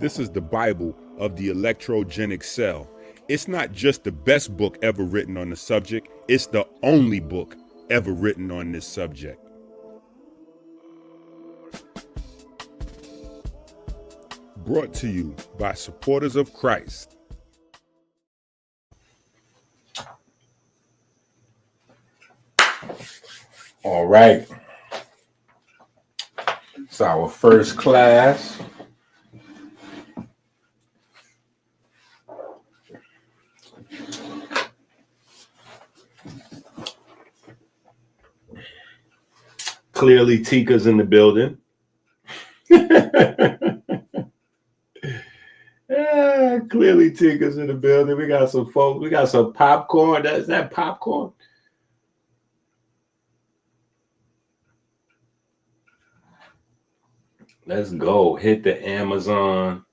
This is the Bible of the electrogenic cell. It's not just the best book ever written on the subject, it's the only book ever written on this subject. Brought to you by supporters of Christ. All right. It's our first class. Clearly, Tika's in the building. Yeah, clearly, Tika's in the building. We got some folks. We got some popcorn. Is that popcorn? Let's go. Hit the Amazon.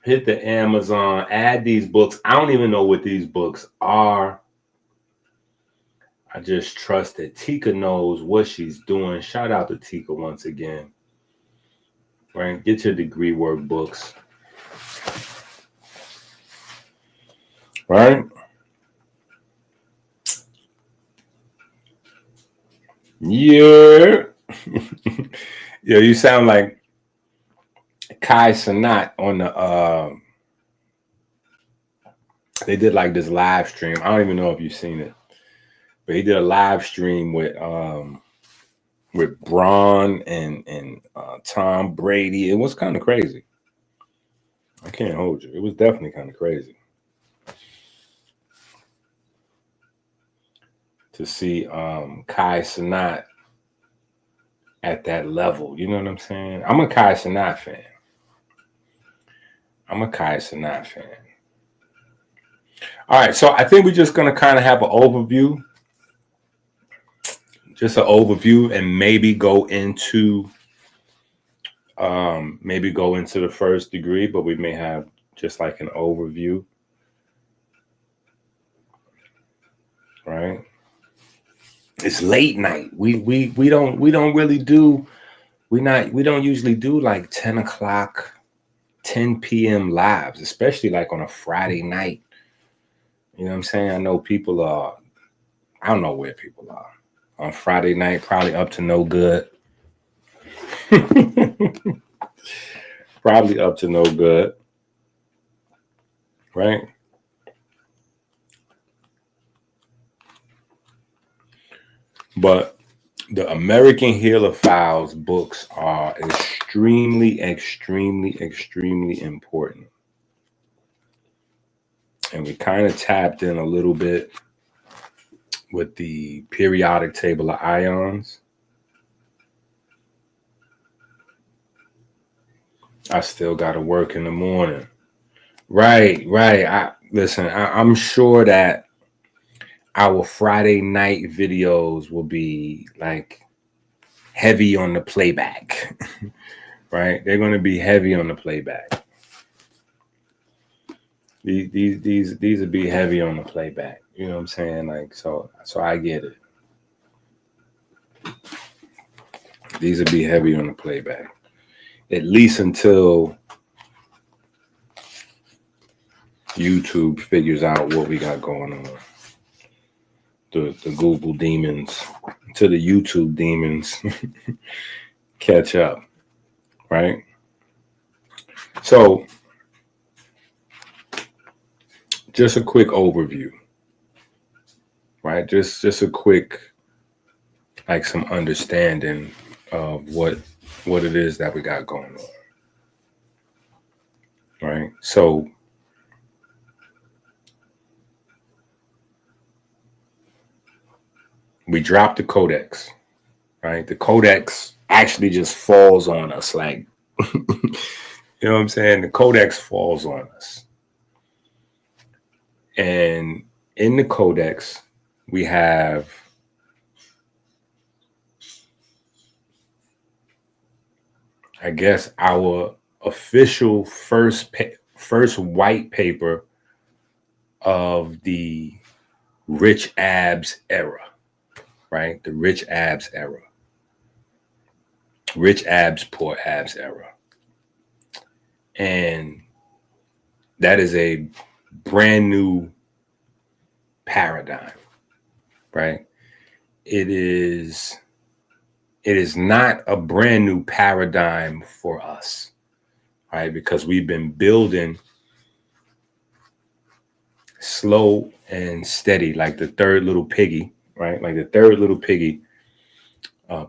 Hit the Amazon. Add these books. I don't even know what these books are. I just trust that Tika knows what she's doing. Shout out to Tika once again. Right? Get your degree work books. Right? Yeah. Yeah, you sound like Kai Sanat on the they did like this live stream. I don't even know if you've seen it. But he did a live stream with Braun and Tom Brady. It was kind of crazy. I can't hold you. It was definitely kind of crazy to see Kai Sanat at that level. You know what I'm saying? I'm a Kai Sanat fan. All right, so I think we're just going to kind of have an overview. Just an overview, and maybe go into the first degree, but we may have just like an overview, right? It's late night. We don't usually do like 10 o'clock, 10 p.m. lives, especially like on a Friday night. You know what I'm saying? I know people are. I don't know where people are on Friday night, probably up to no good. Probably up to no good. Right? But the American Healer Files books are extremely, extremely, extremely important. And we kind of tapped in a little bit with the periodic table of ions. I still got to work in the morning. Right. I'm sure that our Friday night videos will be like heavy on the playback. Right? They're going to be heavy on the playback. These would be heavy on the playback. You know what I'm saying? Like, so I get it. These would be heavy on the playback. At least until YouTube figures out what we got going on. The Google demons, to the YouTube demons catch up, right? So, just a quick overview, right? Just a quick, like some understanding of what it is that we got going on, right? So, we dropped the codex, right? The codex actually just falls on us, like, you know what I'm saying? The codex falls on us. And in the codex, we have I guess our official first white paper of the rich abs era, right? The rich abs era. Rich abs, poor abs era. And that is a brand new paradigm, right? It is not a brand new paradigm for us, right? Because we've been building slow and steady, like the third little piggy, right? Like the third little piggy,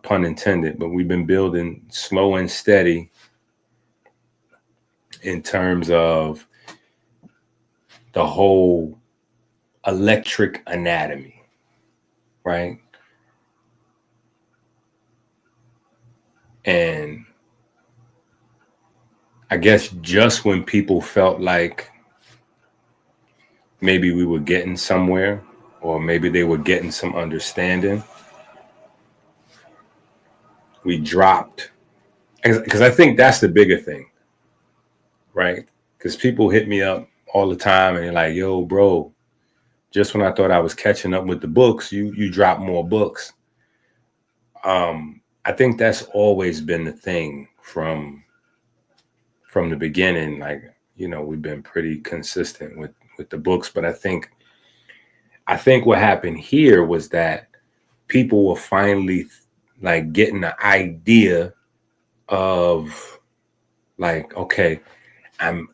pun intended, but we've been building slow and steady in terms of the whole electric anatomy, right? And I guess just when people felt like maybe we were getting somewhere, or maybe they were getting some understanding, we dropped. Because I think that's the bigger thing, right? Because people hit me up all the time and they're like, yo, bro, just when I thought I was catching up with the books, you drop more books. I think that's always been the thing from the beginning. Like, you know, we've been pretty consistent with the books, but I think what happened here was that people were finally like getting the idea of like, okay, I'm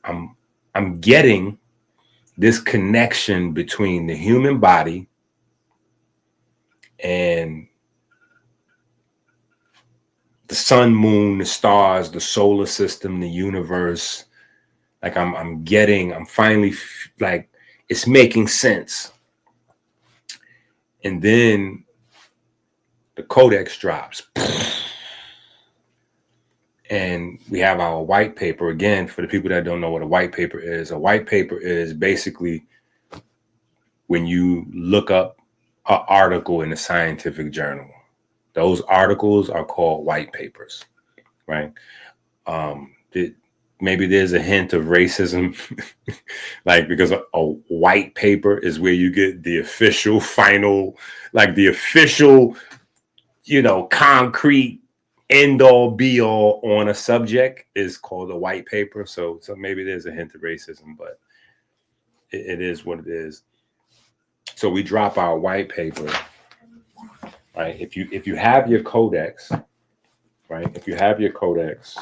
getting this connection between the human body and the sun, moon, the stars, the solar system, the universe. Like I'm finally like it's making sense. And then the codex drops. And we have our white paper. Again, for the people that don't know what a white paper is, a white paper is basically when you look up an article in a scientific journal. Those articles are called white papers, right? Maybe there's a hint of racism, like because a white paper is where you get the official, final, like the official, you know, concrete end all be all on a subject is called a white paper. So maybe there's a hint of racism, but it is what it is. So we drop our white paper, right? If you have your codex, right? If you have your codex,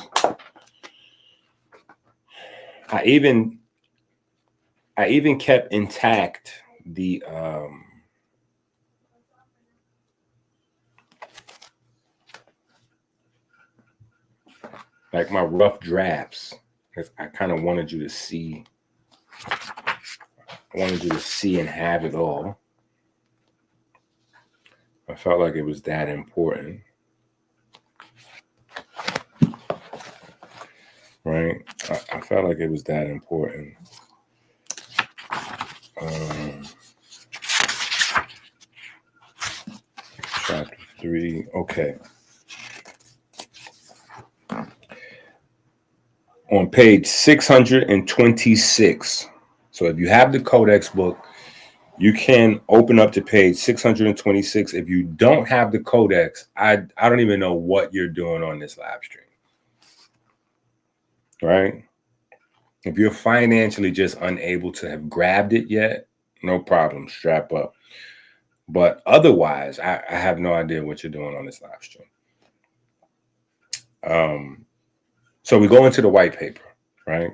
I even kept intact the like my rough drafts. I kind of wanted you to see. I wanted you to see and have it all. I felt like it was that important. Right? I felt like it was that important. Chapter 3. Okay. On page 626. So if you have the codex book, you can open up to page 626. If you don't have the codex, I don't even know what you're doing on this live stream. Right? If you're financially just unable to have grabbed it yet, no problem, strap up. But otherwise, I have no idea what you're doing on this live stream. So we go into the white paper, right?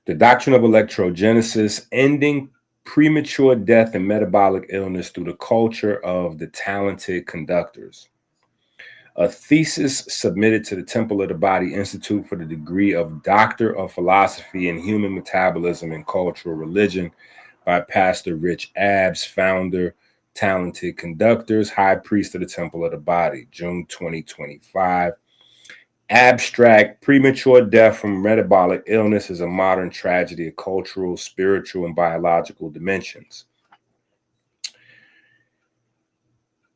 The doctrine of electrogenesis, ending premature death and metabolic illness through the culture of the talented conductors. A thesis submitted to the Temple of the Body Institute for the degree of Doctor of Philosophy in Human Metabolism and Cultural Religion by Pastor Rich Abbs, founder, Talented Conductors, High Priest of the Temple of the Body, June 2025. Abstract: premature death from metabolic illness is a modern tragedy of cultural, spiritual, and biological dimensions.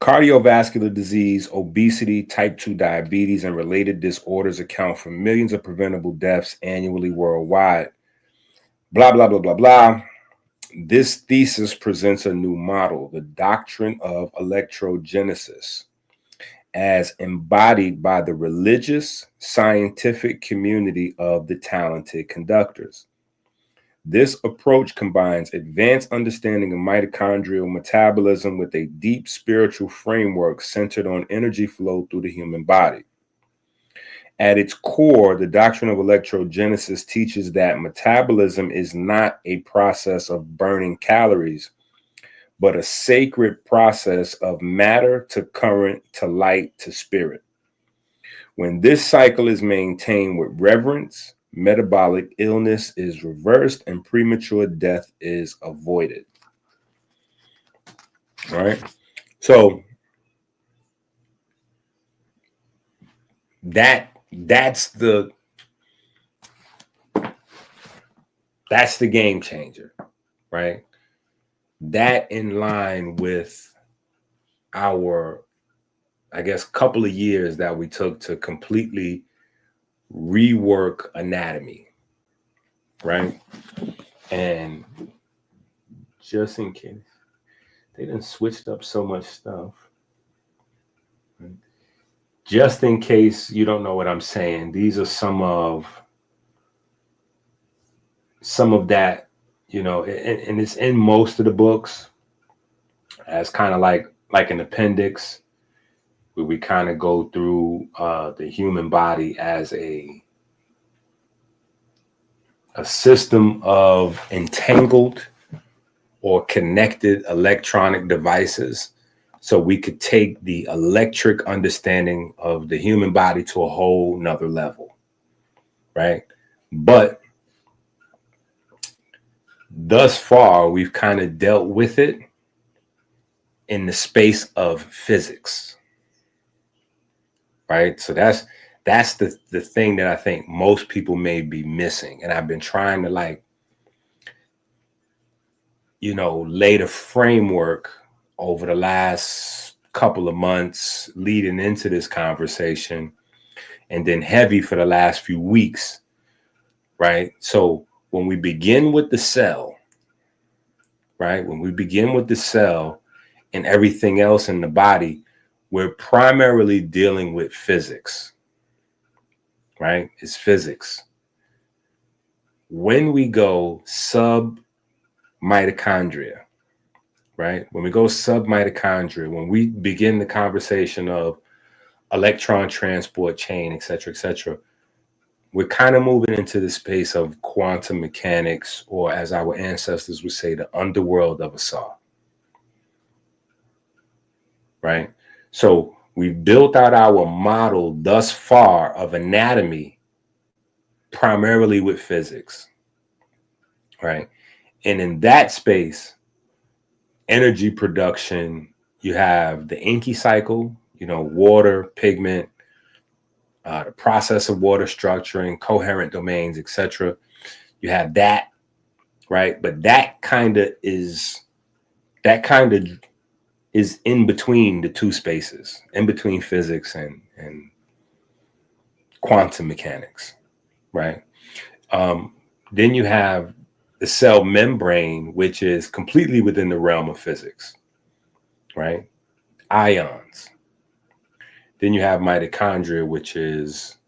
Cardiovascular disease, obesity, type 2 diabetes, and related disorders account for millions of preventable deaths annually worldwide. Blah, blah, blah, blah, blah. This thesis presents a new model, the doctrine of electrogenesis, as embodied by the religious, scientific community of the talented conductors. This approach combines advanced understanding of mitochondrial metabolism with a deep spiritual framework centered on energy flow through the human body. At its core, the doctrine of electrogenesis teaches that metabolism is not a process of burning calories, but a sacred process of matter to current to light to spirit. When this cycle is maintained with reverence, metabolic illness is reversed and premature death is avoided. All right. So that's the game changer, right? That in line with our, I guess, couple of years that we took to completely rework anatomy, right? And just in case they done switched up so much stuff, right? Just in case you don't know what I'm saying, these are some of that, you know, and it's in most of the books as kind of like an appendix where we kind of go through the human body as a system of entangled or connected electronic devices, so we could take the electric understanding of the human body to a whole nother level, right? But thus far, we've kind of dealt with it in the space of physics, right? So that's the thing that I think most people may be missing. And I've been trying to, like, you know, lay the framework over the last couple of months leading into this conversation, and then heavy for the last few weeks, right? So when we begin with the cell, right? When we begin with the cell and everything else in the body, we're primarily dealing with physics, right? It's physics. When we go sub-mitochondria, right? When we go sub-mitochondria, when we begin the conversation of electron transport chain, et cetera, we're kind of moving into the space of quantum mechanics, or as our ancestors would say, the underworld of a saw, right? So we've built out our model thus far of anatomy primarily with physics, right? And in that space, energy production, you have the Enki cycle, you know, water, pigment, the process of water structuring, coherent domains, etc. You have that, right? But that kind of is in between the two spaces, in between physics and quantum mechanics, right? Then you have the cell membrane, which is completely within the realm of physics, right? Ions. Then you have mitochondria, which is,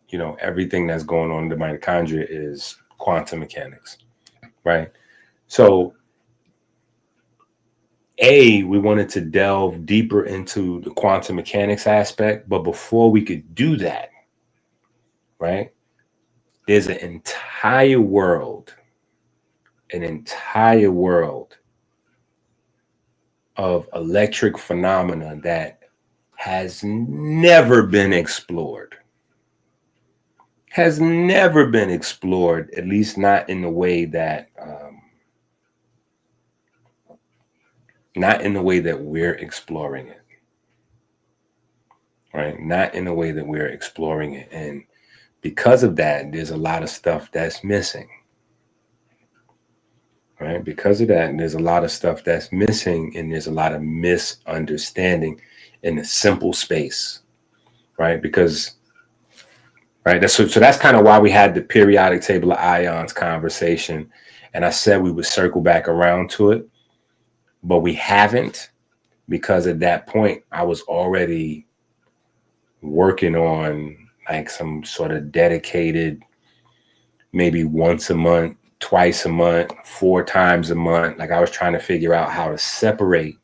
you know, everything that's going on in the mitochondria is quantum mechanics, right? So we wanted to delve deeper into the quantum mechanics aspect, but before we could do that, right, there's an entire world of electric phenomena that has never been explored. At least not in the way that we're exploring it, right? Not in the way that we're exploring it. And because of that, there's a lot of stuff that's missing, right? Because of that, there's a lot of stuff that's missing, and there's a lot of misunderstanding in the simple space, right? Because, right, so that's kind of why we had the periodic table of ions conversation, and I said we would circle back around to it, but we haven't, because at that point I was already working on like some sort of dedicated, maybe once a month, twice a month, 4 times a month. Like I was trying to figure out how to separate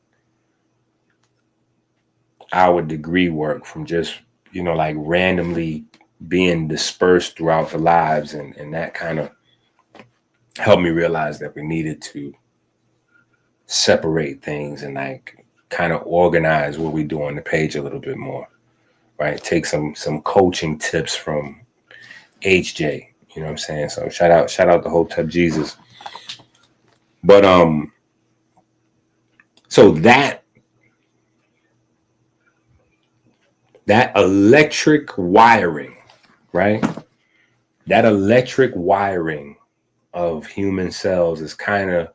our degree work from just, like randomly being dispersed throughout the lives. And that kind of helped me realize that we needed to separate things and like kind of organize what we do on the page a little bit more, right? Take some coaching tips from HJ, you know what I'm saying? So shout out to Hope Tub Jesus. But so that electric wiring, right? That electric wiring of human cells is kind of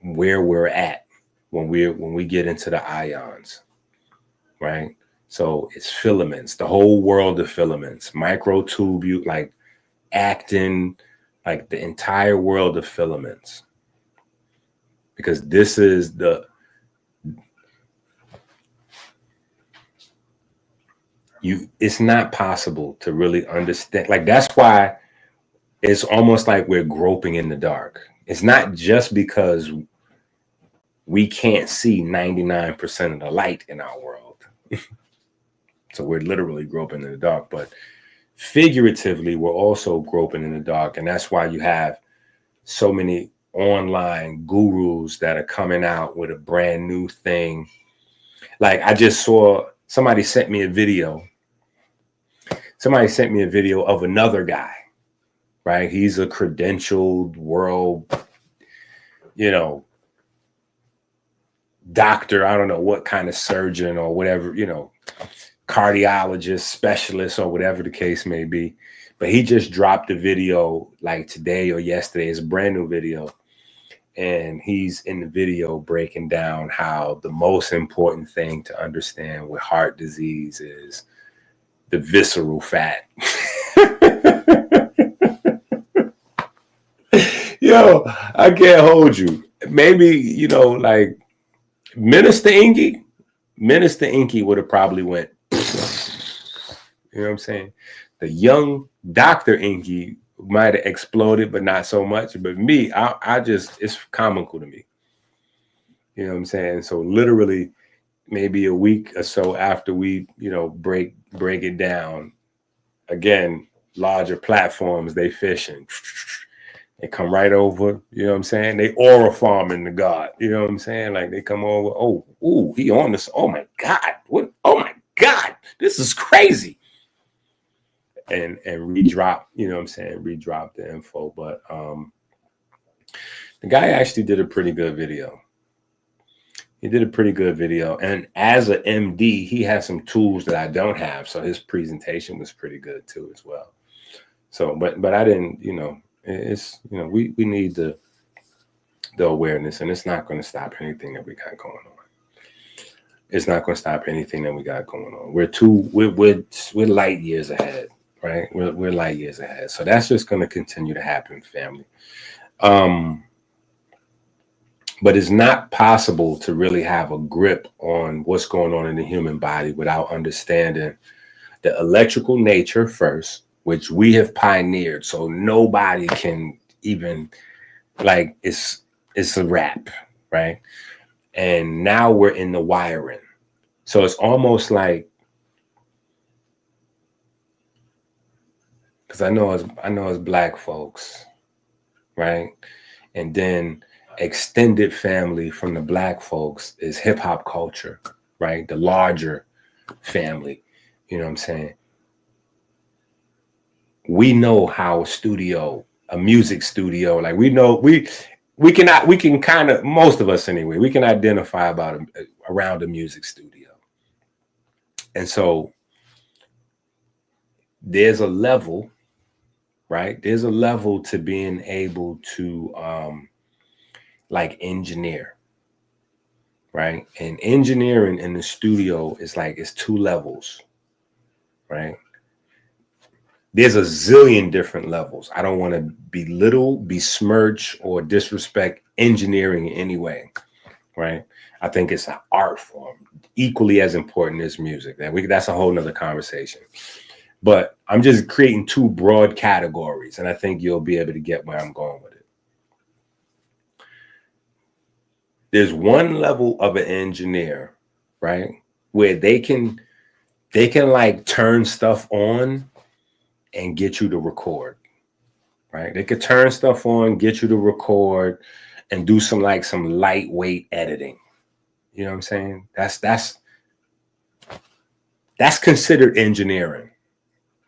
where we're at when we get into the ions, right? So it's filaments, the whole world of filaments, microtubule, like actin, like the entire world of filaments. Because this is it's not possible to really understand. Like that's why it's almost like we're groping in the dark. It's not just because we can't see 99% of the light in our world. So we're literally groping in the dark, but figuratively, we're also groping in the dark. And that's why you have so many online gurus that are coming out with a brand new thing. Like I just saw somebody sent me a video of another guy, right? He's a credentialed world, doctor. I don't know what kind of surgeon or whatever, cardiologist, specialist, or whatever the case may be. But he just dropped a video like today or yesterday. It's a brand new video. And he's in the video breaking down how the most important thing to understand with heart disease is the visceral fat. Yo, I can't hold you. Maybe, like Minister Inky would have probably went, you know what I'm saying? The young Dr. Inky might have exploded, but not so much. But me, I just, it's comical to me. You know what I'm saying? So literally maybe a week or so after we, break it down, again, larger platforms, they fishing. They come right over, you know what I'm saying? They aura farming the God, you know what I'm saying? Like they come over, he on this. Oh my God, what? Oh my God, this is crazy. And redrop, you know what I'm saying? Redrop the info. But the guy actually did a pretty good video. He did a pretty good video. And as an MD, he has some tools that I don't have. So his presentation was pretty good too as well. So, but I didn't, it's, we need the awareness, and it's not going to stop anything that we got going on. It's not going to stop anything that we got going on. We're light years ahead, right? We're light years ahead. So that's just going to continue to happen, family. But it's not possible to really have a grip on what's going on in the human body without understanding the electrical nature first, which we have pioneered. So nobody can even, like, it's a wrap, right? And now we're in the wiring. So it's almost like, because I know as Black folks, right? And then extended family from the Black folks is hip hop culture, right? The larger family, you know what I'm saying? We know how a music studio, like we know, we can kind of, most of us anyway, we can identify around a music studio. And so there's a level, right? There's a level to being able to like engineer, right? And engineering in the studio is like, it's 2 levels, right? There's a zillion different levels. I don't want to belittle, besmirch, or disrespect engineering in any way. right? I think it's an art form, equally as important as music. That's a whole nother conversation. But I'm just creating two broad categories, and I think you'll be able to get where I'm going with it. There's one level of an engineer, right, where they can like turn stuff on and get you to record, right? They could turn stuff on, get you to record, and do some lightweight editing. You know what I'm saying? That's considered engineering,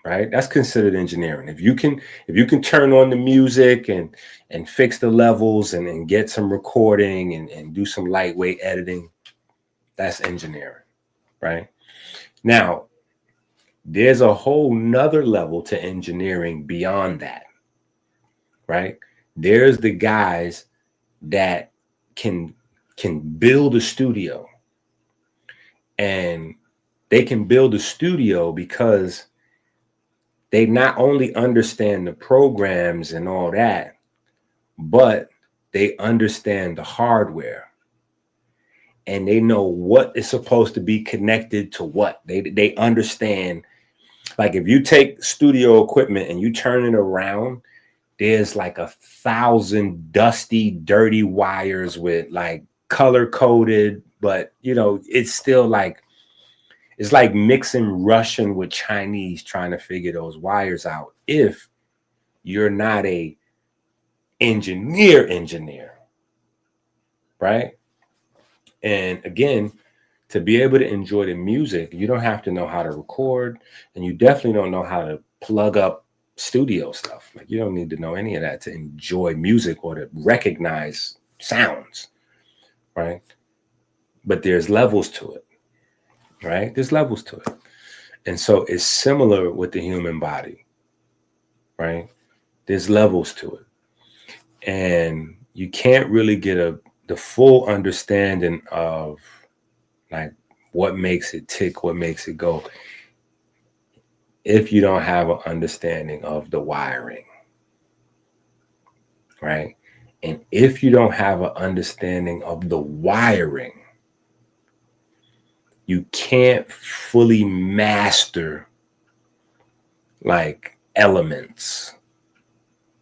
right? That's considered engineering. If you can turn on the music and fix the levels and get some recording and do some lightweight editing, that's engineering, right? Now, there's a whole nother level to engineering beyond that, right? There's the guys that can build a studio, and they can build a studio because they not only understand the programs and all that, but they understand the hardware, and they know what is supposed to be connected to what. They understand, like, if you take studio equipment and you turn it around, there's like 1,000 dusty, dirty wires with like color coded, but it's still like, it's like mixing Russian with Chinese, trying to figure those wires out if you're not a engineer, right? And again, to be able to enjoy the music, you don't have to know how to record, and you definitely don't know how to plug up studio stuff. Like, you don't need to know any of that to enjoy music or to recognize sounds, right? But there's levels to it, right? There's levels to it. And so it's similar with the human body, right? There's levels to it. And you can't really get the full understanding of like what makes it tick, what makes it go, if you don't have an understanding of the wiring, right? And if you don't have an understanding of the wiring, you can't fully master like elements,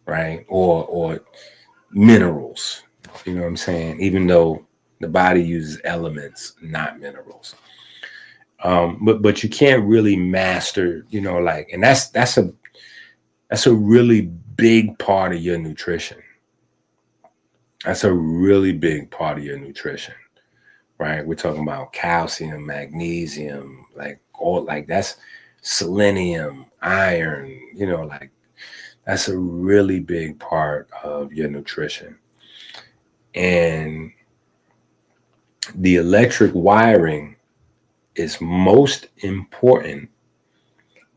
right? Or minerals, you know what I'm saying? Even though the body uses elements, not minerals. But you can't really master, and that's a really big part of your nutrition. That's a really big part of your nutrition, right? We're talking about calcium, magnesium, that's selenium, iron, like that's a really big part of your nutrition. And the electric wiring is most important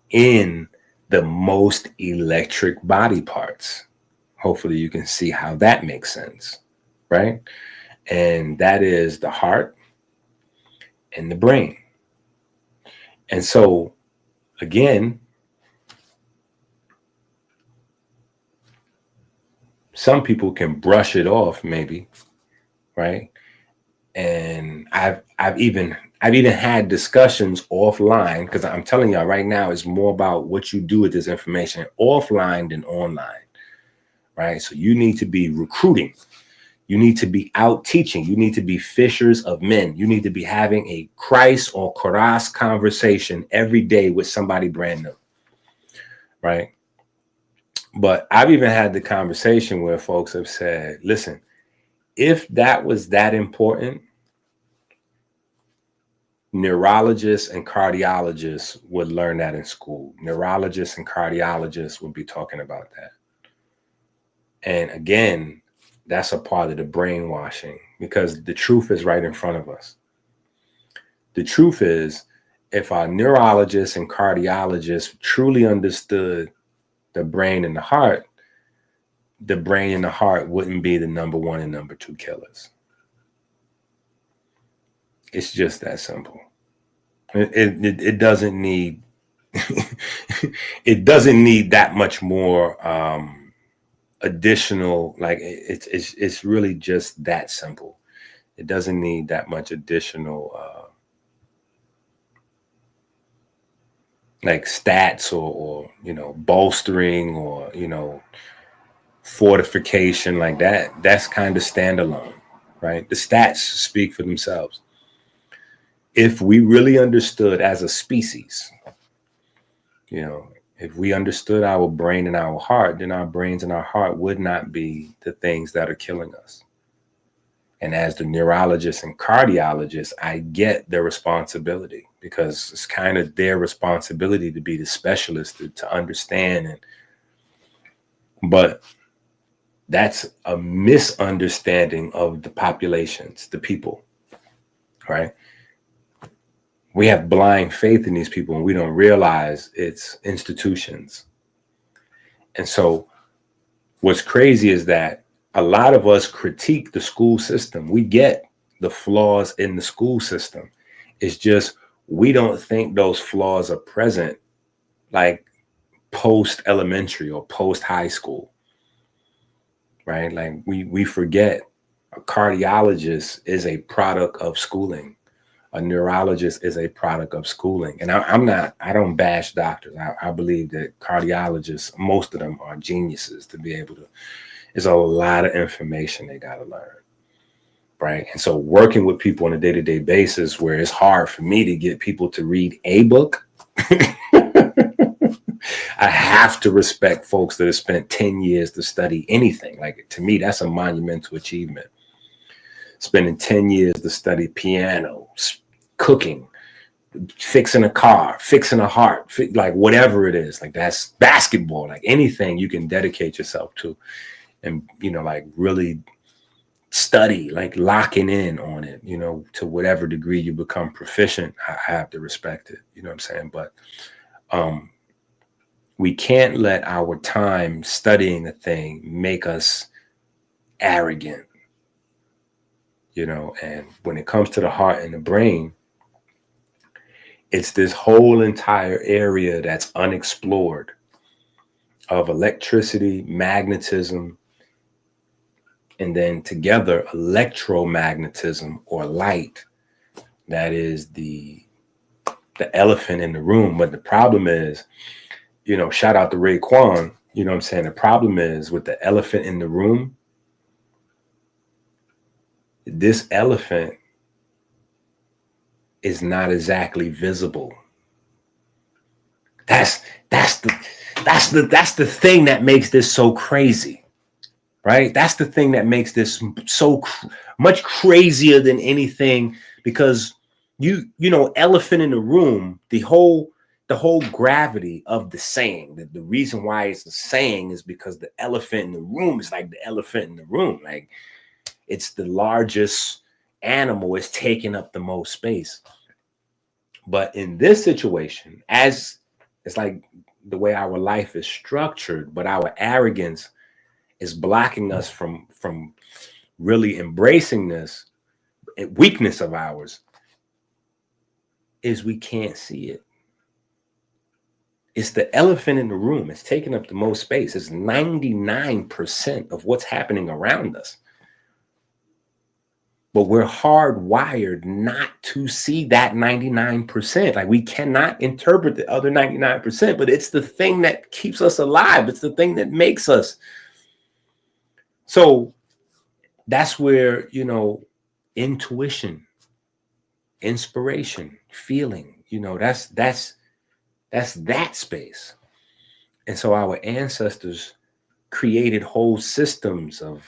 in the most electric body parts. Hopefully you can see how that makes sense, right? And that is the heart and the brain. And so, again, some people can brush it off, maybe, right? And I've even had discussions offline, because I'm telling y'all right now, it's more about what you do with this information offline than online, right? So you need to be recruiting. You need to be out teaching. You need to be fishers of men. You need to be having a Christ or Koras conversation every day with somebody brand new, right? But I've even had the conversation where folks have said, listen, if that was that important, neurologists and cardiologists would learn that in school. Neurologists and cardiologists would be talking about that. And again, that's a part of the brainwashing, because the truth is right in front of us. The truth is, if our neurologists and cardiologists truly understood the brain and the heart wouldn't be the number one and number two killers. It's just that simple. It doesn't need it doesn't need that much more additional. Like it's really just that simple. It doesn't need that much additional like stats or bolstering or fortification like that. That's kind of standalone, right? The stats speak for themselves. If we really understood as a species, if we understood our brain and our heart, then our brains and our heart would not be the things that are killing us. And as the neurologist and cardiologist, I get their responsibility, because it's kind of their responsibility to be the specialist to understand. But that's a misunderstanding of the populations, the people, right? We have blind faith in these people, and we don't realize it's institutions. And so what's crazy is that a lot of us critique the school system. We get the flaws in the school system. It's just we don't think those flaws are present like post elementary or post high school, right? Like we forget a cardiologist is a product of schooling. A neurologist is a product of schooling. And I don't bash doctors. I believe that cardiologists, most of them are geniuses to be able to. There's a lot of information they got to learn, right? And so working with people on a day-to-day basis, where it's hard for me to get people to read a book, I have to respect folks that have spent 10 years to study anything. Like, to me, that's a monumental achievement. Spending 10 years to study piano, cooking, fixing a car, fixing a heart, like whatever it is, like that's basketball, like anything you can dedicate yourself to. And, like really study, like locking in on it, to whatever degree you become proficient, I have to respect it. You know what I'm saying? But we can't let our time studying a thing make us arrogant, and when it comes to the heart and the brain, it's this whole entire area that's unexplored of electricity, magnetism, and then together electromagnetism or light. That is the elephant in the room. But the problem is, shout out to Raekwon, what I'm saying? The problem is with the elephant in the room, this elephant is not exactly visible. That's the thing that makes this so crazy. Right? That's the thing that makes this so much crazier than anything, because elephant in the room, the whole gravity of the saying, the reason why it's a saying is because the elephant in the room is like the elephant in the room. Like, it's the largest animal, it's taking up the most space. But in this situation, as it's like the way our life is structured, but our arrogance is blocking us from really embracing this weakness of ours, is we can't see it. It's the elephant in the room. It's taking up the most space. It's 99% of what's happening around us. But we're hardwired not to see that 99%. Like, we cannot interpret the other 99%, but it's the thing that keeps us alive. It's the thing that makes us. So that's where, intuition, inspiration, feeling, that's that space. And so our ancestors created whole systems of,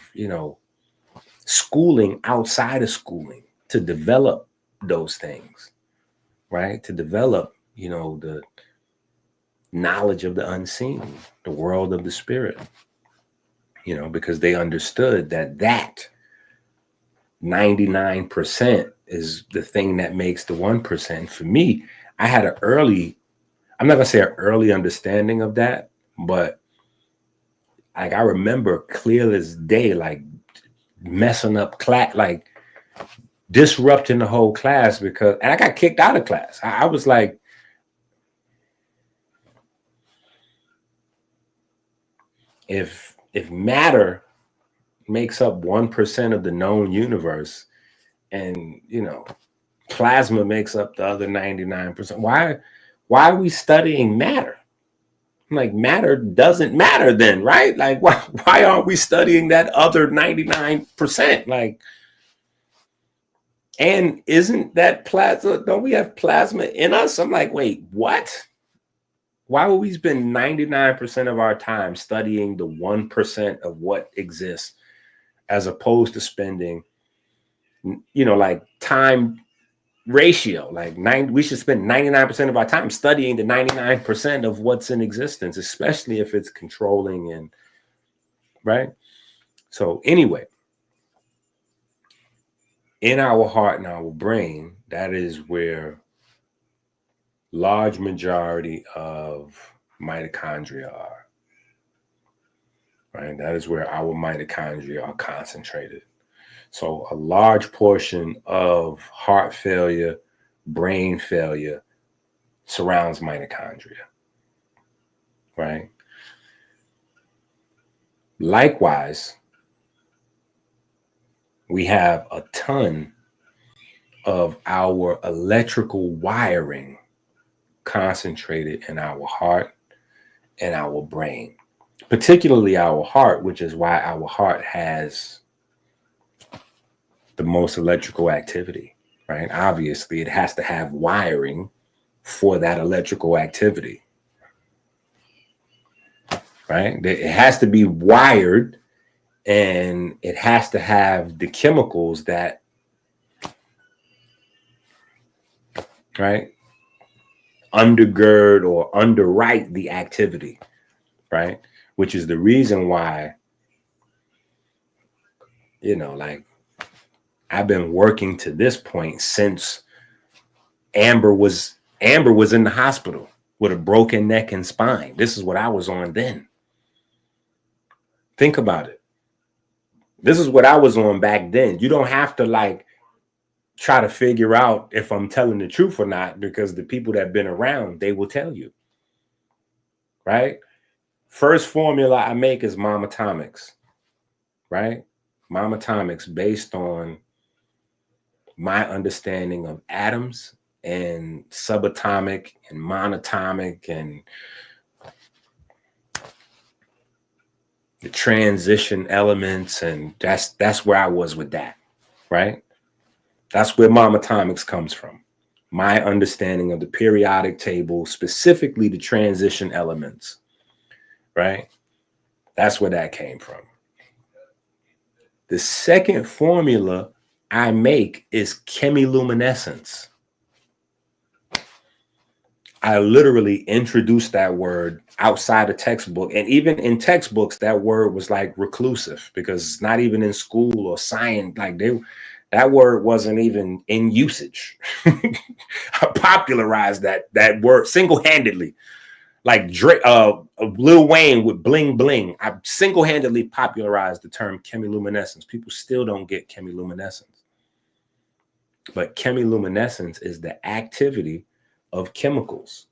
schooling outside of schooling to develop those things, right? To develop, the knowledge of the unseen, the world of the spirit, because they understood that 99% is the thing that makes the 1%. For me, I had I'm not gonna say an early understanding of that, but like I remember clear as day, like messing up class, like disrupting the whole class, and I got kicked out of class. I was like, if matter makes up 1% of the known universe, and plasma makes up the other 99%. Why are we studying matter? Like, matter doesn't matter then, right? Like, why aren't we studying that other 99%? Like, and isn't that plasma? Don't we have plasma in us? I'm like, wait, what? Why would we spend 99% of our time studying the 1% of what exists, as opposed to spending, like time ratio, like we should spend 99% of our time studying the 99% of what's in existence, especially if it's controlling and right. So anyway, in our heart and our brain, that is where large majority of mitochondria are, right? That is where our mitochondria are concentrated. So a large portion of heart failure, brain failure surrounds mitochondria, right? Likewise, we have a ton of our electrical wiring concentrated in our heart and our brain, particularly our heart, which is why our heart has the most electrical activity, right? Obviously, it has to have wiring for that electrical activity, right? It has to be wired, and it has to have the chemicals that, right, undergird or underwrite the activity, right? Which is the reason why, like, I've been working to this point since Amber was in the hospital with a broken neck and spine. This is what I was on then. Think about it. This is what I was on back then. You don't have to like try to figure out if I'm telling the truth or not, because the people that have been around, they will tell you, right? First formula I make is Momatomics, right? Momatomics, based on my understanding of atoms and subatomic and monatomic and the transition elements, and that's where I was with that, right? That's where Momatomics comes from. My understanding of the periodic table, specifically the transition elements, right? That's where that came from. The second formula I make is chemiluminescence. I literally introduced that word outside of textbook. And even in textbooks, that word was like reclusive, because not even in school or science, like that word wasn't even in usage. I popularized that word single-handedly. Like Lil Wayne with Bling Bling. I single-handedly popularized the term chemiluminescence. People still don't get chemiluminescence. But chemiluminescence is the activity of chemicals,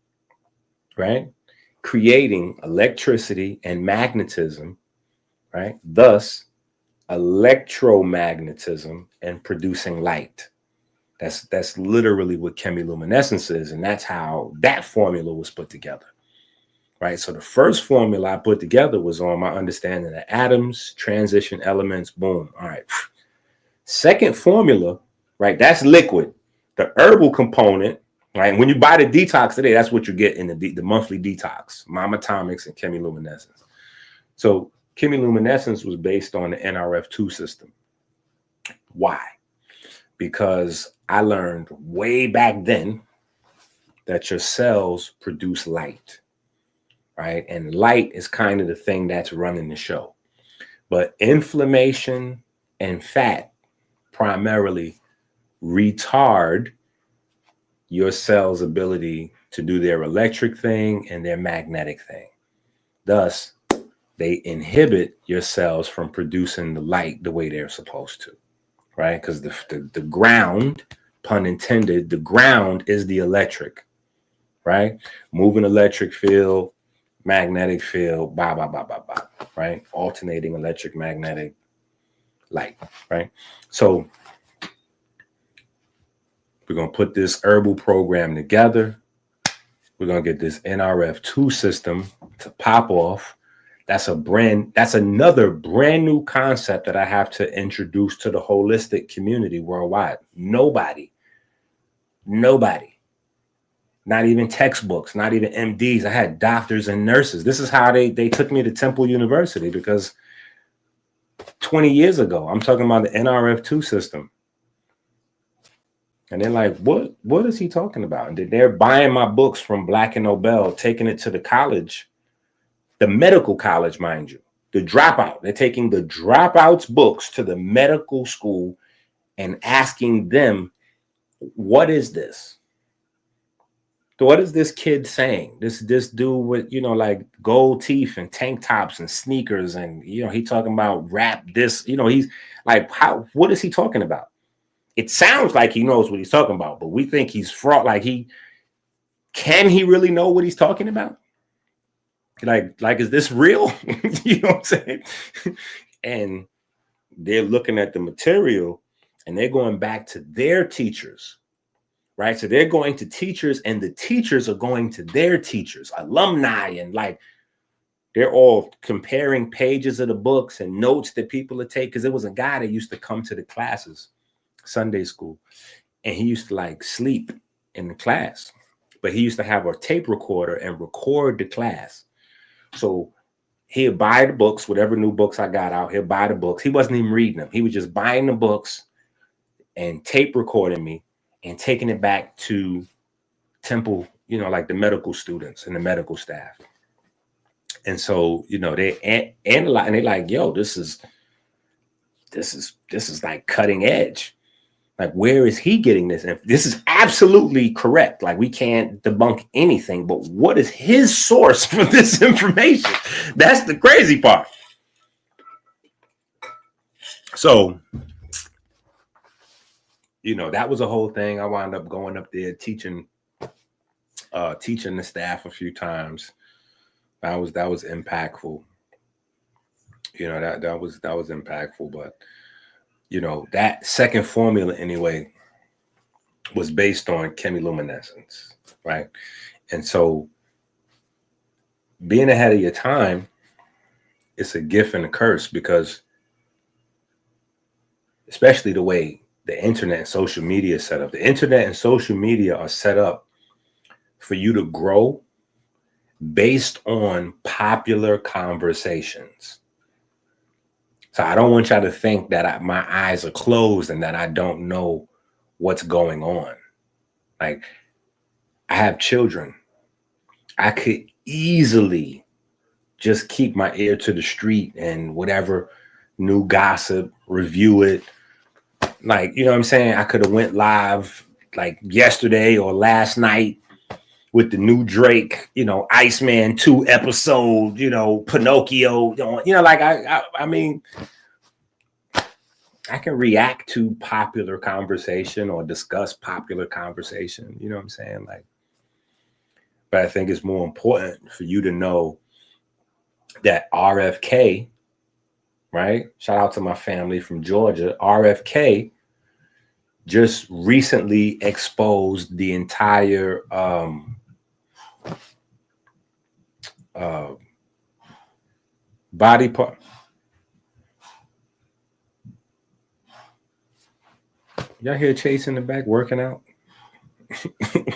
right? Creating electricity and magnetism, right? Thus, electromagnetism and producing light. That's literally what chemiluminescence is, and that's how that formula was put together, right? So the first formula I put together was on my understanding of atoms, transition elements, boom. All right. Second formula, right? That's liquid. The herbal component, right? When you buy the detox today, that's what you get in the monthly detox, Momatomics and chemiluminescence. So chemiluminescence was based on the NRF2 system. Why? Because I learned way back then that your cells produce light, right? And light is kind of the thing that's running the show. But inflammation and fat primarily retard your cell's ability to do their electric thing and their magnetic thing. Thus, they inhibit your cells from producing the light the way they're supposed to, right? Because the ground, pun intended, the ground is the electric, right? Moving electric field, magnetic field, right? Alternating electric, magnetic, light, right? So We're going to put this herbal program together. We're going to get this NRF2 system to pop off. That's another brand new concept that I have to introduce to the holistic community worldwide. Nobody, not even textbooks, not even MDs. I had doctors and nurses. This is how they took me to Temple University, because 20 years ago, I'm talking about the NRF2 system. And they're like, what is he talking about? And they're buying my books from Black and Nobel, taking it to the college, the medical college, mind you, the dropout. They're taking the dropouts' books to the medical school and asking them, what is this? What is this kid saying? This dude with, like gold teeth and tank tops and sneakers, and he talking about rap this, he's like, what is he talking about? It sounds like he knows what he's talking about, but we think he's fraud. Like, can he really know what he's talking about? Like, is this real? You know what I'm saying? And they're looking at the material and they're going back to their teachers. Right. So they're going to teachers, and the teachers are going to their teachers, alumni, and like they're all comparing pages of the books and notes that people would take. Because there was a guy that used to come to the classes, Sunday school, and he used to like sleep in the class, but he used to have a tape recorder and record the class. So he'd buy the books, whatever new books I got out, he'll buy the books. He wasn't even reading them. He was just buying the books and tape recording me and taking it back to Temple, like the medical students and the medical staff. And so, they analyze, and they're like, yo, this is like cutting edge. Like, where is he getting this? And this is absolutely correct. Like, we can't debunk anything, but what is his source for this information? That's the crazy part. So, that was a whole thing. I wound up going up there teaching the staff a few times. That was impactful. That was impactful. But that second formula anyway was based on chemiluminescence, right? And so being ahead of your time, it's a gift and a curse, because especially the way the internet and social media is set up. The internet and social media are set up for you to grow based on popular conversations. So I don't want y'all to think that my eyes are closed and that I don't know what's going on. Like, I have children. I could easily just keep my ear to the street and whatever new gossip, review it. Like, what I'm saying? I could have went live like yesterday or last night with the new Drake, Iceman 2 episode, Pinocchio, like I mean, I can react to popular conversation or discuss popular conversation, you know what I'm saying? Like, but I think it's more important for you to know that RFK, right? Shout out to my family from Georgia. RFK just recently exposed the entire body part. Y'all hear Chase in the back working out?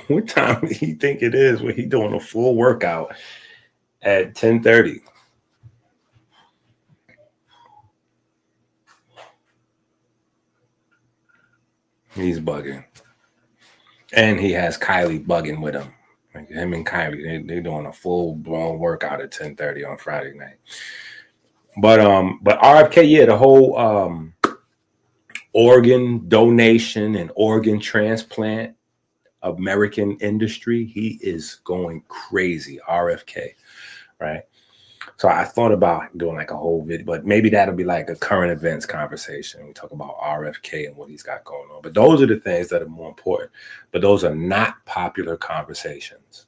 What time do you think it is when he doing a full workout at 10:30? He's bugging. And he has Kylie bugging with him. Like, him and Kylie, they're doing a full-blown workout at 10:30 on Friday night. But RFK, yeah, the whole organ donation and organ transplant American industry, he is going crazy, RFK, right? So I thought about doing like a whole video, but maybe that'll be like a current events conversation. We talk about RFK and what he's got going on. But those are the things that are more important. But those are not popular conversations,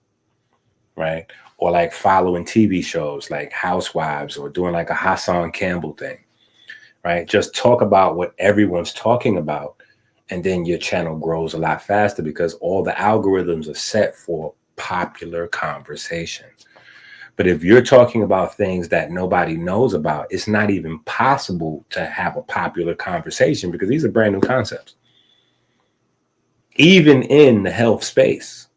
right? Or like following TV shows like Housewives, or doing like a Hassan Campbell thing, right? Just talk about what everyone's talking about And then your channel grows a lot faster because all the algorithms are set for popular conversation. But if you're talking about things that nobody knows about, it's not even possible to have a popular conversation because these are brand new concepts. Even in the health space.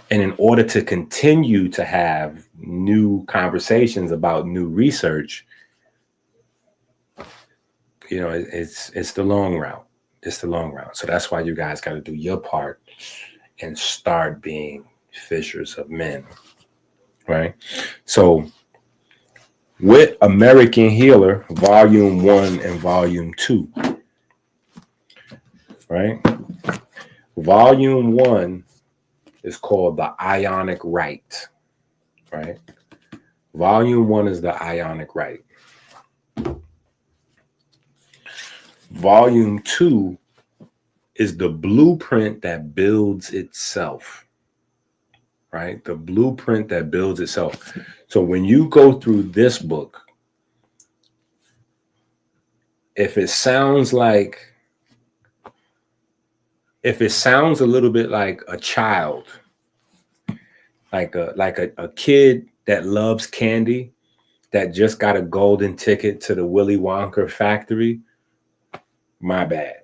And in order to continue to have new conversations about new research, you know, it's the long route. It's the long route. So that's why you guys got to do your part and start being fishers of men. Right. So with American Healer, Volume 1 and Volume 2. Right. Volume 1 is called the Ionic Right. Right. Volume 1 is the Ionic Right. Volume 2 is the blueprint that builds itself. Right? The blueprint that builds itself. So when you go through this book, if it sounds a little bit like a child, like a kid that loves candy, that just got a golden ticket to the Willy Wonka factory, my bad.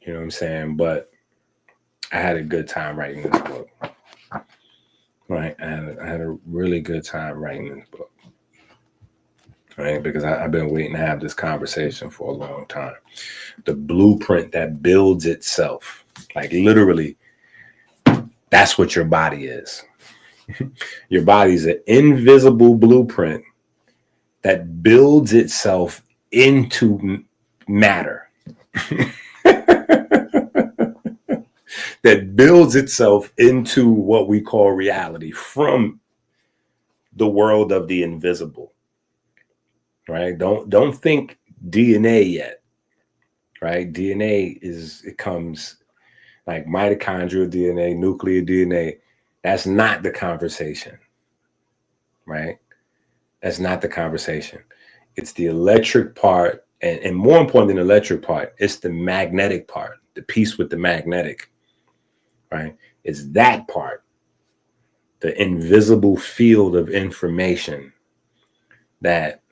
You know what I'm saying? But I had a good time writing this book. Right. I had a really good time writing this book. Right. Because I've been waiting to have this conversation for a long time. The blueprint that builds itself. Like literally, that's what your body is. Your body's an invisible blueprint that builds itself into matter. That builds itself into what we call reality from the world of the invisible. Right? Don't think DNA yet. Right? DNA it comes like mitochondrial DNA, nuclear DNA. That's not the conversation. Right? That's not the conversation. It's the electric part, and more important than the electric part, it's the magnetic part, the piece with the magnetic. Right? It's that part, the invisible field of information that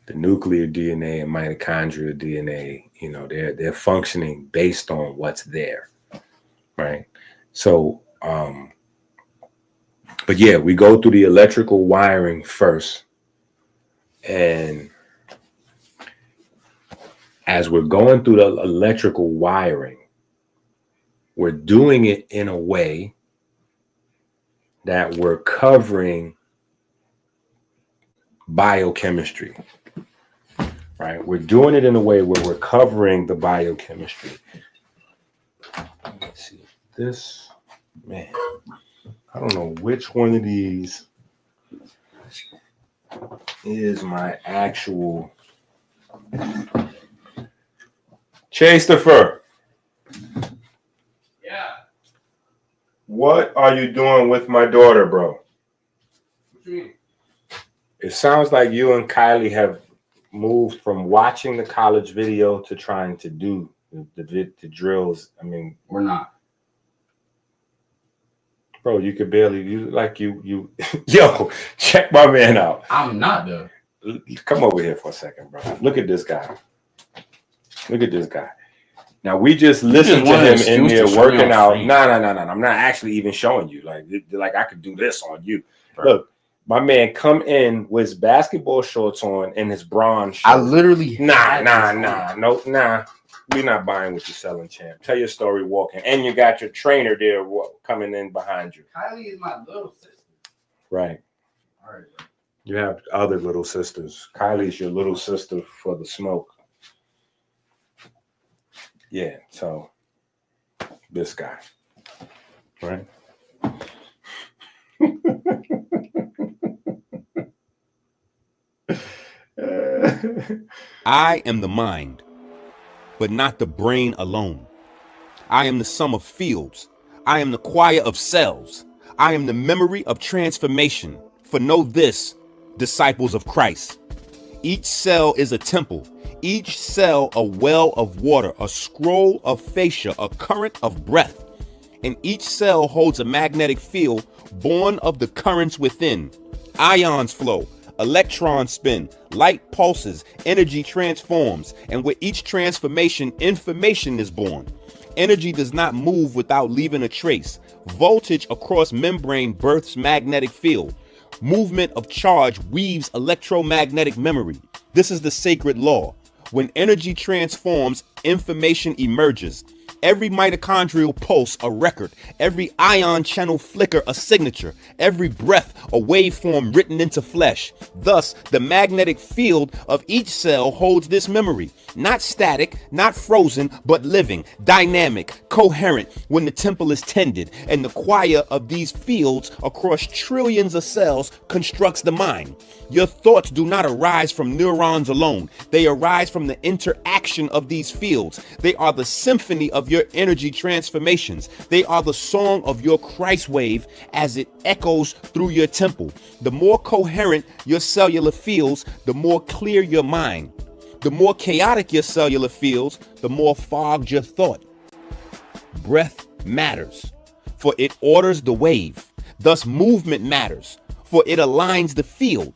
the nuclear DNA and mitochondrial DNA, you know, they're functioning based on what's there. Right? So, but yeah, we go through the electrical wiring first. And as we're going through the electrical wiring, we're doing it in a way that we're covering biochemistry, right? We're doing it in a way where we're covering the biochemistry. Let's see. This, man, I don't know which one of these is my actual Chase the Fur. Yeah. What are you doing with my daughter, bro? What you mean? It sounds like you and Kylie have moved from watching the college video to trying to do the drills. I mean, We're not. Bro, you could barely you yo, check my man out. I'm not though. Come over here for a second, bro. Look at this guy. Look at this guy. Now we just listened to him in there working out. No. I'm not actually even showing you. Like I could do this on you. Right. Look, my man come in with his basketball shorts on and his bronze shirt. I literally Nah. We're not buying what you're selling, champ. Tell your story walking. And you got your trainer there coming in behind you. Kylie is my little sister. Right. All right. You have other little sisters. Kylie's your little sister for the smoke. Yeah, so this guy. Right? I am the mind, but not the brain alone. I am the sum of fields. I am the choir of cells. I am the memory of transformation. For know this, disciples of Christ. Each cell is a temple. Each cell a well of water, a scroll of fascia, a current of breath. And each cell holds a magnetic field born of the currents within. Ions flow, electrons spin, light pulses, energy transforms, and with each transformation, information is born. Energy does not move without leaving a trace. Voltage across membrane births magnetic field. Movement of charge weaves electromagnetic memory. This is the sacred law. When energy transforms, information emerges. Every mitochondrial pulse a record, every ion channel flicker a signature, every breath a waveform written into flesh. Thus, the magnetic field of each cell holds this memory, not static, not frozen, but living, dynamic, coherent when the temple is tended, and the choir of these fields across trillions of cells constructs the mind. Your thoughts do not arise from neurons alone. They arise from the interaction of these fields. They are the symphony of your energy transformations. They are the song of your Christ wave as it echoes through your temple. The more coherent your cellular fields, the more clear your mind. The more chaotic your cellular fields, the more fogged your thought. Breath matters, for it orders the wave. Thus, movement matters, for it aligns the field.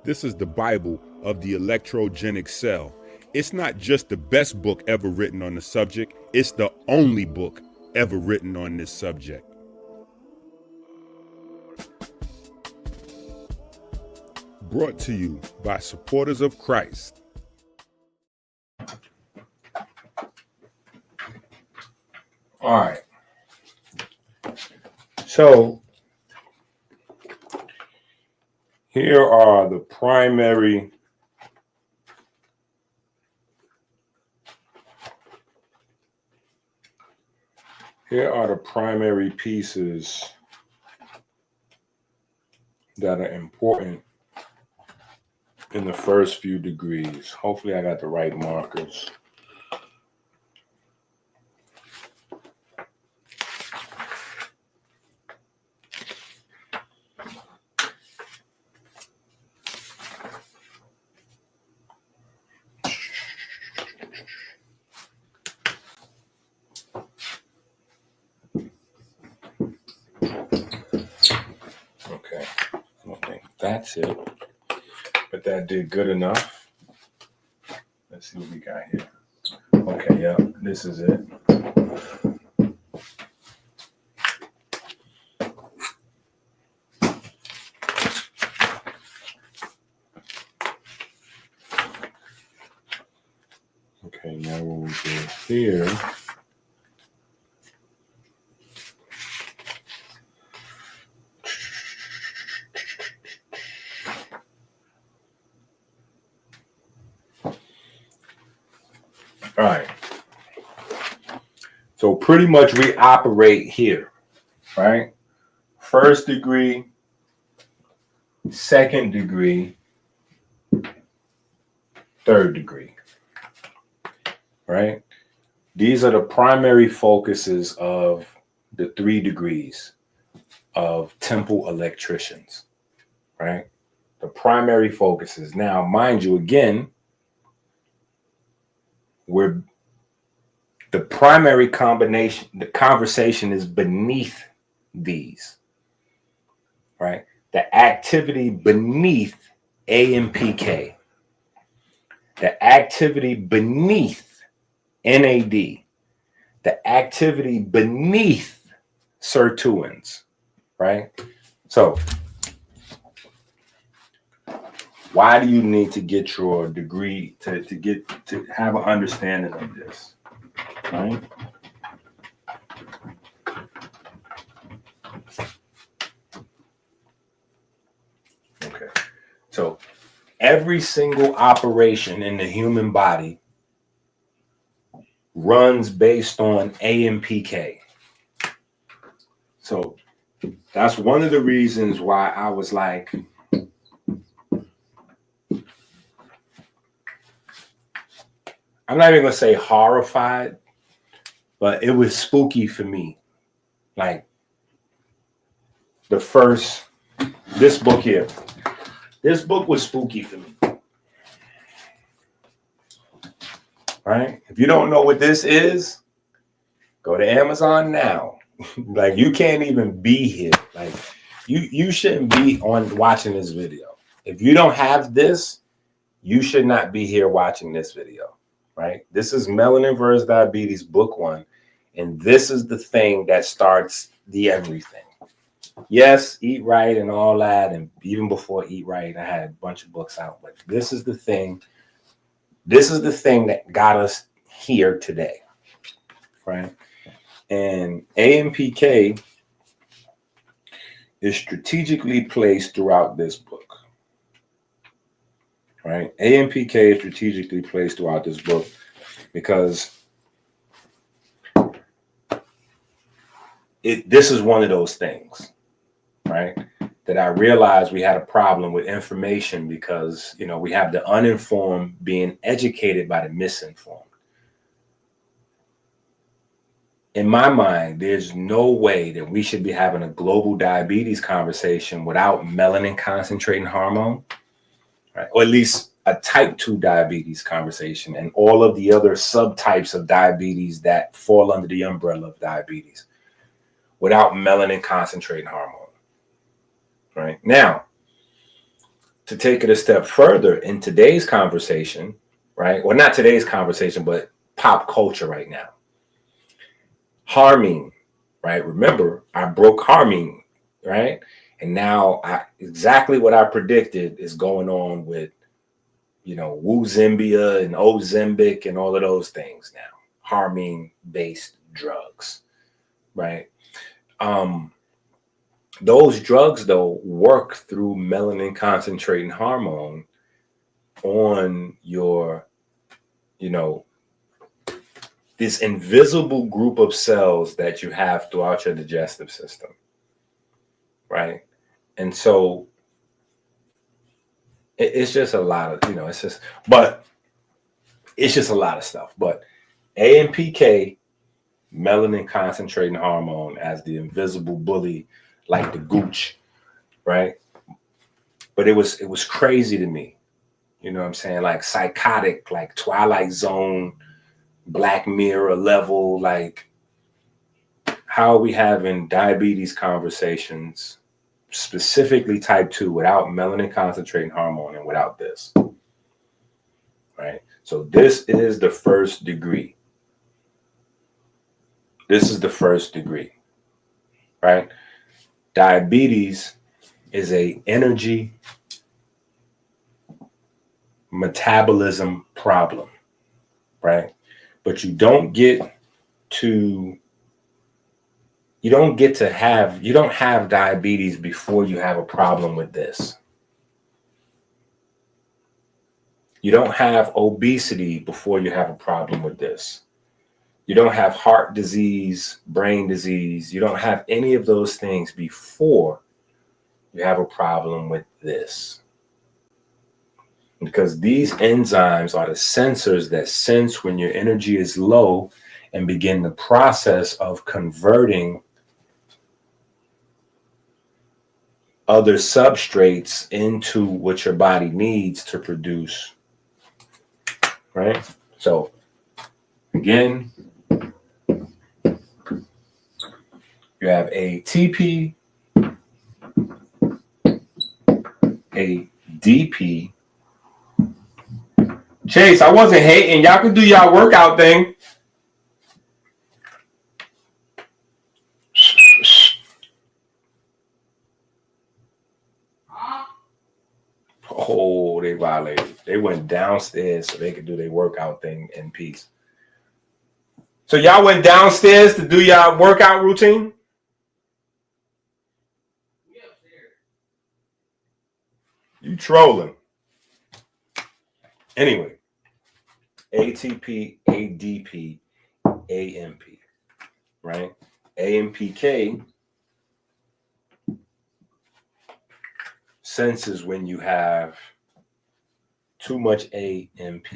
This is the Bible of the electrogenic cell. It's not just the best book ever written on the subject, it's the only book ever written on this subject. Brought to you by supporters of Christ. All right. So here are the primary pieces that are important in the first few degrees. Hopefully I got the right markers. Okay, I don't think that's it, but that did good enough. Let's see what we got here. Okay, yeah, this is it. Okay, now when we go here, all right. So pretty much we operate here, right? First degree, second degree, third degree, right? These are the primary focuses of the 3 degrees of temple electricians, right? The primary focuses. Now, mind you, again, the primary combination, the conversation is beneath these, right? The activity beneath AMPK the activity beneath NAD, the activity beneath Certuins, right? So why do you need to get your degree to have an understanding of this, right? Okay. So every single operation in the human body runs based on AMPK. So that's one of the reasons why I was like, I'm not even gonna say horrified, but it was spooky for me. Like this book here, this book was spooky for me. Right? If you don't know what this is, go to Amazon now. Like you can't even be here. Like you shouldn't be on watching this video. If you don't have this, you should not be here watching this video. Right? This is Melanin versus Diabetes, book 1. And this is the thing that starts the everything. Yes, Eat Right and all that. And even before Eat Right, I had a bunch of books out. But this is the thing. This is the thing that got us here today. Right? And AMPK is strategically placed throughout this book. Right? AMPK is strategically placed throughout this book because this is one of those things, right? That I realized we had a problem with information because, we have the uninformed being educated by the misinformed. In my mind, there's no way that we should be having a global diabetes conversation without melanin concentrating hormone, right? Or at least a type 2 diabetes conversation and all of the other subtypes of diabetes that fall under the umbrella of diabetes without melanin concentrating hormone, right? Now, to take it a step further in today's conversation, right? Well, not today's conversation, but pop culture right now. Harming, right? Remember, I broke harming, right? And now exactly what I predicted is going on with, Woozimbia and Ozempic and all of those things now. Harming-based drugs, right? Those drugs, though, work through melanin concentrating hormone on your, this invisible group of cells that you have throughout your digestive system, right? And so it's just a lot of, it's just a lot of stuff. But AMPK, melanin concentrating hormone, as the invisible bully, like the gooch, right? But it was crazy to me. You know what I'm saying? Like psychotic, like Twilight Zone, Black Mirror level, like how are we having diabetes conversations, specifically type 2, without melanin concentrating hormone and without this, right? So this is the first degree. This is the first degree, right? Diabetes is a energy metabolism problem, right? But you don't have diabetes before you have a problem with this. You don't have obesity before you have a problem with this. You don't have heart disease, brain disease. You don't have any of those things before you have a problem with this. Because these enzymes are the sensors that sense when your energy is low and begin the process of converting other substrates into what your body needs to produce, right? So again, you have ATP, ADP, Chase, I wasn't hating. Y'all can do y'all workout thing. Oh, they violated. They went downstairs so they could do their workout thing in peace. So y'all went downstairs to do y'all workout routine? You trolling. Anyway, ATP, ADP, AMP, right? AMPK senses when you have too much AMP.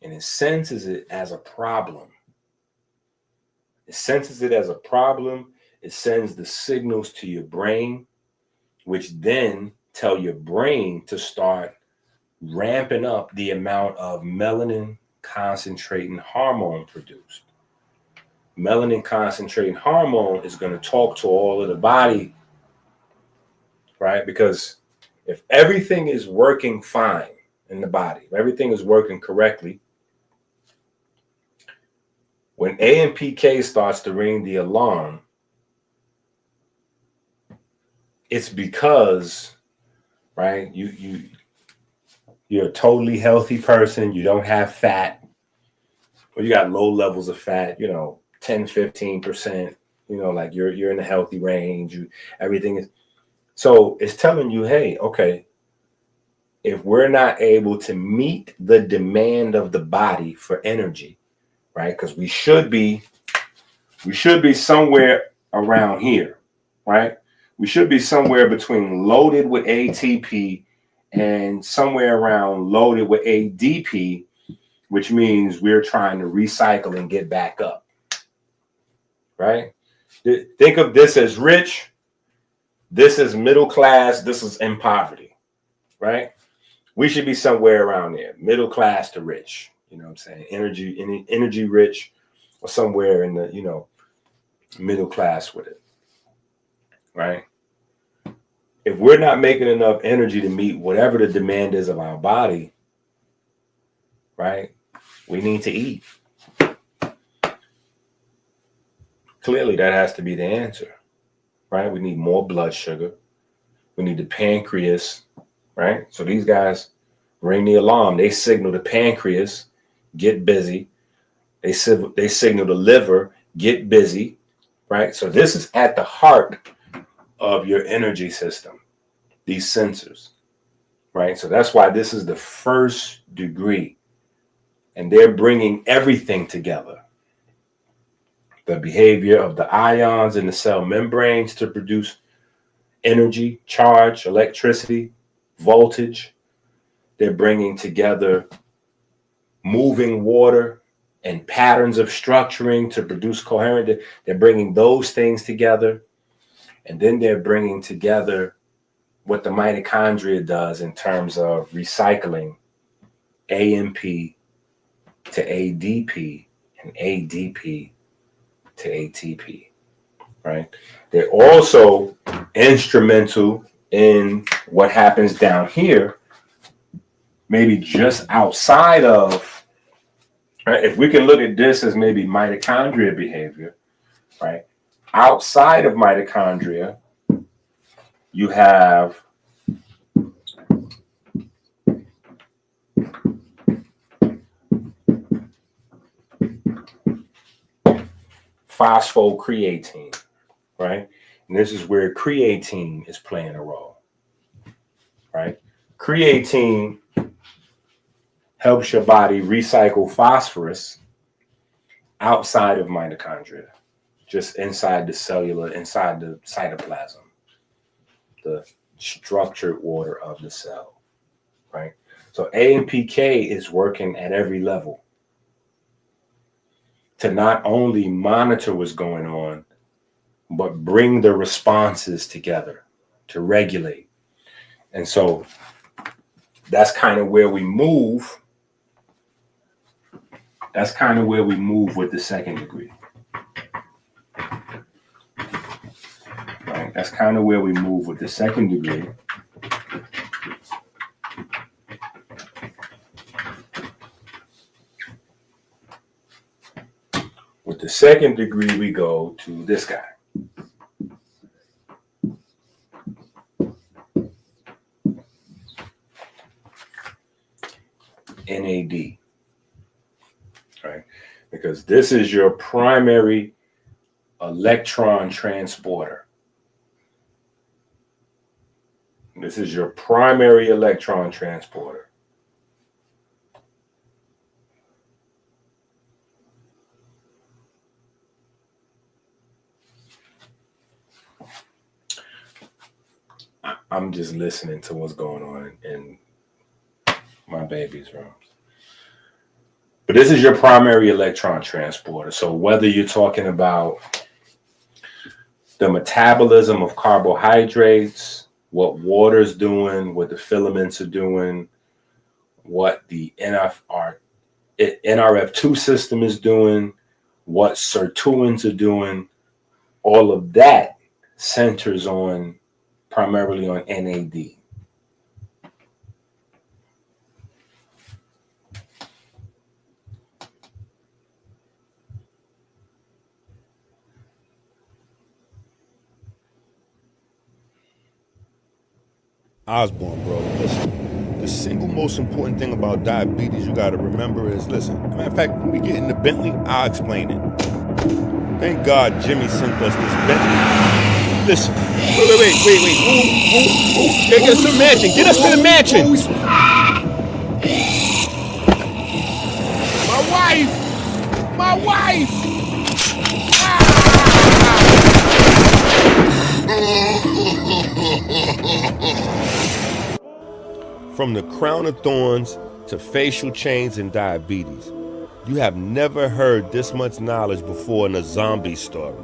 And it senses it as a problem. It senses it as a problem. It sends the signals to your brain, which then tell your brain to start ramping up the amount of melanin concentrating hormone produced. Melanin concentrating hormone is going to talk to all of the body, right? Because if everything is working fine in the body, if everything is working correctly, when AMPK starts to ring the alarm, it's because, right, you're a totally healthy person. You don't have fat, or you got low levels of fat, 10, 15%, like you're in a healthy range. Everything is, so it's telling you, hey, okay, if we're not able to meet the demand of the body for energy, right? Because we should be somewhere around here, right? We should be somewhere between loaded with ATP and somewhere around loaded with ADP, which means we're trying to recycle and get back up, right? Think of this as rich, this is middle class, this is in poverty, right? We should be somewhere around there, middle class to rich, you know what I'm saying? Energy rich, or somewhere in the, middle class with it, right? If we're not making enough energy to meet whatever the demand is of our body, right, we need to eat. Clearly, that has to be the answer, right? We need more blood sugar. We need the pancreas, right? So these guys ring the alarm. They signal the pancreas, get busy. They signal the liver, get busy, right? So this is at the heart of your energy system, these sensors, right? So that's why this is the first degree, and they're bringing everything together. The behavior of the ions in the cell membranes to produce energy, charge, electricity, voltage. They're bringing together moving water and patterns of structuring to produce coherent. They're bringing those things together. And then they're bringing together what the mitochondria does in terms of recycling AMP to ADP and ADP to ATP, right? They're also instrumental in what happens down here, maybe just outside of, right? If we can look at this as maybe mitochondria behavior, right? Outside of mitochondria, you have phosphocreatine, right? And this is where creatine is playing a role, right? Creatine helps your body recycle phosphorus outside of mitochondria, just inside the inside the cytoplasm, the structured order of the cell, right? So AMPK is working at every level to not only monitor what's going on, but bring the responses together to regulate. And so that's kind of where we move. That's kind of where we move with the second degree. Right? That's kind of where we move with the second degree. With the second degree, we go to this guy. NAD, right? Because this is your primary electron transporter. This is your primary electron transporter. I'm just listening to what's going on in my baby's rooms. But this is your primary electron transporter. So whether you're talking about the metabolism of carbohydrates, what water's doing, what the filaments are doing, what the NRF2 system is doing, what Certuins are doing, all of that centers on primarily on NAD. Osborne, bro, listen. The single most important thing about diabetes you gotta remember is, listen, matter of fact, when we get in the Bentley, I'll explain it. Thank God Jimmy sent us this Bentley. Listen, wait. Ooh. Get us to the mansion. Get us to the mansion. My wife. From the crown of thorns to facial chains and diabetes, you have never heard this much knowledge before in a zombie story.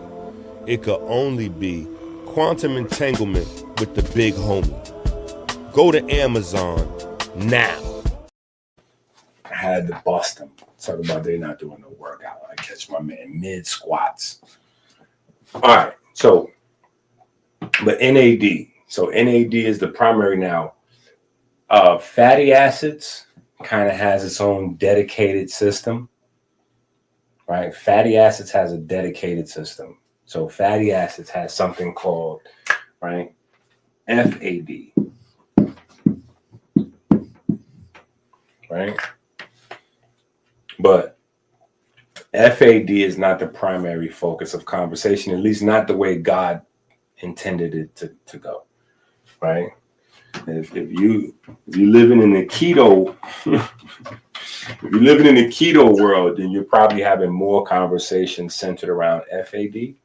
It could only be quantum entanglement with the big homie. Go to Amazon now. I had to bust them. Talk about they not doing no workout. I catch my man mid squats. All right, so but NAD. So NAD is the primary now. Fatty acids kind of has its own dedicated system, right? Fatty acids has a dedicated system. So fatty acids has something called, right, FAD, right? But FAD is not the primary focus of conversation, at least not the way God intended it to go, right? If you living in the keto, if you're living in the keto world, then you're probably having more conversations centered around FAD.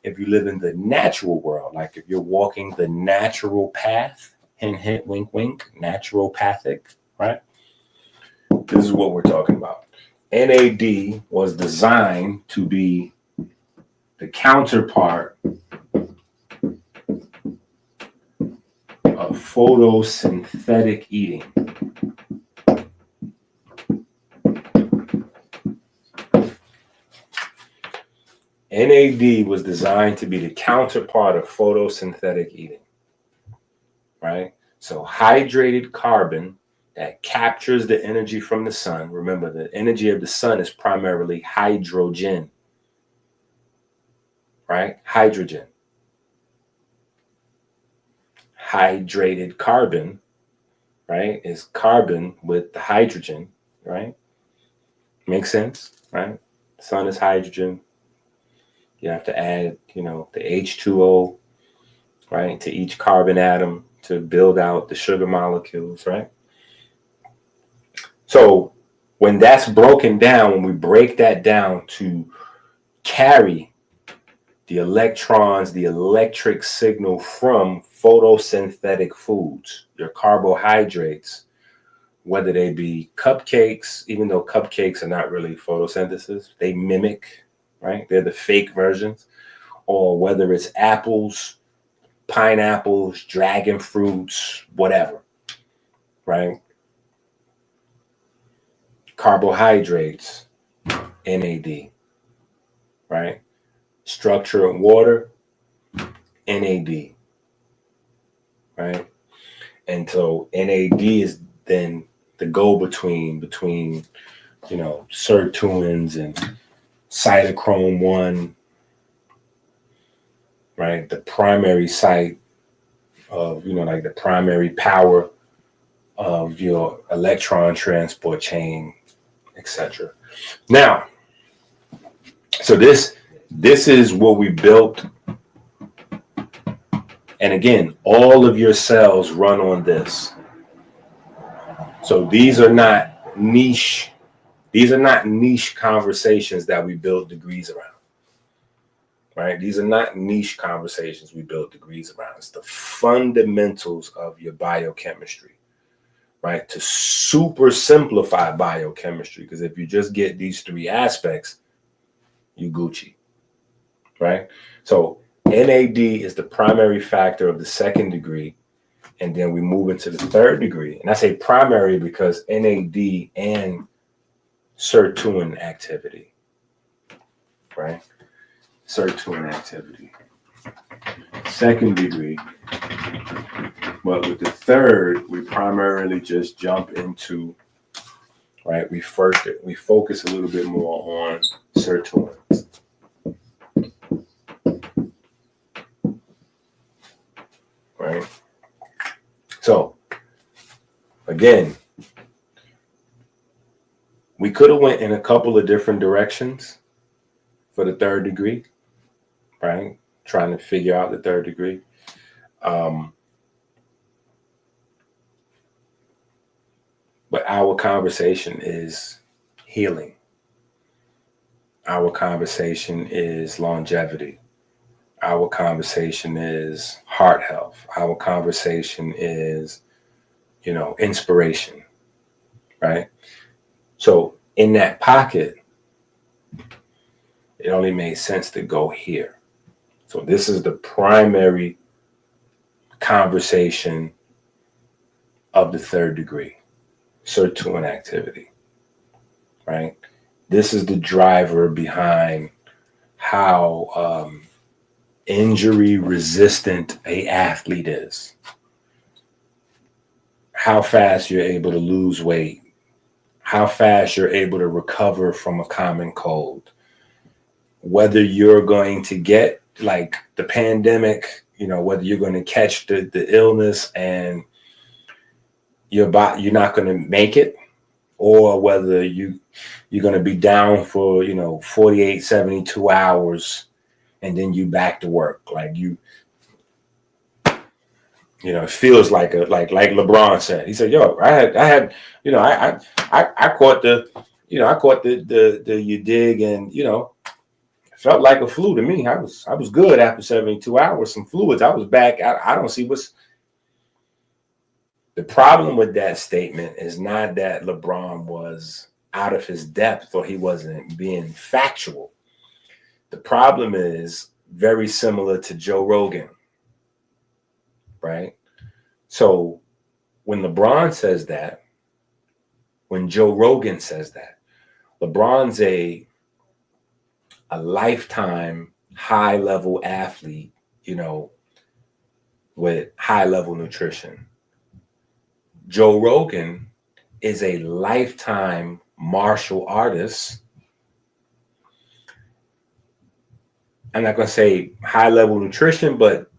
If you live in the natural world, like if you're walking the natural path, hint, hint, wink, wink, naturopathic, right? This is what we're talking about. NAD was designed to be the counterpart of photosynthetic eating. NAD was designed to be the counterpart of photosynthetic eating, right? So hydrated carbon that captures the energy from the sun. Remember, the energy of the sun is primarily hydrogen, right? Hydrogen. Hydrated carbon, right, is carbon with the hydrogen, right? Makes sense, right? Sun is hydrogen. You have to add, the H2O, right, to each carbon atom to build out the sugar molecules, right? So when that's broken down, when we break that down to carry the electrons, the electric signal from photosynthetic foods, your carbohydrates, whether they be cupcakes, even though cupcakes are not really photosynthesis, they mimic, right? They're the fake versions. Or whether it's apples, pineapples, dragon fruits, whatever, right? Carbohydrates, NAD, right? Structure and water, NAD, right? And so NAD is then the go-between between, Certuins cytochrome 1, right? The primary site of, like the primary power of your electron transport chain, etc. Now, so this is what we built. And again, all of your cells run on this. So these are not niche conversations that we build degrees around. Right? These are not niche conversations we build degrees around. It's the fundamentals of your biochemistry, right? To super simplify biochemistry, because if you just get these 3 aspects, you Gucci, right? So NAD is the primary factor of the 2nd degree, and then we move into the 3rd degree. And I say primary because NAD and Certuin activity, right? Certuin activity. 2nd degree. But with the 3rd, we primarily just jump into, right? We focus a little bit more on Certuin. Right? So, again, we could have went in a couple of different directions for the 3rd degree, right? Trying to figure out the 3rd degree. But our conversation is healing. Our conversation is longevity. Our conversation is heart health. Our conversation is, inspiration, right? So in that pocket, it only made sense to go here. So this is the primary conversation of the 3rd degree, Certuin activity, right? This is the driver behind how injury resistant an athlete is, how fast you're able to lose weight, how fast you're able to recover from a common cold, whether you're going to get like the pandemic, whether you're going to catch the illness and you're not going to make it, or whether you're going to be down for 48, 72 hours and then you back to work. Like it feels like like LeBron said. He said, "Yo, I caught the you dig, and it felt like a flu to me. I was good after 72 hours. Some fluids, I was back. I don't see what's the problem with that statement is not that LeBron was out of his depth or he wasn't being factual. The problem is very similar to Joe Rogan, right? So when LeBron says that, when Joe Rogan says that, LeBron's a lifetime high-level athlete, with high-level nutrition. Joe Rogan is a lifetime martial artist. I'm not going to say high-level nutrition, but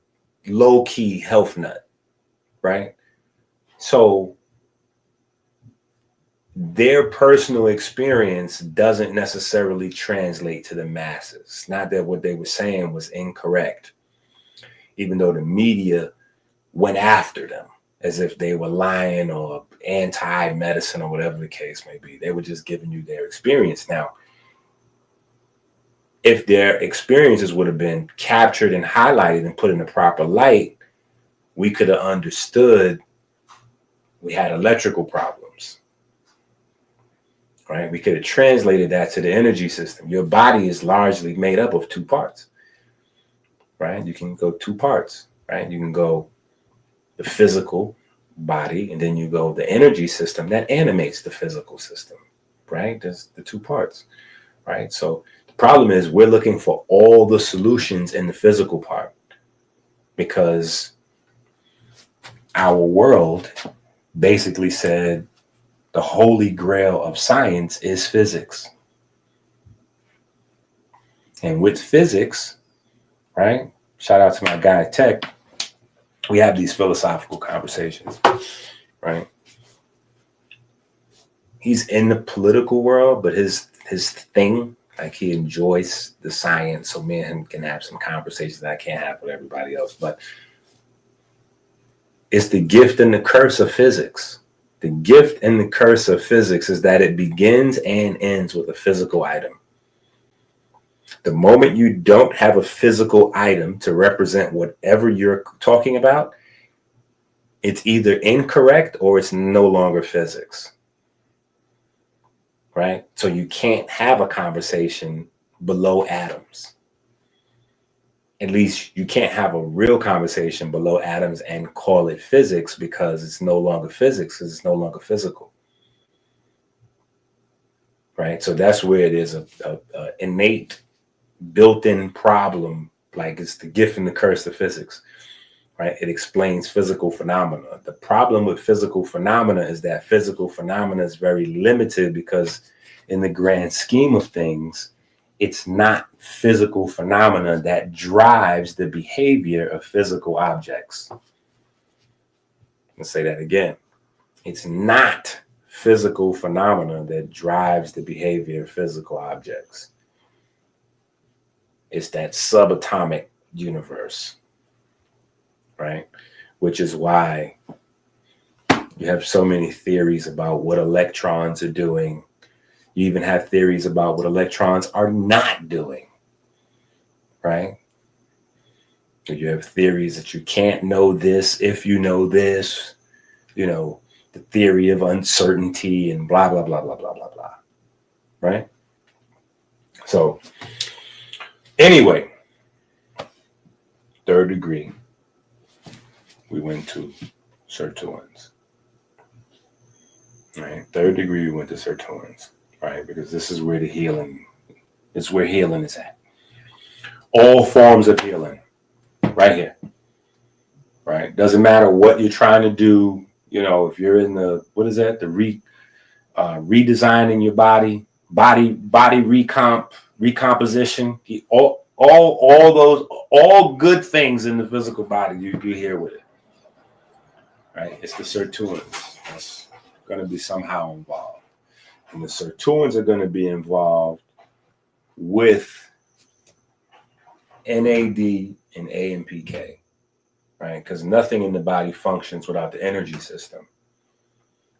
low-key health nut, right? So their personal experience doesn't necessarily translate to the masses. Not that what they were saying was incorrect, even though the media went after them as if they were lying or anti-medicine or whatever the case may be. They were just giving you their experience. Now, if their experiences would have been captured and highlighted and put in the proper light, we could have understood we had electrical problems, right? We could have translated that to the energy system. Your body is largely made up of 2 parts, right? You can go 2 parts, right? You can go the physical body, and then you go the energy system that animates the physical system, right? There's the 2 parts, right? So the problem is we're looking for all the solutions in the physical part because our world basically said the holy grail of science is physics. And with physics, right? Shout out to my guy Tech. We have these philosophical conversations, right? He's in the political world, but his thing, like he enjoys the science. So me and him can have some conversations that I can't have with everybody else. But it's the gift and the curse of physics. The gift and the curse of physics is that it begins and ends with a physical item. The moment you don't have a physical item to represent whatever you're talking about, it's either incorrect or it's no longer physics. Right? So you can't have a conversation below atoms. At least you can't have a real conversation below atoms and call it physics, because it's no longer physics, because it's no longer physical. Right? So that's where it is a innate, built-in problem. Like, it's the gift and the curse of physics. Right? It explains physical phenomena. The problem with physical phenomena is that physical phenomena is very limited, because in the grand scheme of things, it's not physical phenomena that drives the behavior of physical objects. Let's say that again. It's not physical phenomena that drives the behavior of physical objects. It's that subatomic universe. Right? Which is why you have so many theories about what electrons are doing. You even have theories about what electrons are not doing. Right? You have theories that you can't know this if you know this. You know, the theory of uncertainty and blah, blah, blah, blah, blah, blah, blah. Right? So, anyway, third degree. We went to Certuins. Right? Third degree, we went to Certuins. Right? Because this is where the healing, it's where healing is at. All forms of healing, right here. Right? Doesn't matter what you're trying to do. You know, if you're in the, what is that? The redesigning your body recomposition. All those, all good things in the physical body, you're here with it. Right? It's the Certuins that's going to be somehow involved. And the Certuins are going to be involved with NAD and AMPK, right? Because nothing in the body functions without the energy system,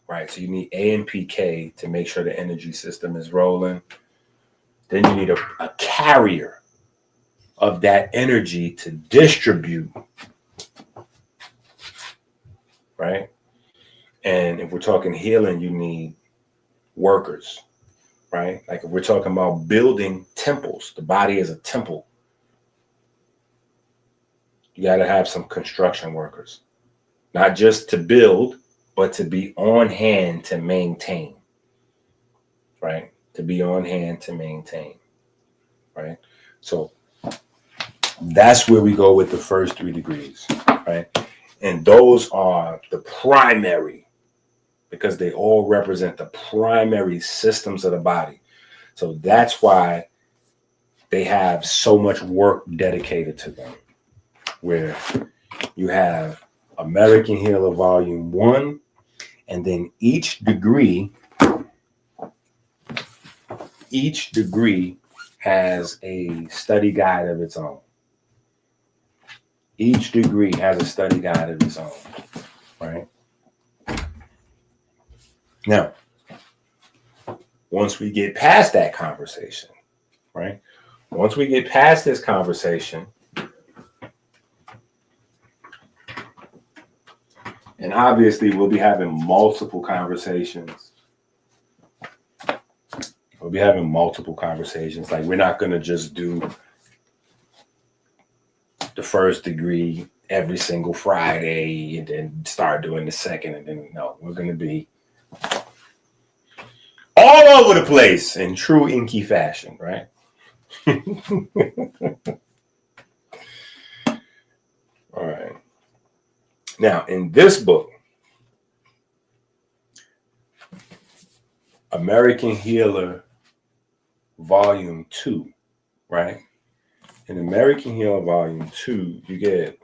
right? So you need AMPK to make sure the energy system is rolling. Then you need a carrier of that energy to distribute, right? And if we're talking healing, you need workers, right? Like if we're talking about building temples, the body is a temple. You got to have some construction workers, not just to build, but to be on hand to maintain, right? To be on hand to maintain, right? So that's where we go with the first 3 degrees, right? And those are the primary, because they all represent the primary systems of the body. So that's why they have so much work dedicated to them, where you have American Healer Volume 1, and then each degree has a study guide of its own. Each degree has a study guide of its own, right? Now, once we get past that conversation, right? Once we get past this conversation, and obviously we'll be having multiple conversations. We'll be having multiple conversations. Like, we're not going to just do the first degree every single Friday and then start doing the second. And then, no, we're going to be all over the place in true Inky fashion, right? All right. Now, in this book, American Healer Volume 2, right? in American Healer Volume 2, you get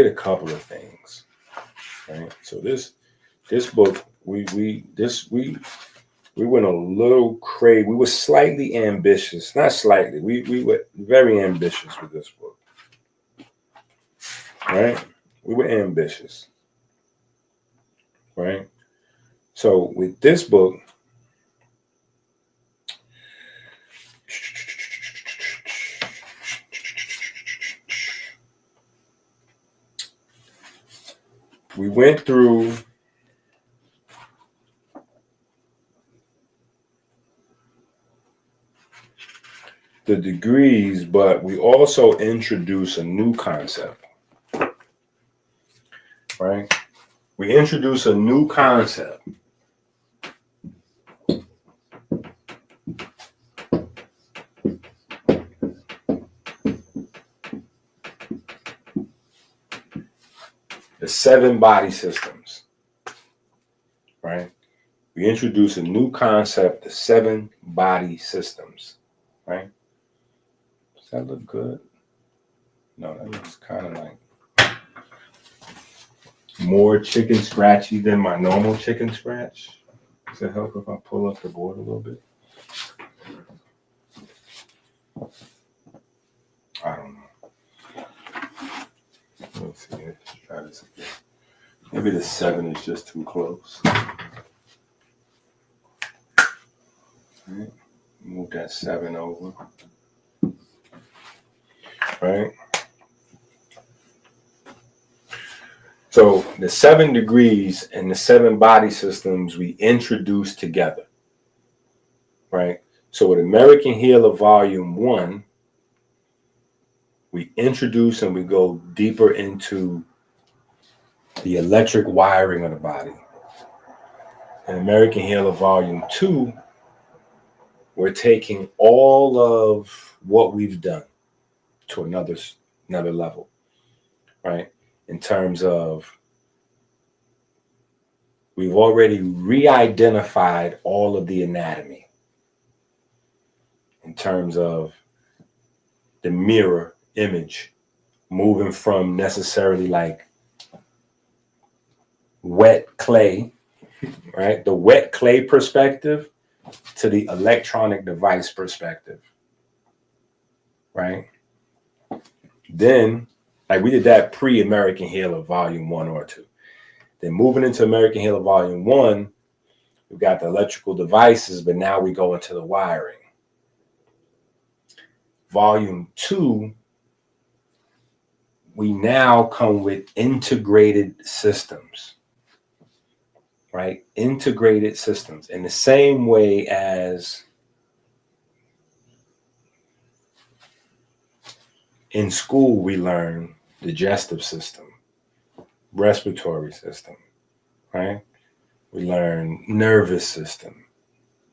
a couple of things, right? So this book, we went a little crazy. We were slightly ambitious, not slightly. We were very ambitious with this book, right? We were ambitious, right? So with this book, we went through the degrees, but we also introduce a new concept, right? We introduce a new concept. The 7 body systems, right? We introduce a new concept, the 7 body systems, right? Does that look good? No, that looks kind of like more chicken scratchy than my normal chicken scratch. Does it help if I pull up the board a little bit? I don't know. Let's see. Let's try this again. Maybe the 7 is just too close. All right. Move that 7 over. Right. So the 7 degrees and the 7 body systems we introduce together. Right. So with American Healer Volume 1, we introduce and we go deeper into the electric wiring of the body. In American Healer Volume 2, we're taking all of what we've done to another level, right? In terms of we've already re-identified all of the anatomy in terms of the mirror image, moving from necessarily like wet clay, right? The wet clay perspective to the electronic device perspective, right? Then, like we did that pre-American Healer Volume 1 or 2. Then moving into American Healer Volume 1, we've got the electrical devices, but now we go into the wiring. Volume 2, we now come with integrated systems, right? Integrated systems in the same way as in school we learn digestive system, respiratory system, right? We learn nervous system,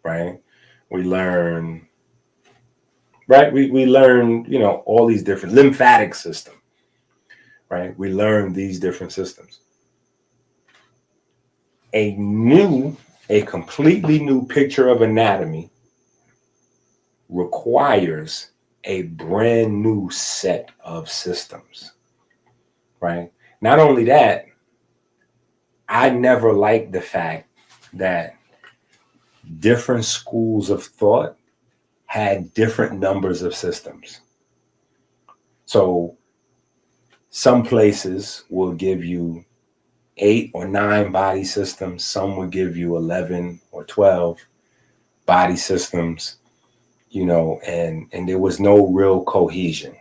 right? We learn, right? We learn, you know, all these different lymphatic system, right? We learn these different systems. A completely new picture of anatomy requires a brand new set of systems, right? Not only that, I never liked the fact that different schools of thought had different numbers of systems. So some places will give you 8 or 9 body systems. Some will give you 11 or 12 body systems, you know, and there was no real cohesion,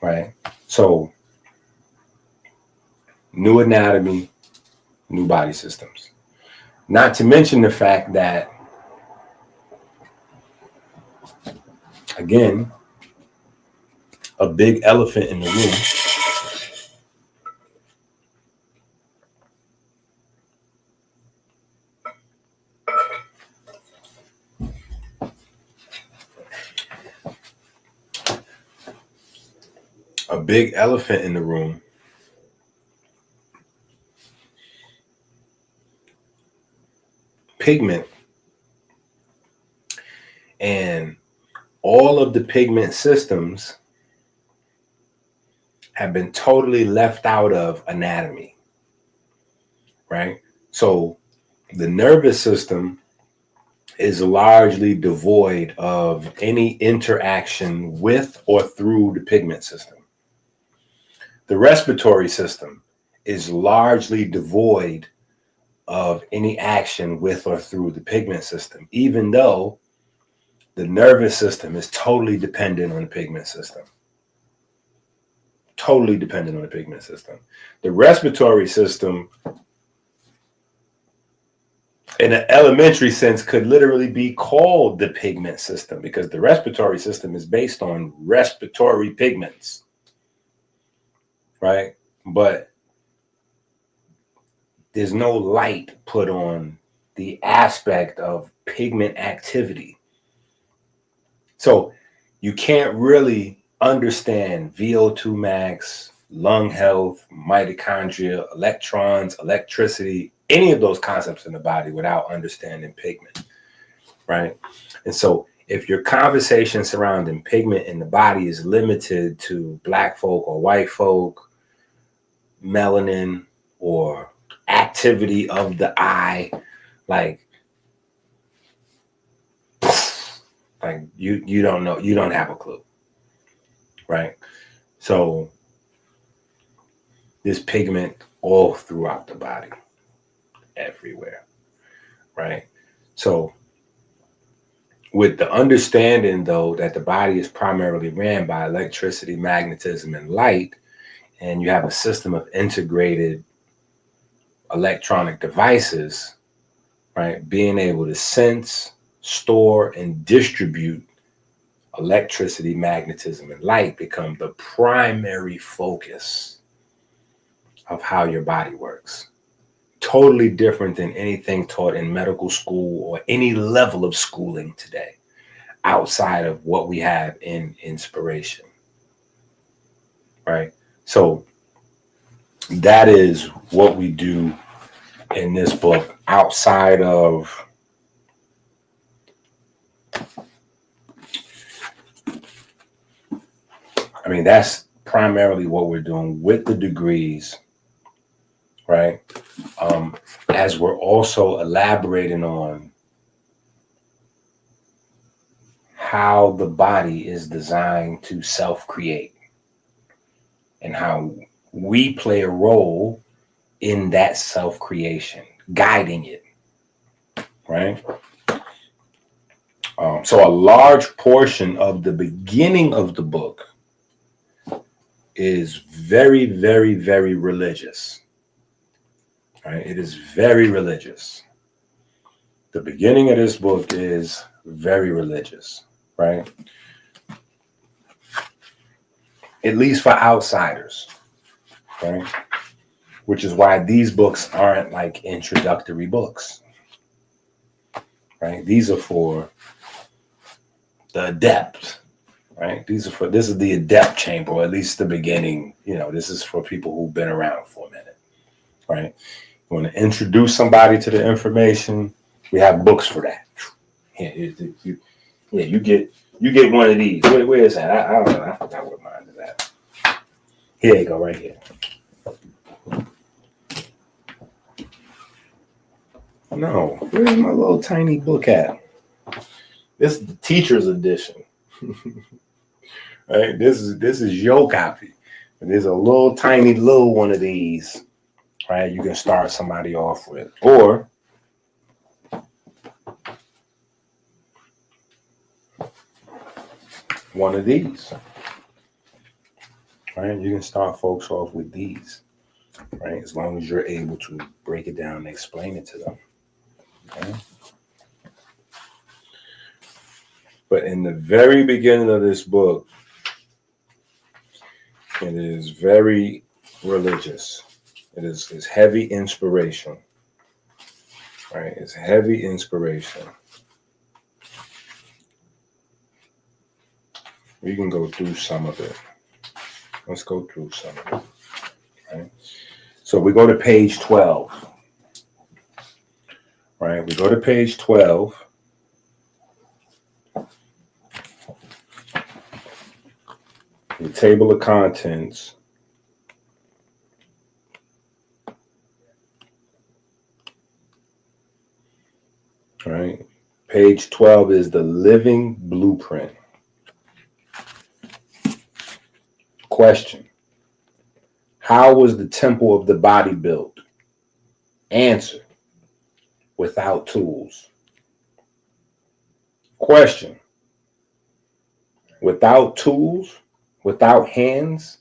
right? So new anatomy, new body systems. Not to mention the fact that, again, a big elephant in the room. A big elephant in the room pigment and all of the pigment systems have been totally left out of anatomy, right? So the nervous system is largely devoid of any interaction with or through the pigment system. The respiratory system is largely devoid of any action with or through the pigment system, even though the nervous system is totally dependent on the pigment system. Totally dependent on the pigment system. The respiratory system, in an elementary sense, could literally be called the pigment system because the respiratory system is based on respiratory pigments, right? But there's no light put on the aspect of pigment activity. So you can't really understand VO2 max, lung health, mitochondria, electrons, electricity, any of those concepts in the body without understanding pigment, right? And so if your conversation surrounding pigment in the body is limited to Black folk or white folk, melanin or activity of the eye, like you don't know, you don't have a clue, right? So there's pigment all throughout the body, everywhere, right? So with the understanding, though, that the body is primarily ran by electricity, magnetism, and light, and you have a system of integrated electronic devices, right? Being able to sense, store, and distribute electricity, magnetism, and light become the primary focus of how your body works. Totally different than anything taught in medical school or any level of schooling today, outside of what we have in inspiration, right? So that is what we do in this book outside of that's primarily what we're doing with the degrees, right? As we're also elaborating on how the body is designed to self-create and how we play a role in that self-creation, guiding it, right? So a large portion of the beginning of the book is very, very, very religious, right? It is very religious. The beginning of this book is very religious, right? At least for outsiders, right? Which is why these books aren't like introductory books, right? These are for the adept, right? This is the adept chamber, or at least the beginning. This is for people who've been around for a minute, right? You want to introduce somebody to the information, we have books for that. You get one of these. Where is that? I don't know. I forgot what mine is at. Here you go, right here. No, where's my little tiny book at? This is the teacher's edition. Right? This is your copy. There's a little tiny little one of these, right? You can start somebody off with. Or one of these. Right? You can start folks off with these. Right? As long as you're able to break it down and explain it to them. Okay? But in the very beginning of this book, it is very religious. It's heavy inspiration. Right? It's heavy inspiration. We can go through some of it. Let's go through some of it. Right? So we go to page 12. Right? We go to page 12. The table of contents. All right. Page 12 is the living blueprint. Question. How was the temple of the body built? Answer. Without tools. Question. Without tools, without hands,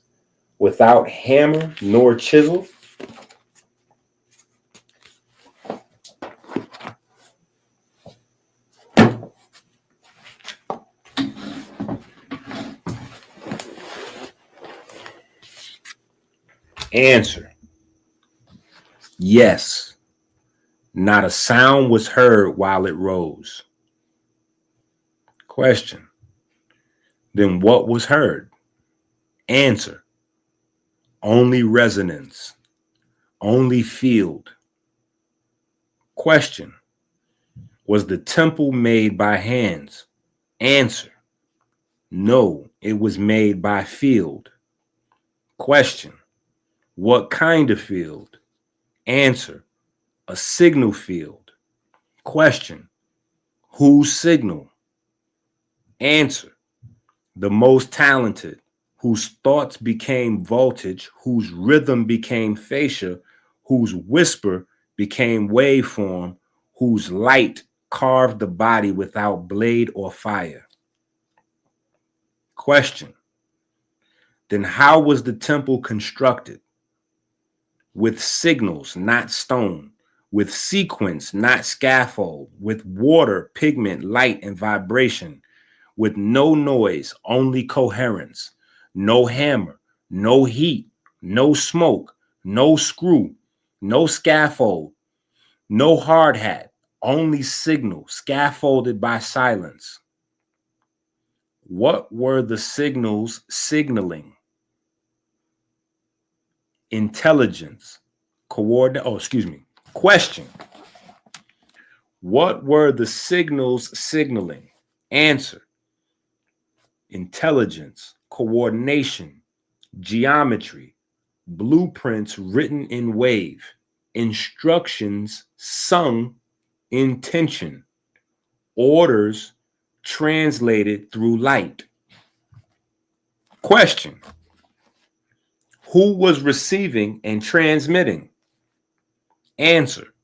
without hammer nor chisel? Answer. Yes. Not a sound was heard while it rose. Question. Then what was heard? Answer. Only resonance. Only field. Question. Was the temple made by hands? Answer. No, it was made by field. Question. What kind of field? Answer. A signal field. Question. Whose signal? Answer. The most talented, whose thoughts became voltage, whose rhythm became fascia, whose whisper became waveform, whose light carved the body without blade or fire. Question. Then how was the temple constructed? With signals, not stone, with sequence, not scaffold, with water, pigment, light, and vibration, with no noise, only coherence, no hammer, no heat, no smoke, no screw, no scaffold, no hard hat, only signal, scaffolded by silence. What were the signals signaling? Intelligence, Question. What were the signals signaling? Answer. Intelligence, coordination, geometry, blueprints written in wave, instructions sung in tension, orders translated through light. Question. Who was receiving and transmitting? Answer.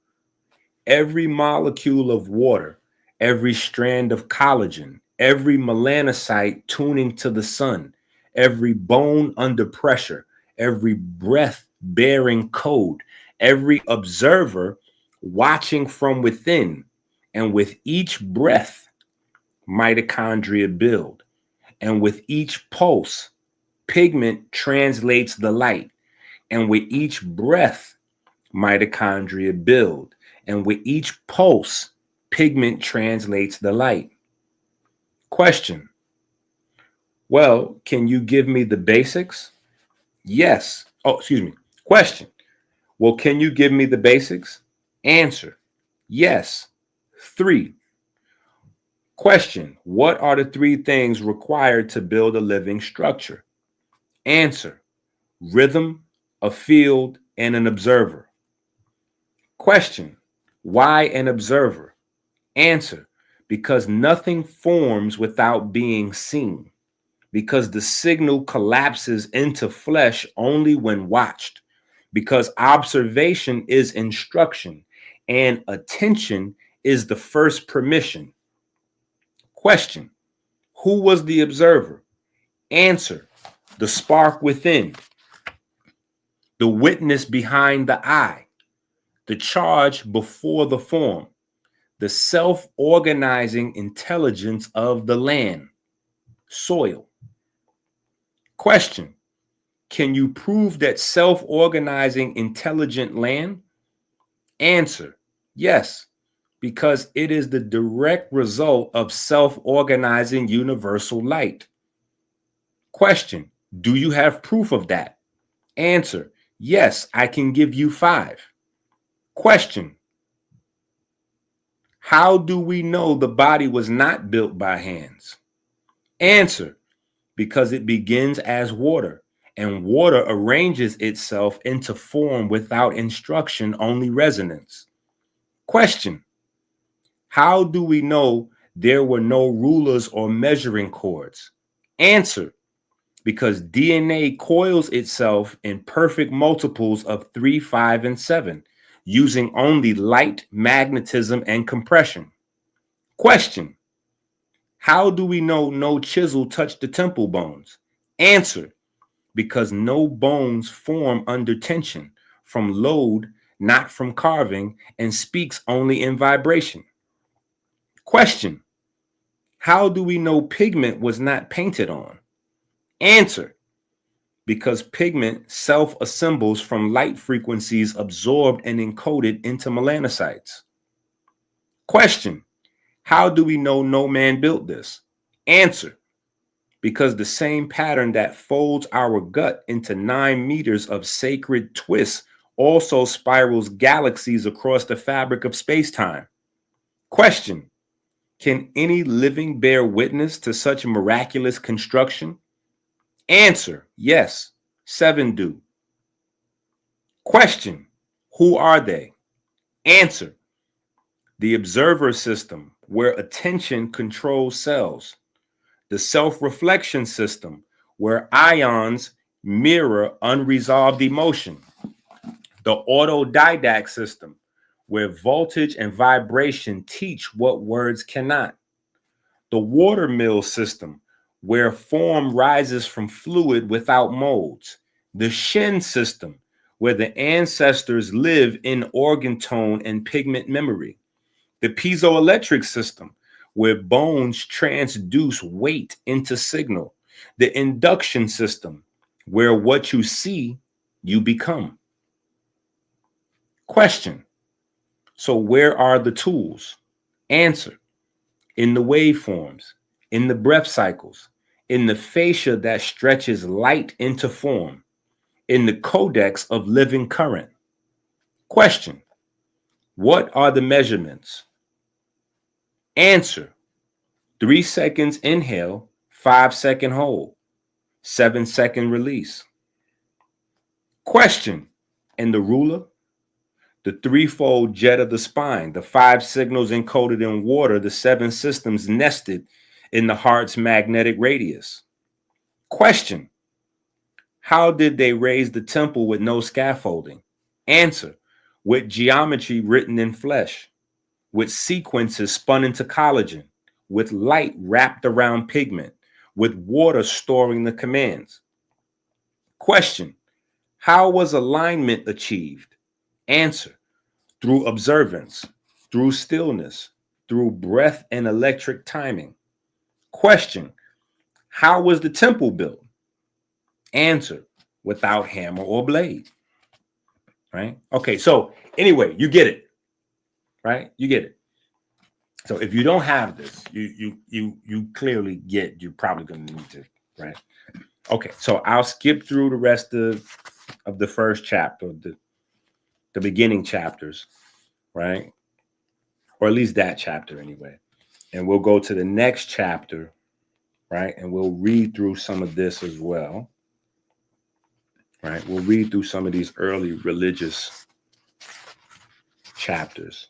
Every molecule of water, every strand of collagen, every melanocyte tuning to the sun, every bone under pressure, every breath bearing code, every observer watching from within, and with each breath, mitochondria build, and with each pulse, pigment translates the light, and with each breath, mitochondria build, and with each pulse, pigment translates the light. Question. Well, can you give me the basics? Yes. Question. Well, can you give me the basics? Answer. Yes. 3. Question. What are the 3 things required to build a living structure? Answer. Rhythm, a field, and an observer. Question. Why an observer? Answer. Because nothing forms without being seen. Because the signal collapses into flesh only when watched. Because observation is instruction and attention is the first permission. Question. Who was the observer? Answer. The spark within. The witness behind the eye. The charge before the form. The self-organizing intelligence of the land, soil. Question. Can you prove that self-organizing intelligent land? Answer. Yes, because it is the direct result of self-organizing universal light. Question. Do you have proof of that? Answer. Yes, I can give you 5. Question. How do we know the body was not built by hands? Answer. because it begins as water, and water arranges itself into form without instruction, only resonance. Question: how do we know there were no rulers or measuring cords? Answer: because DNA coils itself in perfect multiples of 3, 5, and 7, using only light, magnetism, and compression. Question: how do we know no chisel touched the temple bones? Answer: because no bones form under tension from load, not from carving, and speaks only in vibration. Question: how do we know pigment was not painted on? Answer: because pigment self-assembles from light frequencies absorbed and encoded into melanocytes. Question: how do we know no man built this? Answer: because the same pattern that folds our gut into 9 meters of sacred twists also spirals galaxies across the fabric of space-time. Question: can any living bear witness to such miraculous construction? Answer: yes, 7 do. Question: who are they? Answer: the observer system, where attention controls cells. The self-reflection system, where ions mirror unresolved emotion. The autodidact system, where voltage and vibration teach what words cannot. The watermill system, where form rises from fluid without molds. The Shin system, where the ancestors live in organ tone and pigment memory. The piezoelectric system, where bones transduce weight into signal. The induction system, where what you see, you become. Question: so where are the tools? Answer: in the waveforms, in the breath cycles, in the fascia that stretches light into form, in the codex of living current. Question: what are the measurements? Answer: 3 seconds inhale, 5-second hold, 7-second release. Question: and the ruler? The threefold jet of the spine, the 5 signals encoded in water, the 7 systems nested in the heart's magnetic radius. Question: how did they raise the temple with no scaffolding? Answer: with geometry written in flesh, with sequences spun into collagen, with light wrapped around pigment, with water storing the commands. Question: how was alignment achieved? Answer: through observance, through stillness, through breath and electric timing. Question: how was the temple built? Answer: without hammer or blade. Right? Okay, so anyway, you get it. Right? You get it. So if you don't have this, you clearly get you're probably going to need to, right? Okay, so I'll skip through the rest of the first chapter, the beginning chapters, right? Or at least that chapter anyway. And we'll go to the next chapter, right? And we'll read through some of this as well, right? We'll read through some of these early religious chapters,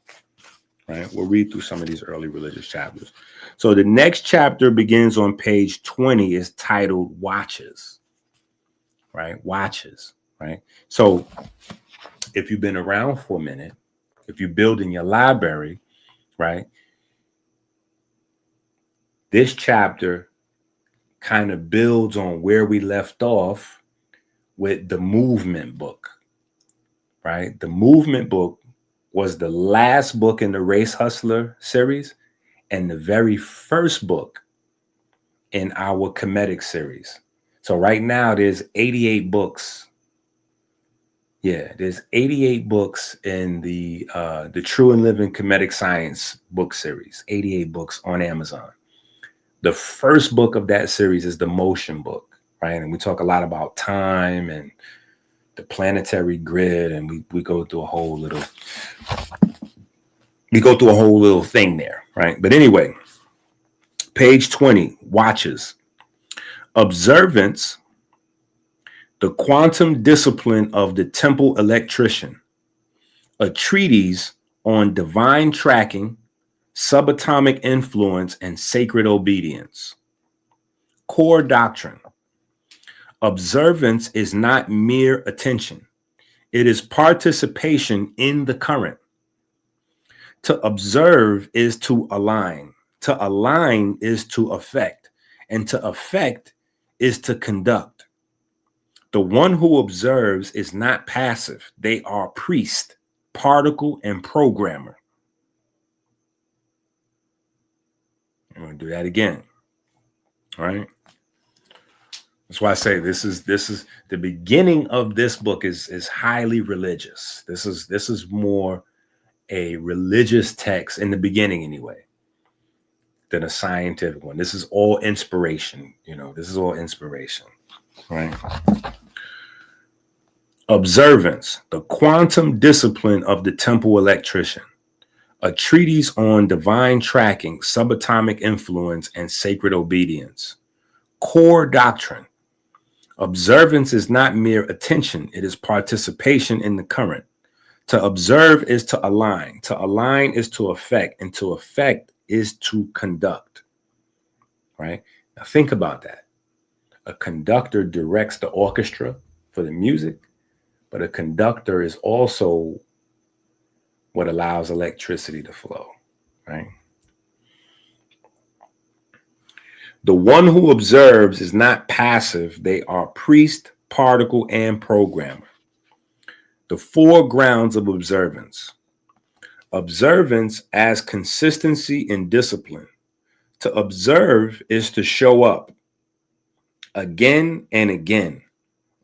right? We'll read through some of these early religious chapters. So the next chapter begins on page 20, is titled Watches, right? Watches, right? So if you've been around for a minute, if you're building your library, right? This chapter kind of builds on where we left off with the movement book, right? The movement book was the last book in the Race Hustler series and the very first book in our Kemetic series. So right now there's 88 books. Yeah, there's 88 books in the True and Living Kemetic Science book series, 88 books on Amazon. The first book of that series is the motion book, right? And we talk a lot about time and the planetary grid, and we go through a whole little thing there, right? But anyway, page 20, Watches. Observance, the quantum discipline of the temple electrician, a treatise on divine tracking, subatomic influence, and sacred obedience. Core doctrine. Observance is not mere attention. It is participation in the current. To observe is to align. To align is to affect. And to affect is to conduct. The one who observes is not passive. They are priest, particle, and programmer. I'm going to do that again. All right. That's why I say this is the beginning of this book is highly religious. This is more a religious text in the beginning anyway than a scientific one. This is all inspiration. This is all inspiration. Right. Observance, the quantum discipline of the temple electrician, a treatise on divine tracking, subatomic influence, and sacred obedience. Core doctrine. Observance is not mere attention. It is participation in the current. To observe is to align. To align is to affect. And to affect is to conduct. Right? Now think about that. A conductor directs the orchestra for the music, but a conductor is also what allows electricity to flow, right? The one who observes is not passive. They are priest, particle, and programmer. The 4 grounds of observance. Observance as consistency and discipline. To observe is to show up again and again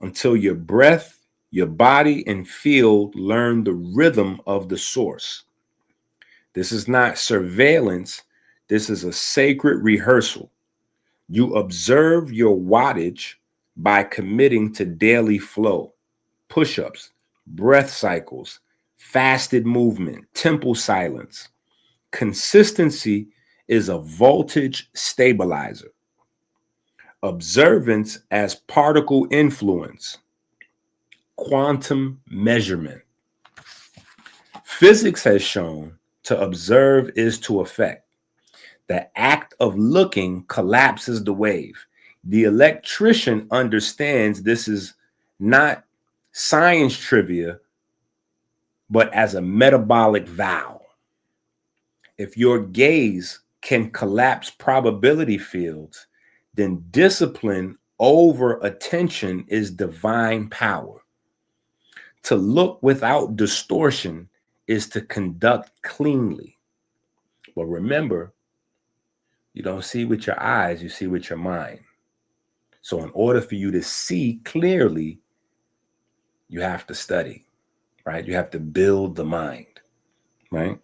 until your breath, your body, and field learn the rhythm of the source. This is not surveillance. This is a sacred rehearsal. You observe your wattage by committing to daily flow, push-ups, breath cycles, fasted movement, temple silence. Consistency is a voltage stabilizer. Observance as particle influence. Quantum measurement. Physics has shown to observe is to affect. The act of looking collapses the wave. The electrician understands this is not science trivia, but as a metabolic vow. If your gaze can collapse probability fields, then discipline over attention is divine power. To look without distortion is to conduct cleanly. But remember, you don't see with your eyes, you see with your mind. So in order for you to see clearly, you have to study, right? You have to build the mind, right?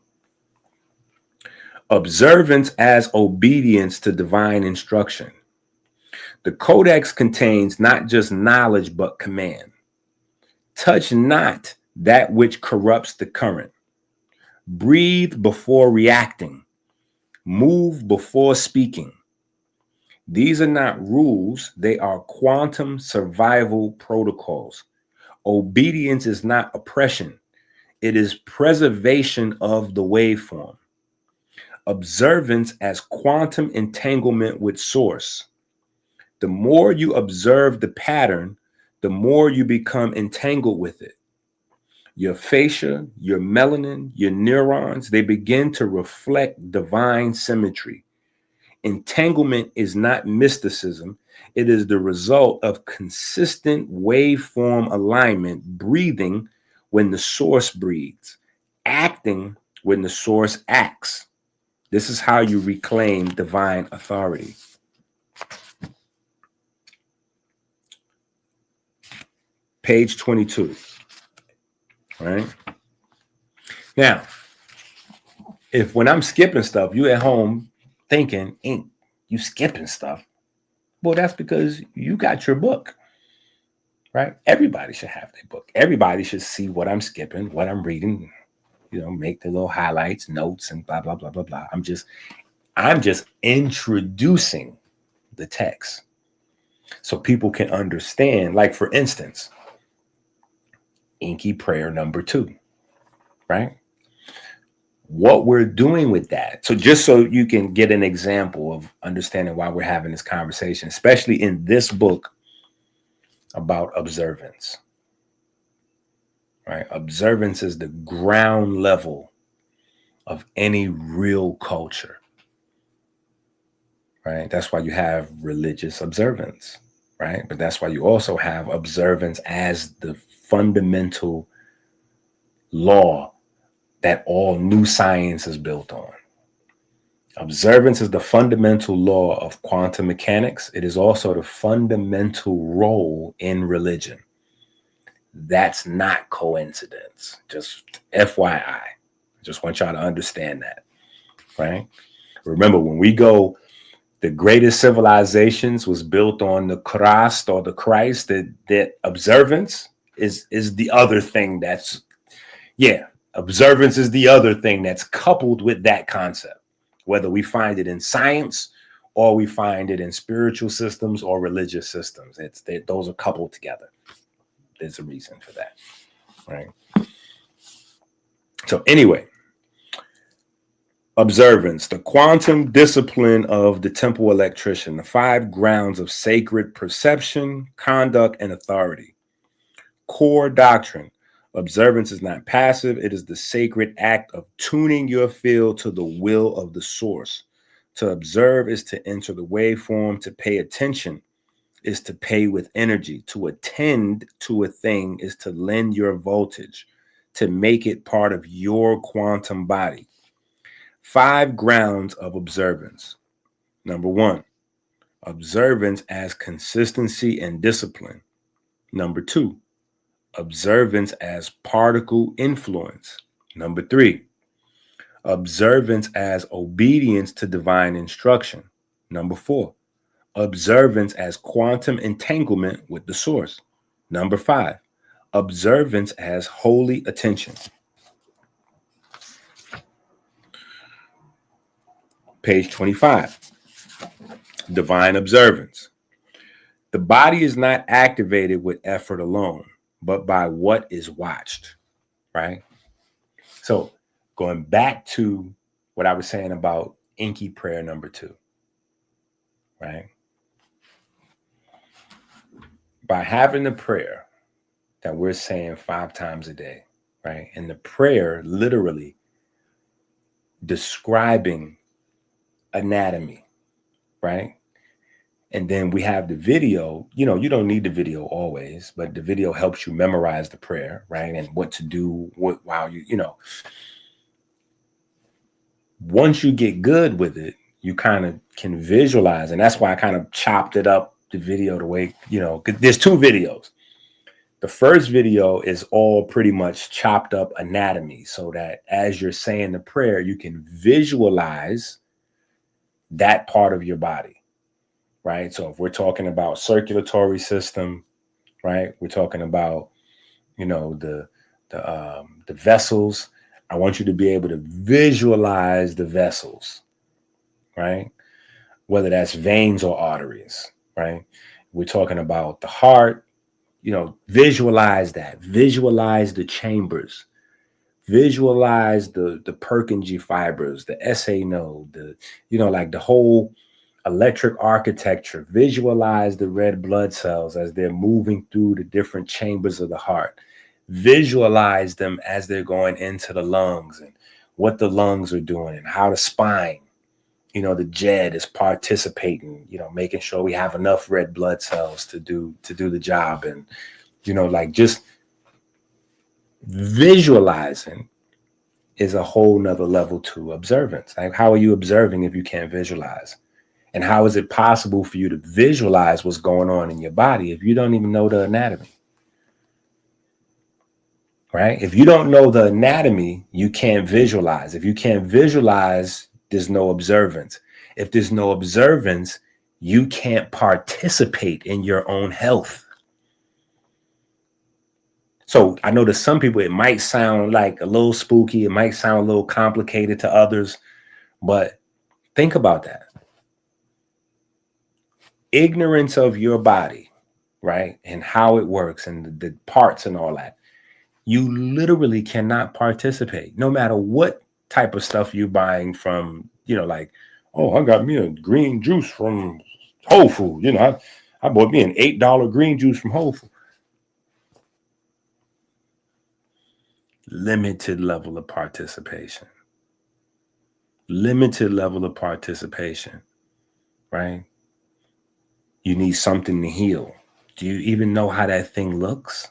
Observance as obedience to divine instruction. The codex contains not just knowledge, but command. Touch not that which corrupts the current. Breathe before reacting. Move before speaking. These are not rules, they are quantum survival protocols. Obedience is not oppression, it is preservation of the waveform. Observance as quantum entanglement with source. The more you observe the pattern, the more you become entangled with it. Your fascia, your melanin, your neurons, they begin to reflect divine symmetry. Entanglement is not mysticism. It is the result of consistent waveform alignment, breathing when the source breathes, acting when the source acts. This is how you reclaim divine authority. Page 22. All right. Now, if when I'm skipping stuff, you at home thinking, ain't you skipping stuff? Well, that's because you got your book, right? Everybody should have their book. Everybody should see what I'm skipping, what I'm reading, make the little highlights, notes, and blah, blah, blah, blah, blah. I'm just introducing the text. so people can understand. Like, for instance, Inky prayer number 2, right? What we're doing with that. So just so you can get an example of understanding why we're having this conversation, especially in this book about observance, right? Observance is the ground level of any real culture, right? That's why you have religious observance, right? But that's why you also have observance as the fundamental law that all new science is built on. Observance is the fundamental law of quantum mechanics. It is also the fundamental role in religion. That's not coincidence. Just FYI. Just want y'all to understand that, right? Remember, when we go, the greatest civilizations was built on the Christ or the Christ. That observance is the other thing that's, observance is the other thing that's coupled with that concept, whether we find it in science or we find it in spiritual systems or religious systems. Those are coupled together. There's a reason for that, right? So anyway, observance, the quantum discipline of the temple electrician, the 5 grounds of sacred perception, conduct, and authority. Core doctrine. Observance is not passive. It is the sacred act of tuning your field to the will of the source. To observe is to enter the waveform. To pay attention is to pay with energy. To attend to a thing is to lend your voltage, to make it part of your quantum body. 5 grounds of observance. Number 1, observance as consistency and discipline. Number 2, observance as particle influence. Number 3, observance as obedience to divine instruction. Number 4, observance as quantum entanglement with the source. Number 5, observance as holy attention. Page 25, divine observance. The body is not activated with effort alone, but by what is watched, right? So going back to what I was saying about Inky prayer number 2, right? By having the prayer that we're saying 5 times a day, right? And the prayer literally describing anatomy, right? And then we have the video. You don't need the video always, but the video helps you memorize the prayer, right? And what to do, while once you get good with it, you kind of can visualize. And that's why I kind of chopped it up, the video, the way, 'cause there's 2 videos. The first video is all pretty much chopped up anatomy, so that as you're saying the prayer, you can visualize that part of your body. Right. So if we're talking about circulatory system, right, we're talking about, the vessels. I want you to be able to visualize the vessels, right? Whether that's veins or arteries, right? We're talking about the heart, visualize that. Visualize the chambers. Visualize the Purkinje fibers, the SA node, like the whole electric architecture. Visualize the red blood cells as they're moving through the different chambers of the heart. Visualize them as they're going into the lungs and what the lungs are doing and how the spine, the JED is participating, making sure we have enough red blood cells to do the job. And, just visualizing is a whole nother level to observance. Like, how are you observing if you can't visualize? And how is it possible for you to visualize what's going on in your body if you don't even know the anatomy? Right? If you don't know the anatomy, you can't visualize. If you can't visualize, there's no observance. If there's no observance, you can't participate in your own health. So I know to some people, it might sound like a little spooky. It might sound a little complicated to others, but think about that. ignorance of your body, right, and how it works and the parts and all that, you literally cannot participate, no matter what type of stuff you're buying from, like, oh, I got me a green juice from Whole Food. I bought me an $8 green juice from Whole Food. Limited level of participation. Limited level of participation, right? You need something to heal. Do you even know how that thing looks?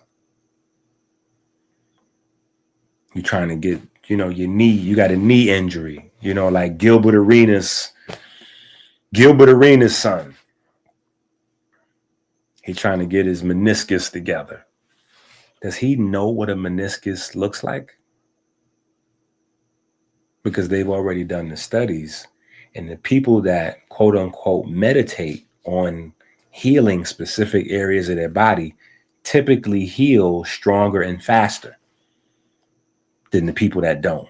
You're trying to get, your knee, you got a knee injury, like Gilbert Arenas' son. He's trying to get his meniscus together. Does he know what a meniscus looks like? Because they've already done the studies, and the people that quote unquote meditate on healing specific areas of their body typically heal stronger and faster than the people that don't.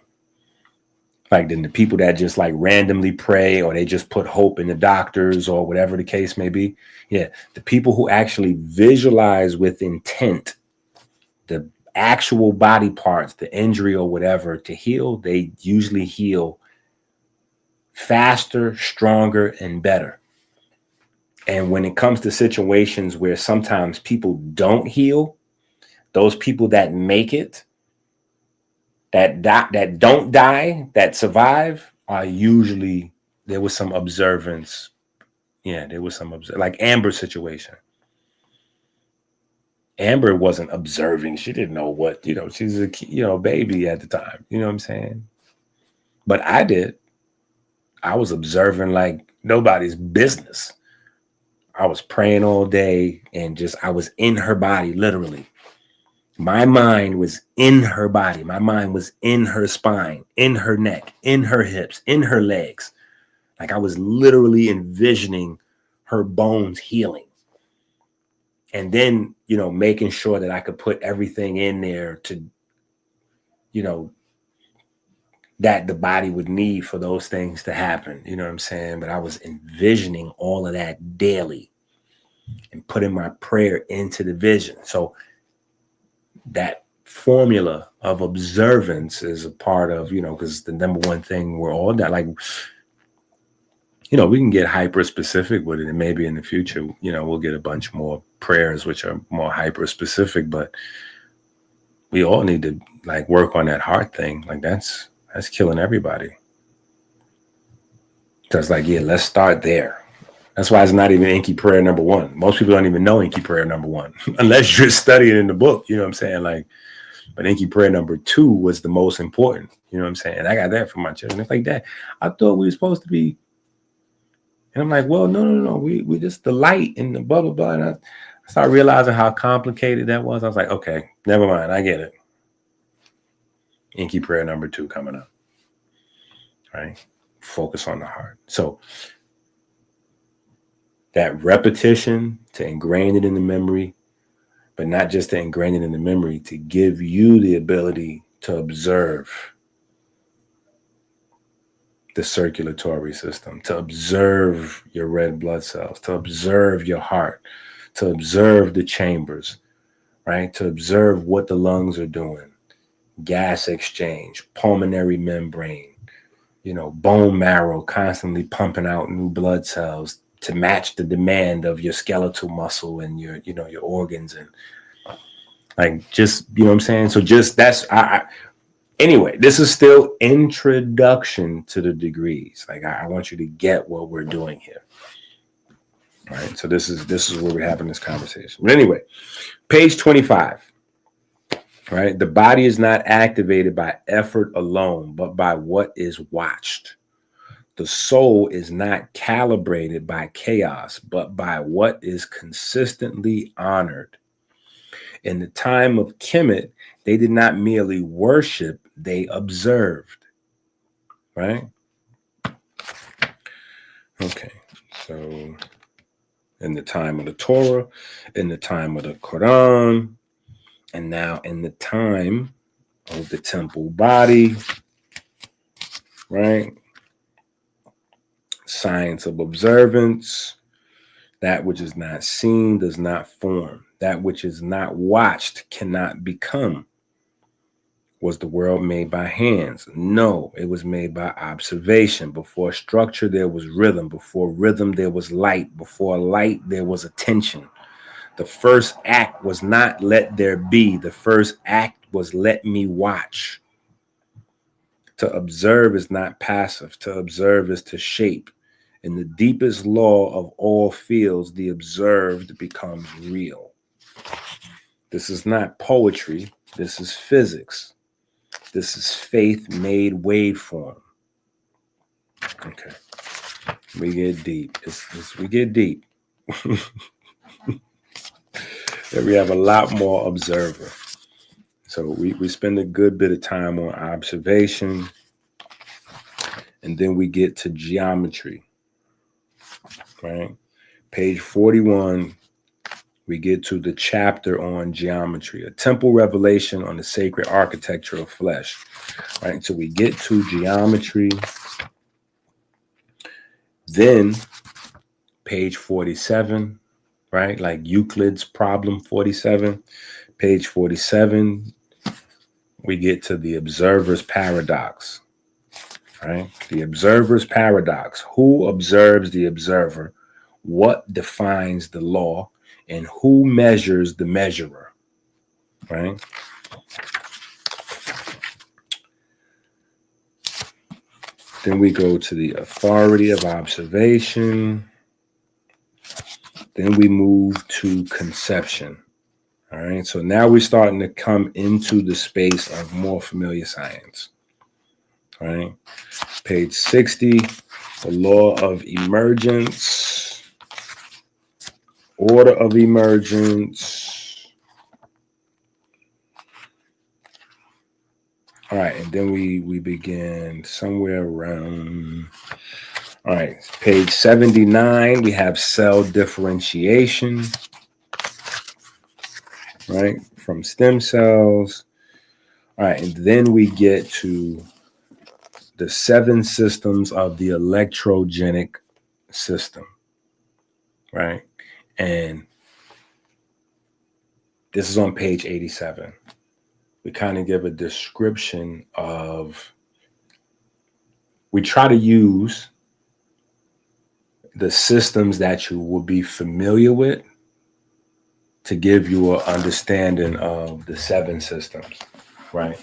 Like, than the people that just like randomly pray, or they just put hope in the doctors, or whatever the case may be. Yeah, the people who actually visualize with intent the actual body parts, the injury or whatever, to heal, they usually heal faster, stronger, and better. And when it comes to situations where sometimes people don't heal, those people that make it, that don't die, that survive, are usually, there was some observance. Yeah, there was some like Amber's situation. Amber wasn't observing. She didn't know what, she's a, baby at the time. You know what I'm saying? But I did. I was observing like nobody's business. I was praying all day, and I was in her body, literally. My mind was in her body. My mind was in her spine, in her neck, in her hips, in her legs. Like, I was literally envisioning her bones healing. And then, making sure that I could put everything in there to, that the body would need for those things to happen. You know what I'm saying? But I was envisioning all of that daily and putting my prayer into the vision. So that formula of observance is a part of, because the number one thing we're all that, like, we can get hyper specific with it, and maybe in the future, we'll get a bunch more prayers which are more hyper specific, but we all need to like work on that heart thing. Like, that's killing everybody. Because let's start there. That's why it's not even Inky prayer number one. Most people don't even know Inky prayer number one unless you're studying in the book. You know what I'm saying? Like, but Inky prayer number 2 was the most important. You know what I'm saying? And I got that from my children. It's like, that I thought we were supposed to be. And I'm like, well, no. We just the light and the blah, blah, blah. And I started realizing how complicated that was. I was like, okay, never mind. I get it. Inky prayer number 2 coming up. Right? Focus on the heart. So that repetition, to ingrain it in the memory, but not just to ingrain it in the memory, to give you the ability to observe the circulatory system, to observe your red blood cells, to observe your heart, to observe the chambers, right? To observe what the lungs are doing, gas exchange, pulmonary membrane, bone marrow constantly pumping out new blood cells to match the demand of your skeletal muscle and your, your organs, and like, just, what I'm saying? So just anyway, this is still introduction to the degrees. Like, I want you to get what we're doing here. All right. So this is where we're having this conversation. But anyway, page 25. All right. The body is not activated by effort alone, but by what is watched. The soul is not calibrated by chaos, but by what is consistently honored. In the time of Kemet, they did not merely worship, they observed. Right? Okay. So in the time of the Torah, in the time of the Quran, and now in the time of the temple body, right? Science of observance, That which is not seen does not form. That which is not watched cannot become. Was the world made by hands? No, it was made by observation. Before structure, there was rhythm. Before rhythm, there was light. Before light, there was attention. The first act was not let there be. The first act was let me watch. To observe is not passive. To observe is to shape. In the deepest law of all fields, the observed becomes real. This is not poetry. This is physics. This is faith made waveform. Okay. We get deep. We get deep. And we have a lot more observer. So we spend a good bit of time on observation. And then we get to geometry. Right? Page 41, we get to the chapter on geometry, a temple revelation on the sacred architecture of flesh. Right? So we get to geometry. Then page 47, right? Like Euclid's problem 47. Page 47, we get to the observer's paradox. Right? The observer's paradox. Who observes the observer? What defines the law? And who measures the measurer? Right? Then we go to the authority of observation. Then we move to conception. All right. So now we're starting to come into the space of more familiar science. All right. Page 60, the law of emergence, order of emergence. All right. And then we begin somewhere around. All right. Page 79, we have cell differentiation. Right. From stem cells. All right. And then we get to the 7 systems of the electrogenic system, right? And this is on page 87. We kind of give a description of, we try to use the systems that you will be familiar with to give you an understanding of the 7 systems, right?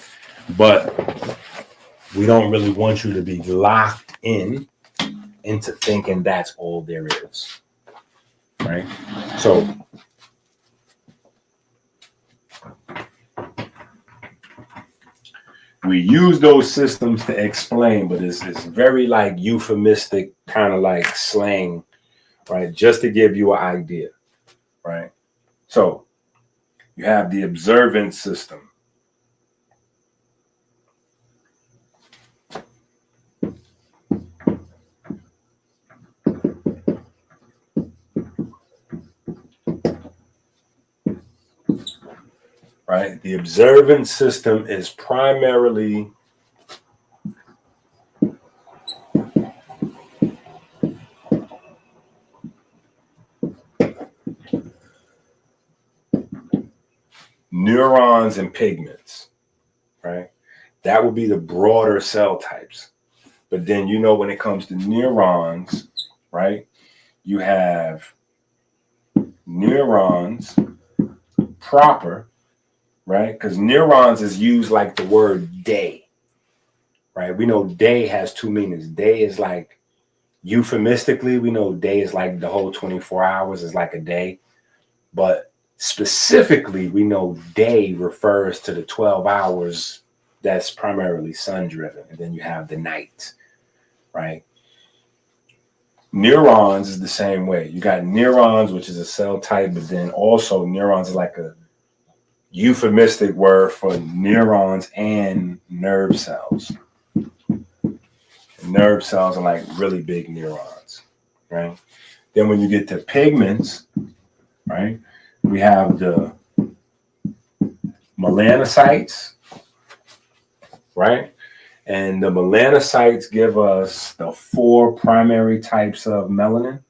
But we don't really want you to be locked into thinking that's all there is, right? So we use those systems to explain, but it's very like euphemistic kind of like slang, right? Just to give you an idea, right? So you have the observance system. Right? The observance system is primarily neurons and pigments, right? That would be the broader cell types. But then, you know, when it comes to neurons, right, you have neurons proper, right? Because neurons is used like the word day, right? We know day has 2 meanings. Day is like, euphemistically, we know day is like the whole 24 hours is like a day. But specifically, we know day refers to the 12 hours that's primarily sun-driven. And then you have the night, right? Neurons is the same way. You got neurons, which is a cell type, but then also neurons is like a euphemistic word for neurons and nerve cells. Nerve cells are like really big neurons, right? Then when you get to pigments, right, we have the melanocytes, right? And the melanocytes give us the 4 primary types of melanin.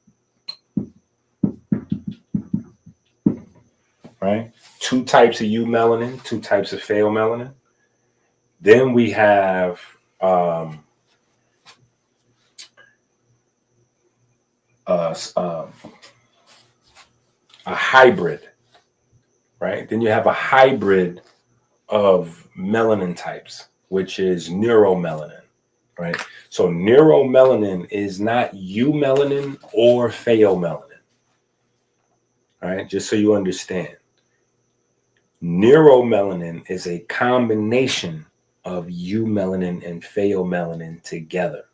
right? 2 types of eumelanin, 2 types of pheomelanin. Then we have a hybrid, right? Then you have a hybrid of melanin types, which is neuromelanin, right? So neuromelanin is not eumelanin or pheomelanin, right? Just so you understand. Neuromelanin is a combination of eumelanin and pheomelanin together,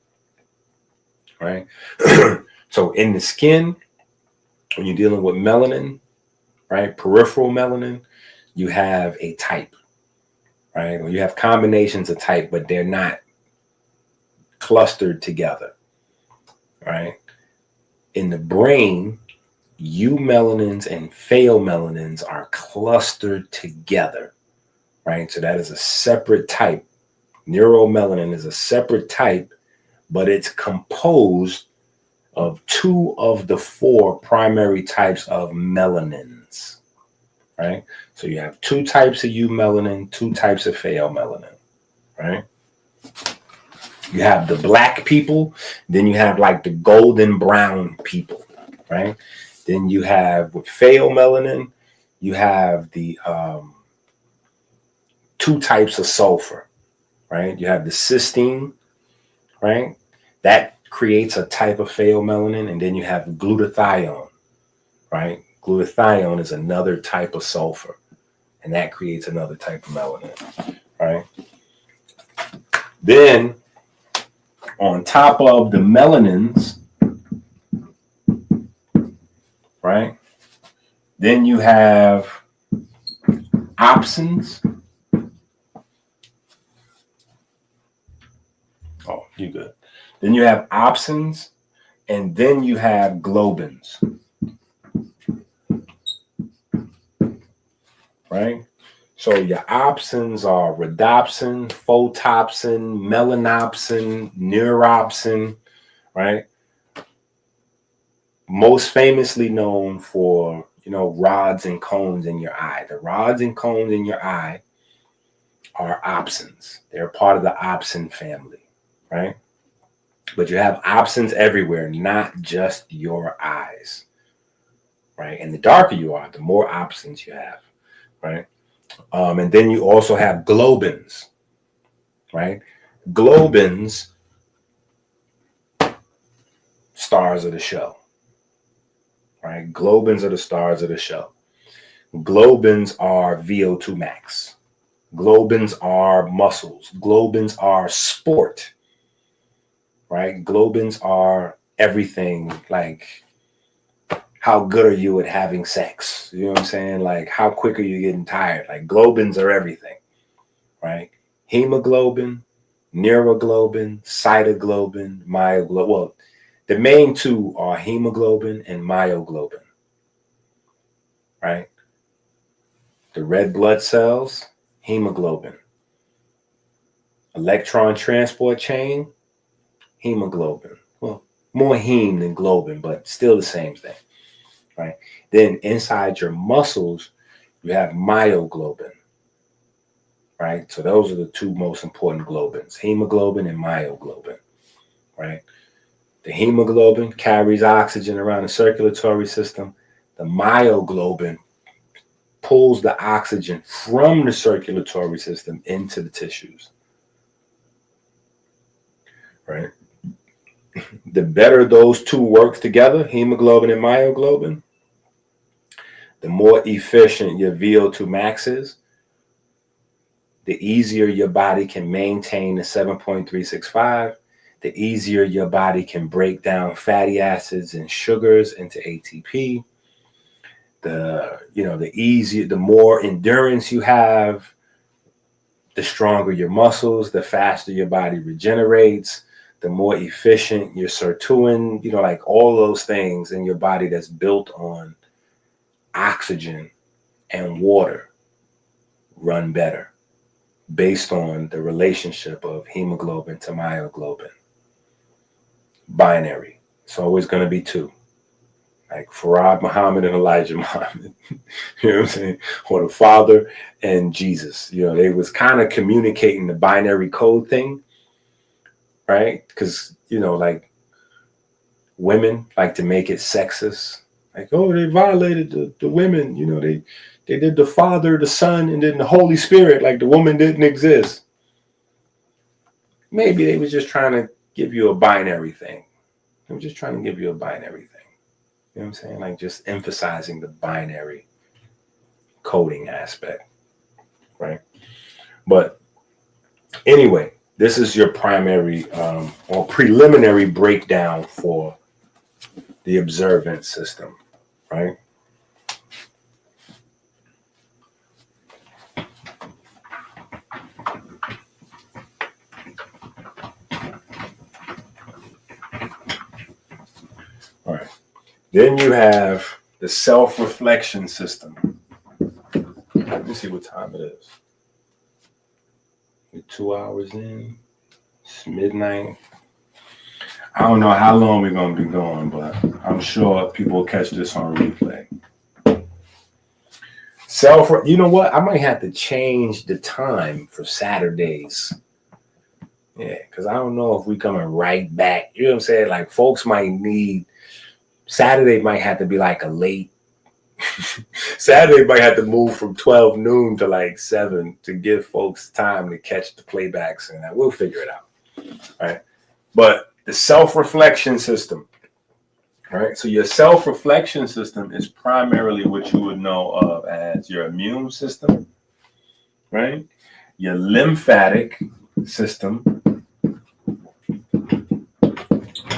right? So in the skin, when you're dealing with melanin, right, peripheral melanin, you have a type, right? Or you have combinations of type, but they're not clustered together, right? In the brain, eumelanins and pheomelanins are clustered together, right? So that is a separate type. Neuromelanin is a separate type, but it's composed of 2 of the 4 primary types of melanins, right? So you have 2 types of eumelanin, 2 types of pheomelanin, right? You have the black people, then you have like the golden brown people, right? Then you have with pheomelanin, you have the 2 types of sulfur, right? You have the cysteine, right? That creates a type of pheomelanin, and then you have glutathione, right? Glutathione is another type of sulfur, and that creates another type of melanin, right? Then, on top of the melanins, right? Then you have opsins. Oh, you good. Then you have opsins, and then you have globins, right? So your opsins are rhodopsin, photopsin, melanopsin, neuropsin, right? Most famously known for, rods and cones in your eye. The rods and cones in your eye are opsins. They're part of the opsin family, right? But you have opsins everywhere, not just your eyes, right? And the darker you are, the more opsins you have, right? And then you also have globins, right? Globins, stars of the show, right? Globins are the stars of the show. Globins are VO2 max. Globins are muscles. Globins are sport, right? Globins are everything. Like, how good are you at having sex? You know what I'm saying? Like, how quick are you getting tired? Like, globins are everything, right? Hemoglobin, neuroglobin, cytoglobin, myoglobin. Well, the main 2 are hemoglobin and myoglobin, right? The red blood cells, hemoglobin. Electron transport chain, hemoglobin. Well, more heme than globin, but still the same thing, right? Then inside your muscles, you have myoglobin, right? So those are the 2 most important globins, hemoglobin and myoglobin, right? The hemoglobin carries oxygen around the circulatory system. The myoglobin pulls the oxygen from the circulatory system into the tissues, right? The better those 2 work together, hemoglobin and myoglobin, the more efficient your VO2 max is, the easier your body can maintain the 7.365, the easier your body can break down fatty acids and sugars into ATP. The more endurance you have, the stronger your muscles, the faster your body regenerates, the more efficient your Certuin, like all those things in your body that's built on oxygen and water run better based on the relationship of hemoglobin to myoglobin. Binary. It's always going to be 2, like Farad Muhammad and Elijah Muhammad, you know what I'm saying? Or the Father and Jesus. You know, they was kind of communicating the binary code thing, right? Because, you know, like women like to make it sexist. Like, oh, they violated the women, you know, they did the Father, the Son, and then the Holy Spirit, like the woman didn't exist. Maybe they was just trying to give you a binary thing. They were just trying to give you a binary thing. You know what I'm saying? Like just emphasizing the binary coding aspect, right? But anyway, this is your primary or preliminary breakdown for the observance system, right? All right. Then you have the self-reflection system. Let me see what time it is. We're 2 hours in. It's midnight. I don't know how long we're going to be going, but I'm sure people will catch this on replay. You know what? I might have to change the time for Saturdays. Yeah, because I don't know if we coming right back. You know what I'm saying? Like folks might need, Saturday might have to be like a late, Saturday might have to move from 12 noon to like 7 to give folks time to catch the playbacks, and we'll figure it out. All right. But the self-reflection system, all right? So your self-reflection system is primarily what you would know of as your immune system, right? Your lymphatic system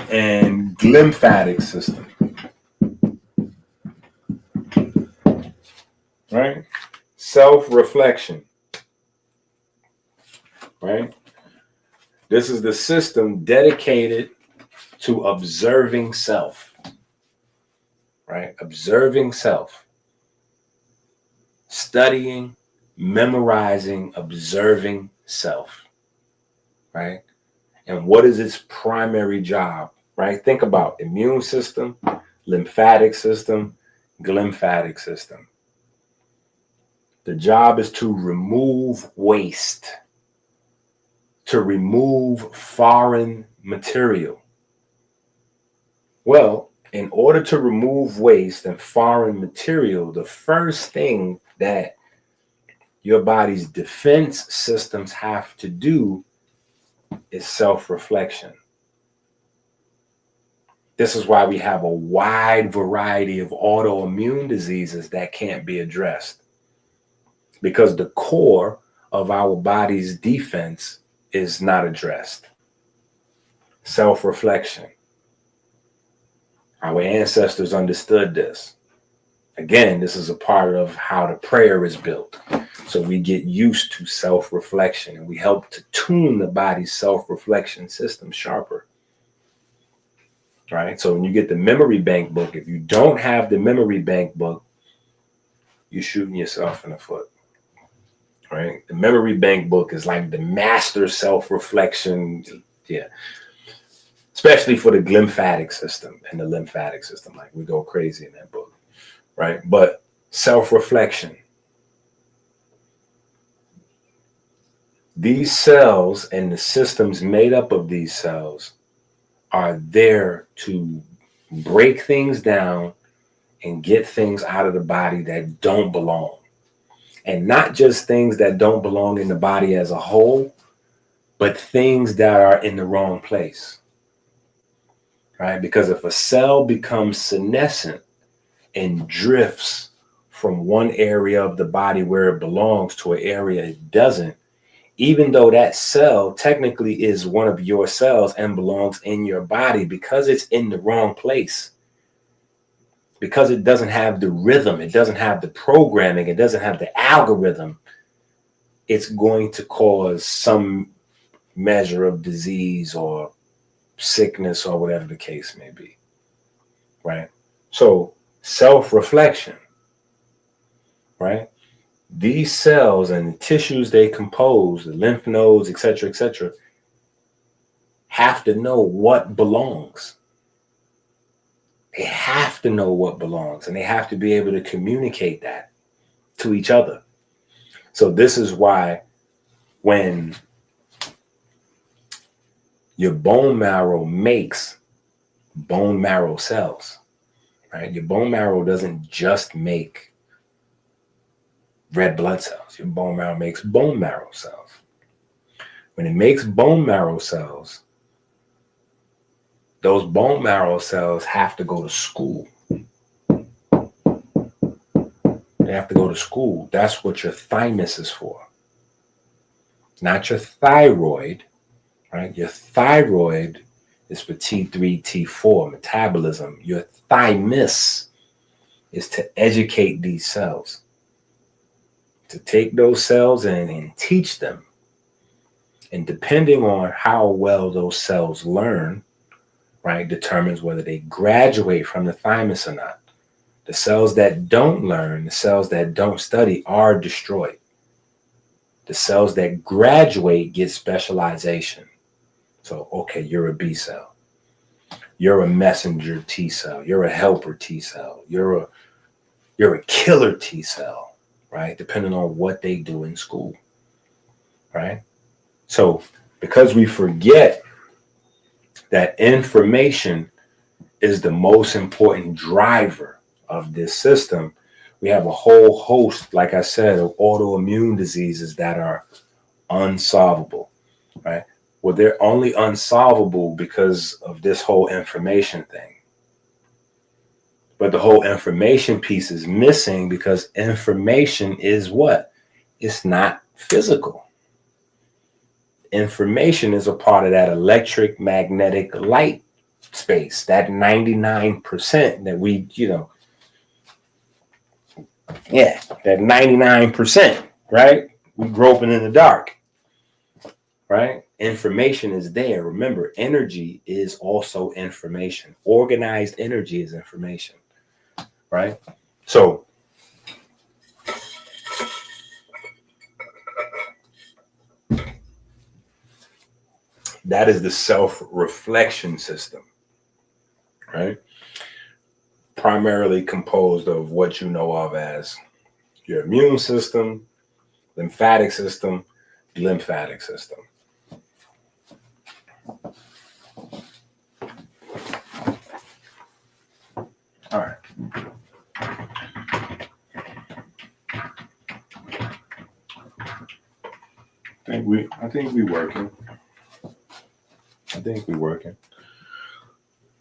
and glymphatic system, right? Self-reflection, right? This is the system dedicated to observing self, right? Observing self, studying, memorizing, observing self, right? And what is its primary job, right? Think about immune system, lymphatic system, glymphatic system. The job is to remove waste, to remove foreign material. Well, in order to remove waste and foreign material, the first thing that your body's defense systems have to do is self-reflection. This is why we have a wide variety of autoimmune diseases that can't be addressed, because the core of our body's defense is not addressed. Self-reflection. Our ancestors understood this. Again, this is a part of how the prayer is built. So we get used to self-reflection, and we help to tune the body's self-reflection system sharper. Right? So when you get the memory bank book, if you don't have the memory bank book, you're shooting yourself in the foot. Right? The memory bank book is like the master self-reflection. Yeah. Especially for the glymphatic system and the lymphatic system. Like we go crazy in that book. Right? But self-reflection. These cells and the systems made up of these cells are there to break things down and get things out of the body that don't belong. And not just things that don't belong in the body as a whole, but things that are in the wrong place. Right? Because if a cell becomes senescent and drifts from one area of the body where it belongs to an area it doesn't, even though that cell technically is one of your cells and belongs in your body, because it's in the wrong place, because it doesn't have the rhythm, it doesn't have the programming, it doesn't have the algorithm, it's going to cause some measure of disease or sickness or whatever the case may be. Right? So self-reflection, right? These cells and the tissues they compose, the lymph nodes, etc., have to know what belongs. They have to know what belongs, and they have to be able to communicate that to each other. So this is why when your bone marrow makes bone marrow cells, right? Your bone marrow doesn't just make red blood cells. Your bone marrow makes bone marrow cells. When it makes bone marrow cells, those bone marrow cells have to go to school. They have to go to school. That's what your thymus is for. Not your thyroid, right? Your thyroid is for T3, T4, metabolism. Your thymus is to educate these cells, to take those cells and teach them. And depending on how well those cells learn, right, determines whether they graduate from the thymus or not. The cells that don't learn, the cells that don't study are destroyed. The cells that graduate get specialization. So, okay, you're a B cell. You're a messenger T cell. You're a helper T cell. You're a killer T cell, right? Depending on what they do in school, right? So, because we forget that information is the most important driver of this system, we have a whole host, like I said, of autoimmune diseases that are unsolvable, right? Well, they're only unsolvable because of this whole information thing. But the whole information piece is missing because information is what? It's not physical. Information is a part of that electric magnetic light space, that 99% that we, that 99%, right? We groping in the dark, right? Information is there. Remember, energy is also information. Organized energy is information, right? So that is the self-reflection system, right? Primarily composed of what you know of as your immune system, lymphatic system, lymphatic system. All right. I think we working.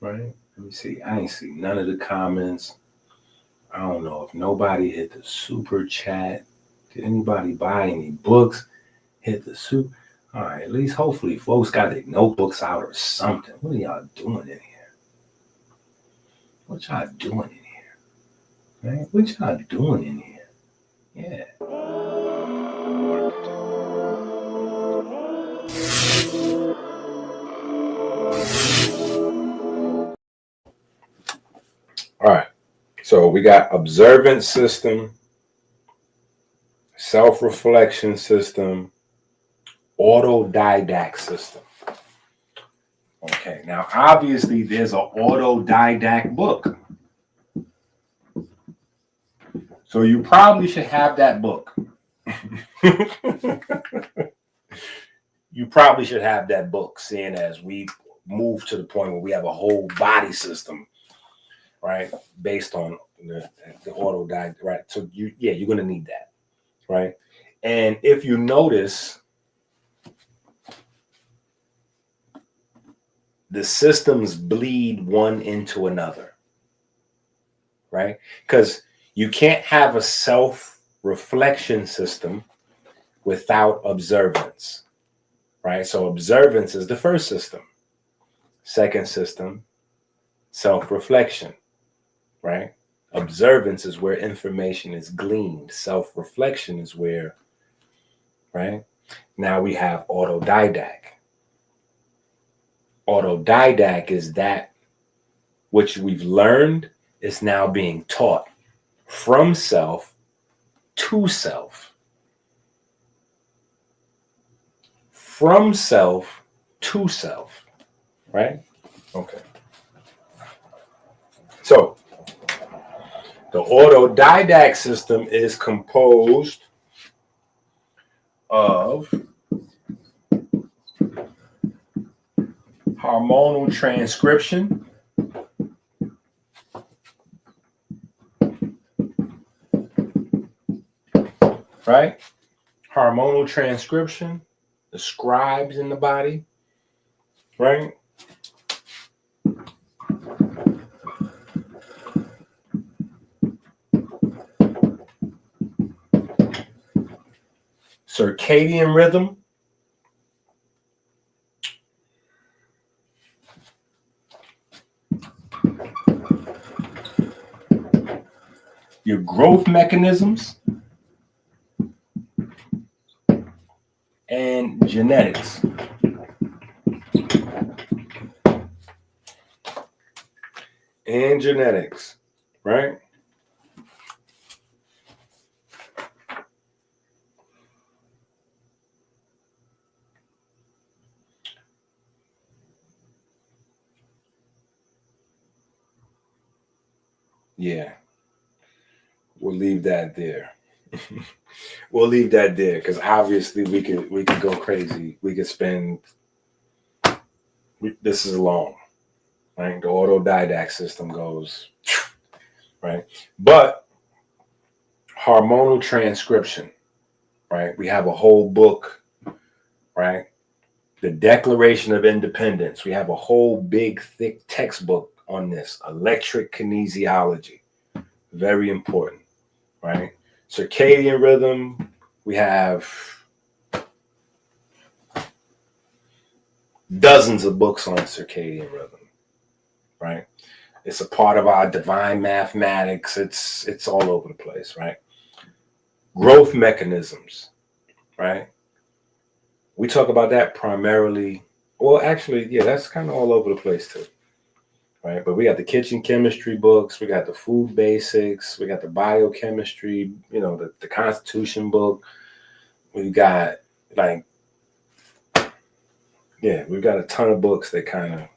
Right? Let me see. I ain't see none of the comments. I don't know if nobody hit the super chat. Did anybody buy any books? Hit the super. All right. At least hopefully folks got their notebooks out or something. What are y'all doing in here? What y'all doing in here? Right? What y'all doing in here? Yeah. All right. So we got observance system, self-reflection system, autodidact system. Okay, now obviously there's an autodidact book. So you probably should have that book. You probably should have that book, seeing as we move to the point where we have a whole body system, right, based on the autodidact, right? So you're going to need that, right? And if you notice, the systems bleed one into another, right? Because you can't have a self-reflection system without observance, right? So observance is the first system. Second system, self-reflection, right? Observance is where information is gleaned. Self-reflection is where, right? Now we have autodidact. Autodidact is that which we've learned is now being taught from self to self. From self to self, right? Okay. So The autodidact system is composed of hormonal transcription, right? Hormonal transcription, the scribes in the body, right? Circadian rhythm, your growth mechanisms, and genetics. And genetics, right? Yeah, we'll leave that there. We'll leave that there because obviously we could go crazy. We could spend. This is long, right? The autodidact system goes, right? But hormonal transcription, right? We have a whole book, right? The Declaration of Independence. We have a whole big, thick textbook on this. Electric kinesiology. Very important, right? Circadian rhythm. We have dozens of books on circadian rhythm, right? It's a part of our divine mathematics. It's all over the place, right? Growth mechanisms, right? We talk about that primarily. Well, actually, yeah, that's kind of all over the place too, right? But we got the kitchen chemistry books, we got the food basics, we got the biochemistry, the Constitution book. We've got we've got a ton of books that kind of,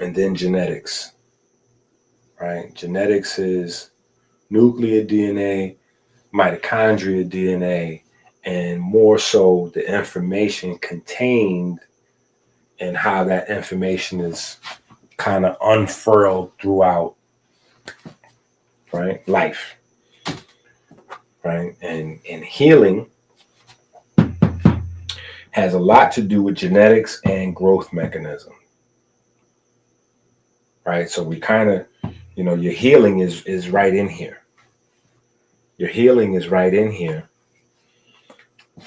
and then genetics, right? Genetics is nuclear DNA, mitochondria DNA, and more so the information contained and how that information is kind of unfurled throughout, right, life, right? And healing has a lot to do with genetics and growth mechanism, right? So we kind of, your healing is right in here. Your healing is right in here.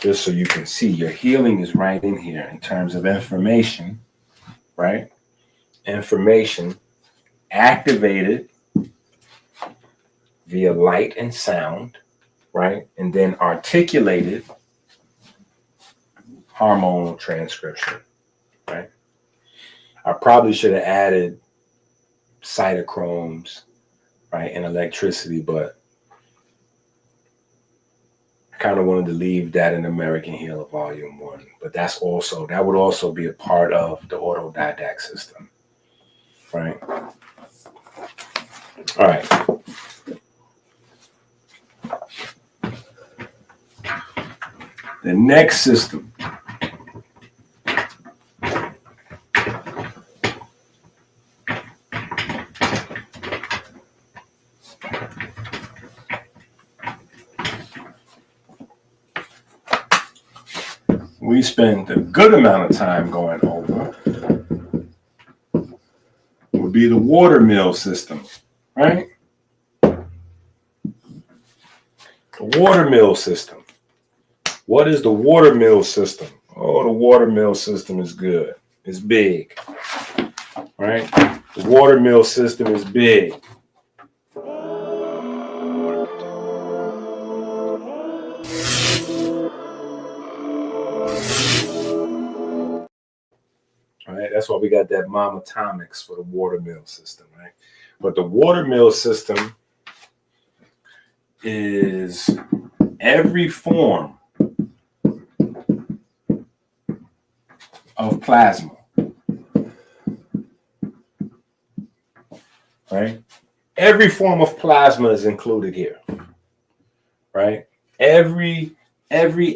Just so you can see, your healing is right in here in terms of information, right? Information activated via light and sound, right? And then articulated hormonal transcription, right? I probably should have added cytochromes, right, and electricity, but I kind of wanted to leave that in American Healer Volume 1. But that would also be a part of the autodidact system, right? All right. The next system we spend a good amount of time going over would be the watermill system, right? The watermill system. What is the watermill system? Oh, the watermill system is good. It's big, right? The watermill system is big. Right? That's why we got that mom atomics for the watermill system, right? But the watermill system is every form of plasma. right? Every form of plasma is included here, right? Every form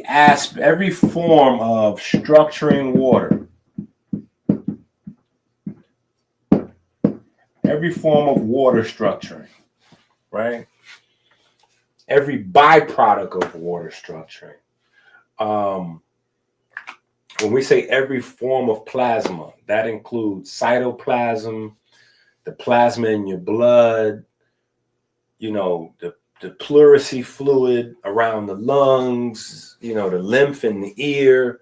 of structuring water, every form of water structuring, right? Every byproduct of water structuring. When we say every form of plasma, that includes cytoplasm, the plasma in your blood, you know, the pleurisy fluid around the lungs, you know, the lymph in the ear,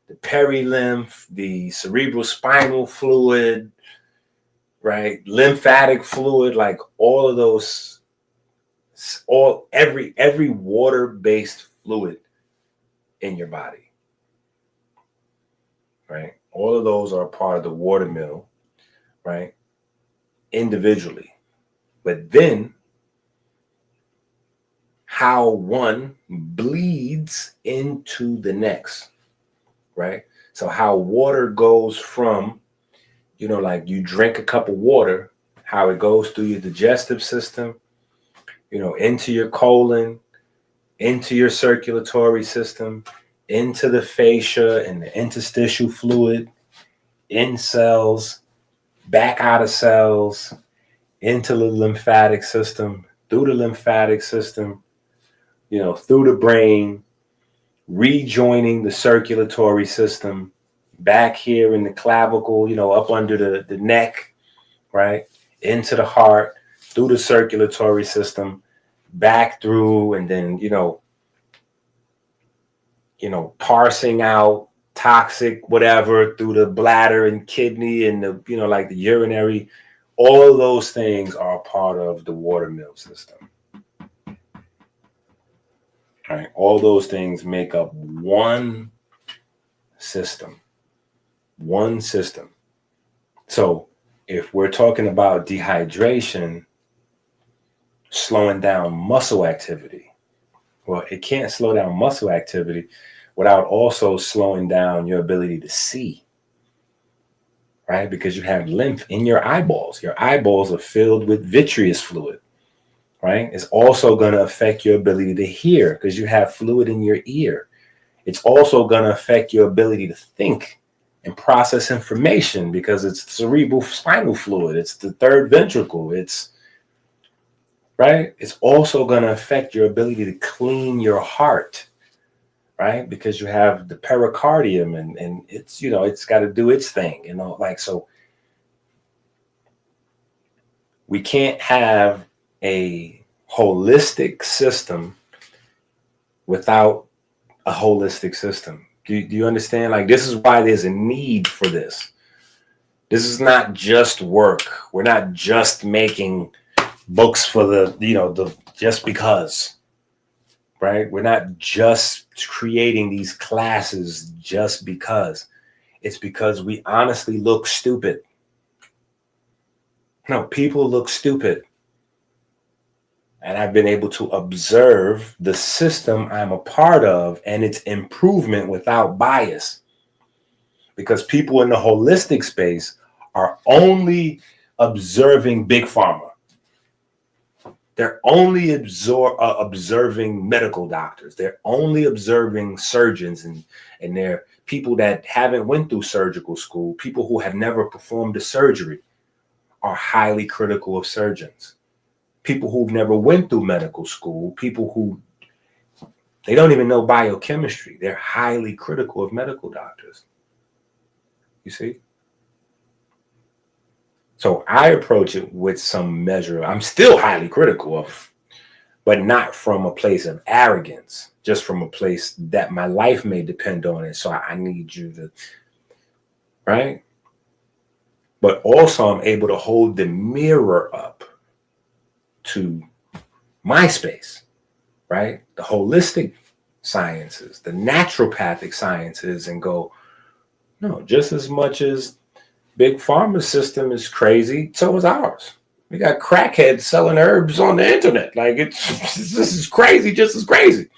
the perilymph, the cerebral spinal fluid, right? Lymphatic fluid, like all of those, every water-based fluid in your body. Right? All of those are part of the water mill, right? Individually. But then how one bleeds into the next, right? So how water goes from, you know, like you drink a cup of water, how it goes through your digestive system, you know, into your colon, into your circulatory system, into the fascia and the interstitial fluid, in cells, back out of cells, into the lymphatic system, through the lymphatic system, you know, through the brain, rejoining the circulatory system, back here in the clavicle, you know, up under the neck, right? Into the heart, through the circulatory system, back through, and then, you know, parsing out toxic whatever through the bladder and kidney and the, you know, like the urinary, all of those things are part of the water mill system. Right? All those things make up one system. One system. So if we're talking about dehydration, slowing down muscle activity, well, it can't slow down muscle activity without also slowing down your ability to see, right? Because you have lymph in your eyeballs. Your eyeballs are filled with vitreous fluid, right? It's also going to affect your ability to hear because you have fluid in your ear. It's also going to affect your ability to think and process information because it's cerebral spinal fluid. It's the third ventricle. It's, right? It's also going to affect your ability to clean your heart, right? Because you have the pericardium and it's, you know, it's got to do its thing, you know, like, so we can't have a holistic system without a holistic system. Do you understand? Like, this is why there's a need for this. This is not just work. We're not just making books for the, you know, the just because, right? We're not just creating these classes just because. It's because we honestly look stupid. No, people look stupid. And I've been able to observe the system I'm a part of and its improvement without bias. Because people in the holistic space are only observing big pharma. They're only observing medical doctors. They're only observing surgeons and they're people that haven't went through surgical school. People who have never performed a surgery are highly critical of surgeons. People who've never went through medical school, people who they don't even know biochemistry, they're highly critical of medical doctors. You see? So I approach it with some measure. I'm still highly critical of, but not from a place of arrogance, just from a place that my life may depend on it. So I need you to, right? But also I'm able to hold the mirror up to my space, right? The holistic sciences, the naturopathic sciences, and go, no, just as much as Big Pharma system is crazy, so is ours. We got crackheads selling herbs on the internet. Like, this is crazy, just as crazy,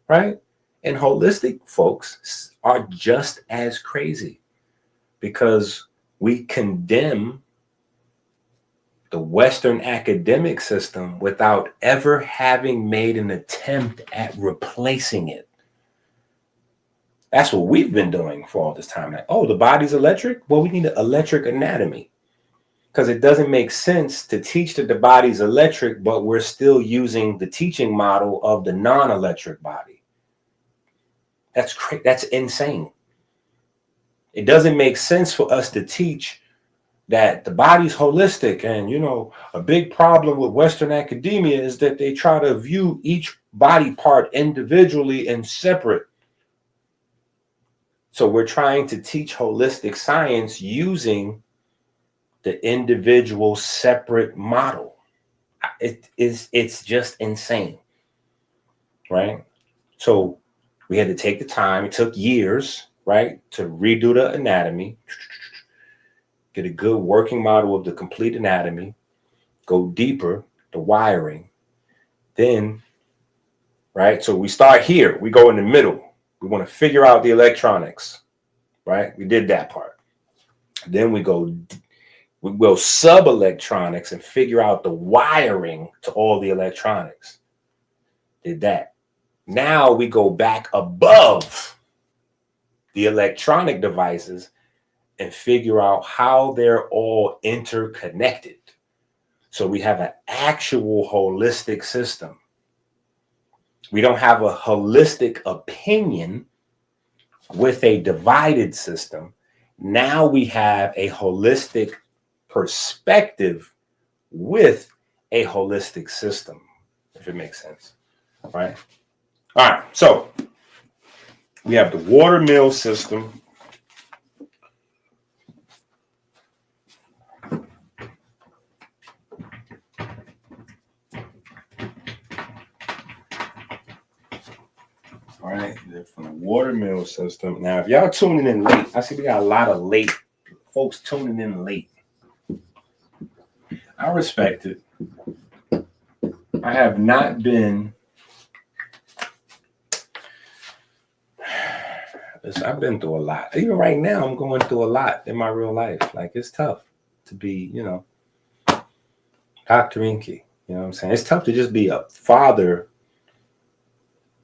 right? And holistic folks are just as crazy because we condemn the Western academic system without ever having made an attempt at replacing it. That's what we've been doing for all this time. Like, oh, the body's electric? Well, we need an electric anatomy. Because it doesn't make sense to teach that the body's electric, but we're still using the teaching model of the non-electric body. That's insane. It doesn't make sense for us to teach that the body's holistic. And, you know, a big problem with Western academia is that they try to view each body part individually and separate. So we're trying to teach holistic science using the individual separate model. It's just insane, right? So we had to take the time. It took years, right, to redo the anatomy, get a good working model of the complete anatomy, go deeper, the wiring. Then, right, so we start here. We go in the middle. We want to figure out the electronics, right? We did that part. Then we go sub-electronics and figure out the wiring to all the electronics. Did that. Now we go back above the electronic devices and figure out how they're all interconnected. So we have an actual holistic system. We don't have a holistic opinion with a divided system. Now we have a holistic perspective with a holistic system, if it makes sense, right? All right, so we have the water mill system. All right, from the water mill system. Now, if y'all tuning in late, I see we got a lot of late folks tuning in late. I respect it. I have not been. Listen, I've been through a lot. Even right now, I'm going through a lot in my real life. Like, it's tough to be, you know, Dr. Inky. You know what I'm saying? It's tough to just be a father.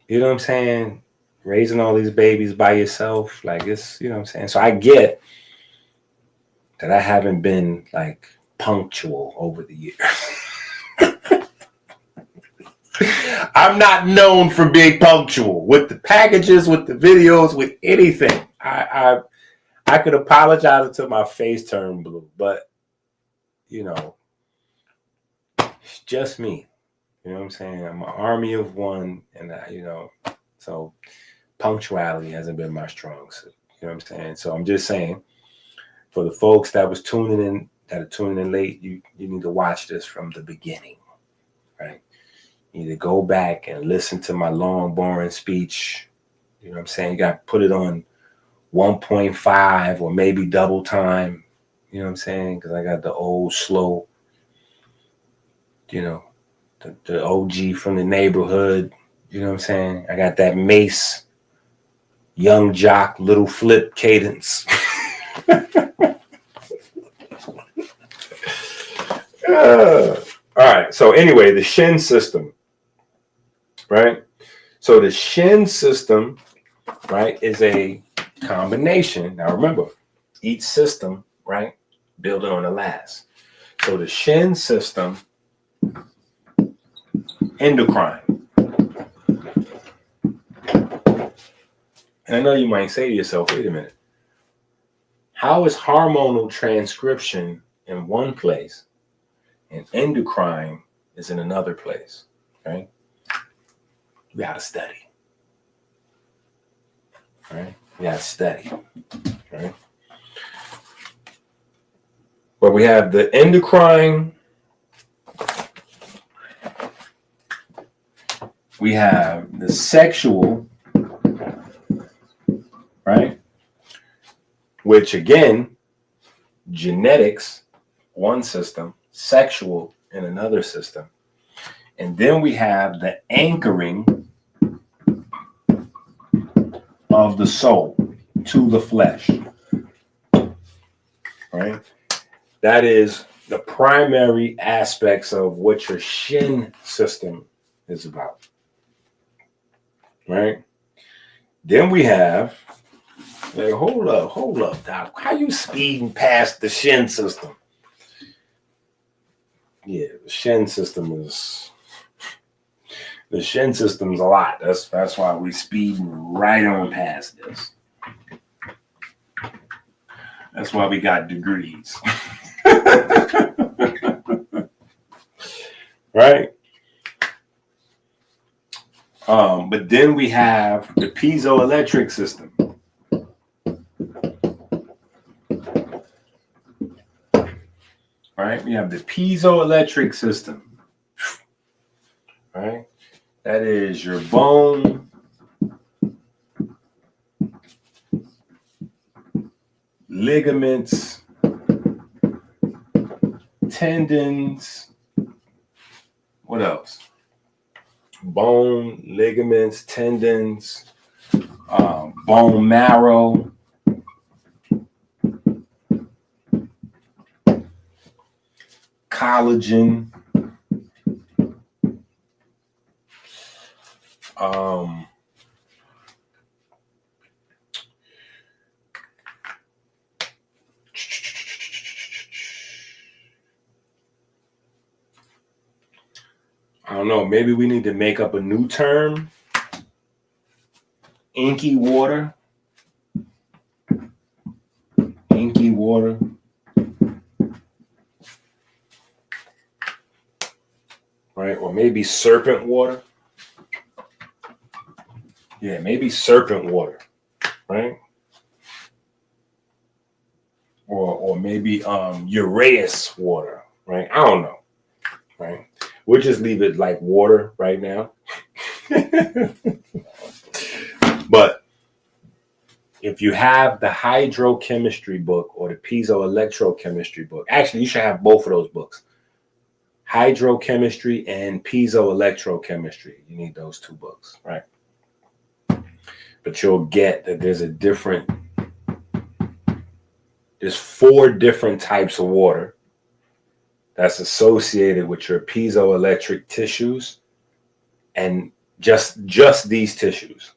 You know what I'm saying? Raising all these babies by yourself. Like, it's, you know what I'm saying? So I get that I haven't been, like, punctual over the years. I'm not known for being punctual with the packages, with the videos, with anything. I could apologize until my face turned blue, but, you know, it's just me. You know what I'm saying? I'm an army of one, and you know, so punctuality hasn't been my strong suit. You know what I'm saying? So I'm just saying, for the folks that was tuning in, that are tuning in late, you need to watch this from the beginning, right? You need to go back and listen to my long, boring speech. You know what I'm saying? You got to put it on 1.5 or maybe double time. You know what I'm saying? Because I got the old, slow, you know, the OG from the neighborhood. You know what I'm saying? I got that Mace, Young Jock, Little Flip cadence. All right. So anyway, the Shin system, right? So the Shin system, right, is a combination. Now remember, each system, right, building on the last. So the Shin system, endocrine. And I know you might say to yourself, wait a minute. How is hormonal transcription in one place and endocrine is in another place, right? We got to study, right? We got to study, right? But we have the endocrine, we have the sexual, right? Which again, genetics, one system, sexual in another system. And then we have the anchoring of the soul to the flesh, right? That is the primary aspects of what your shin system is about. Right? Then we have, like, hold up, Doc. How you speeding past the shin system? Yeah, the shin system's a lot. That's why we speeding right on past this. That's why we got degrees. Right? But then we have the piezoelectric system. Right? We have the piezoelectric system. Right? That is your bone, ligaments, tendons. What else? Bone, ligaments, tendons, bone marrow, collagen, I don't know, maybe we need to make up a new term. Inky water. Inky water. Right? Or maybe serpent water. Yeah, maybe serpent water. Right? Or maybe Uranus water. Right? I don't know. Right? We'll just leave it like water right now. But if you have the hydrochemistry book or the piezoelectrochemistry book, actually, you should have both of those books. Hydrochemistry and piezoelectrochemistry. You need those two books, right? But you'll get that there's 4 different types of water that's associated with your piezoelectric tissues, and just these tissues,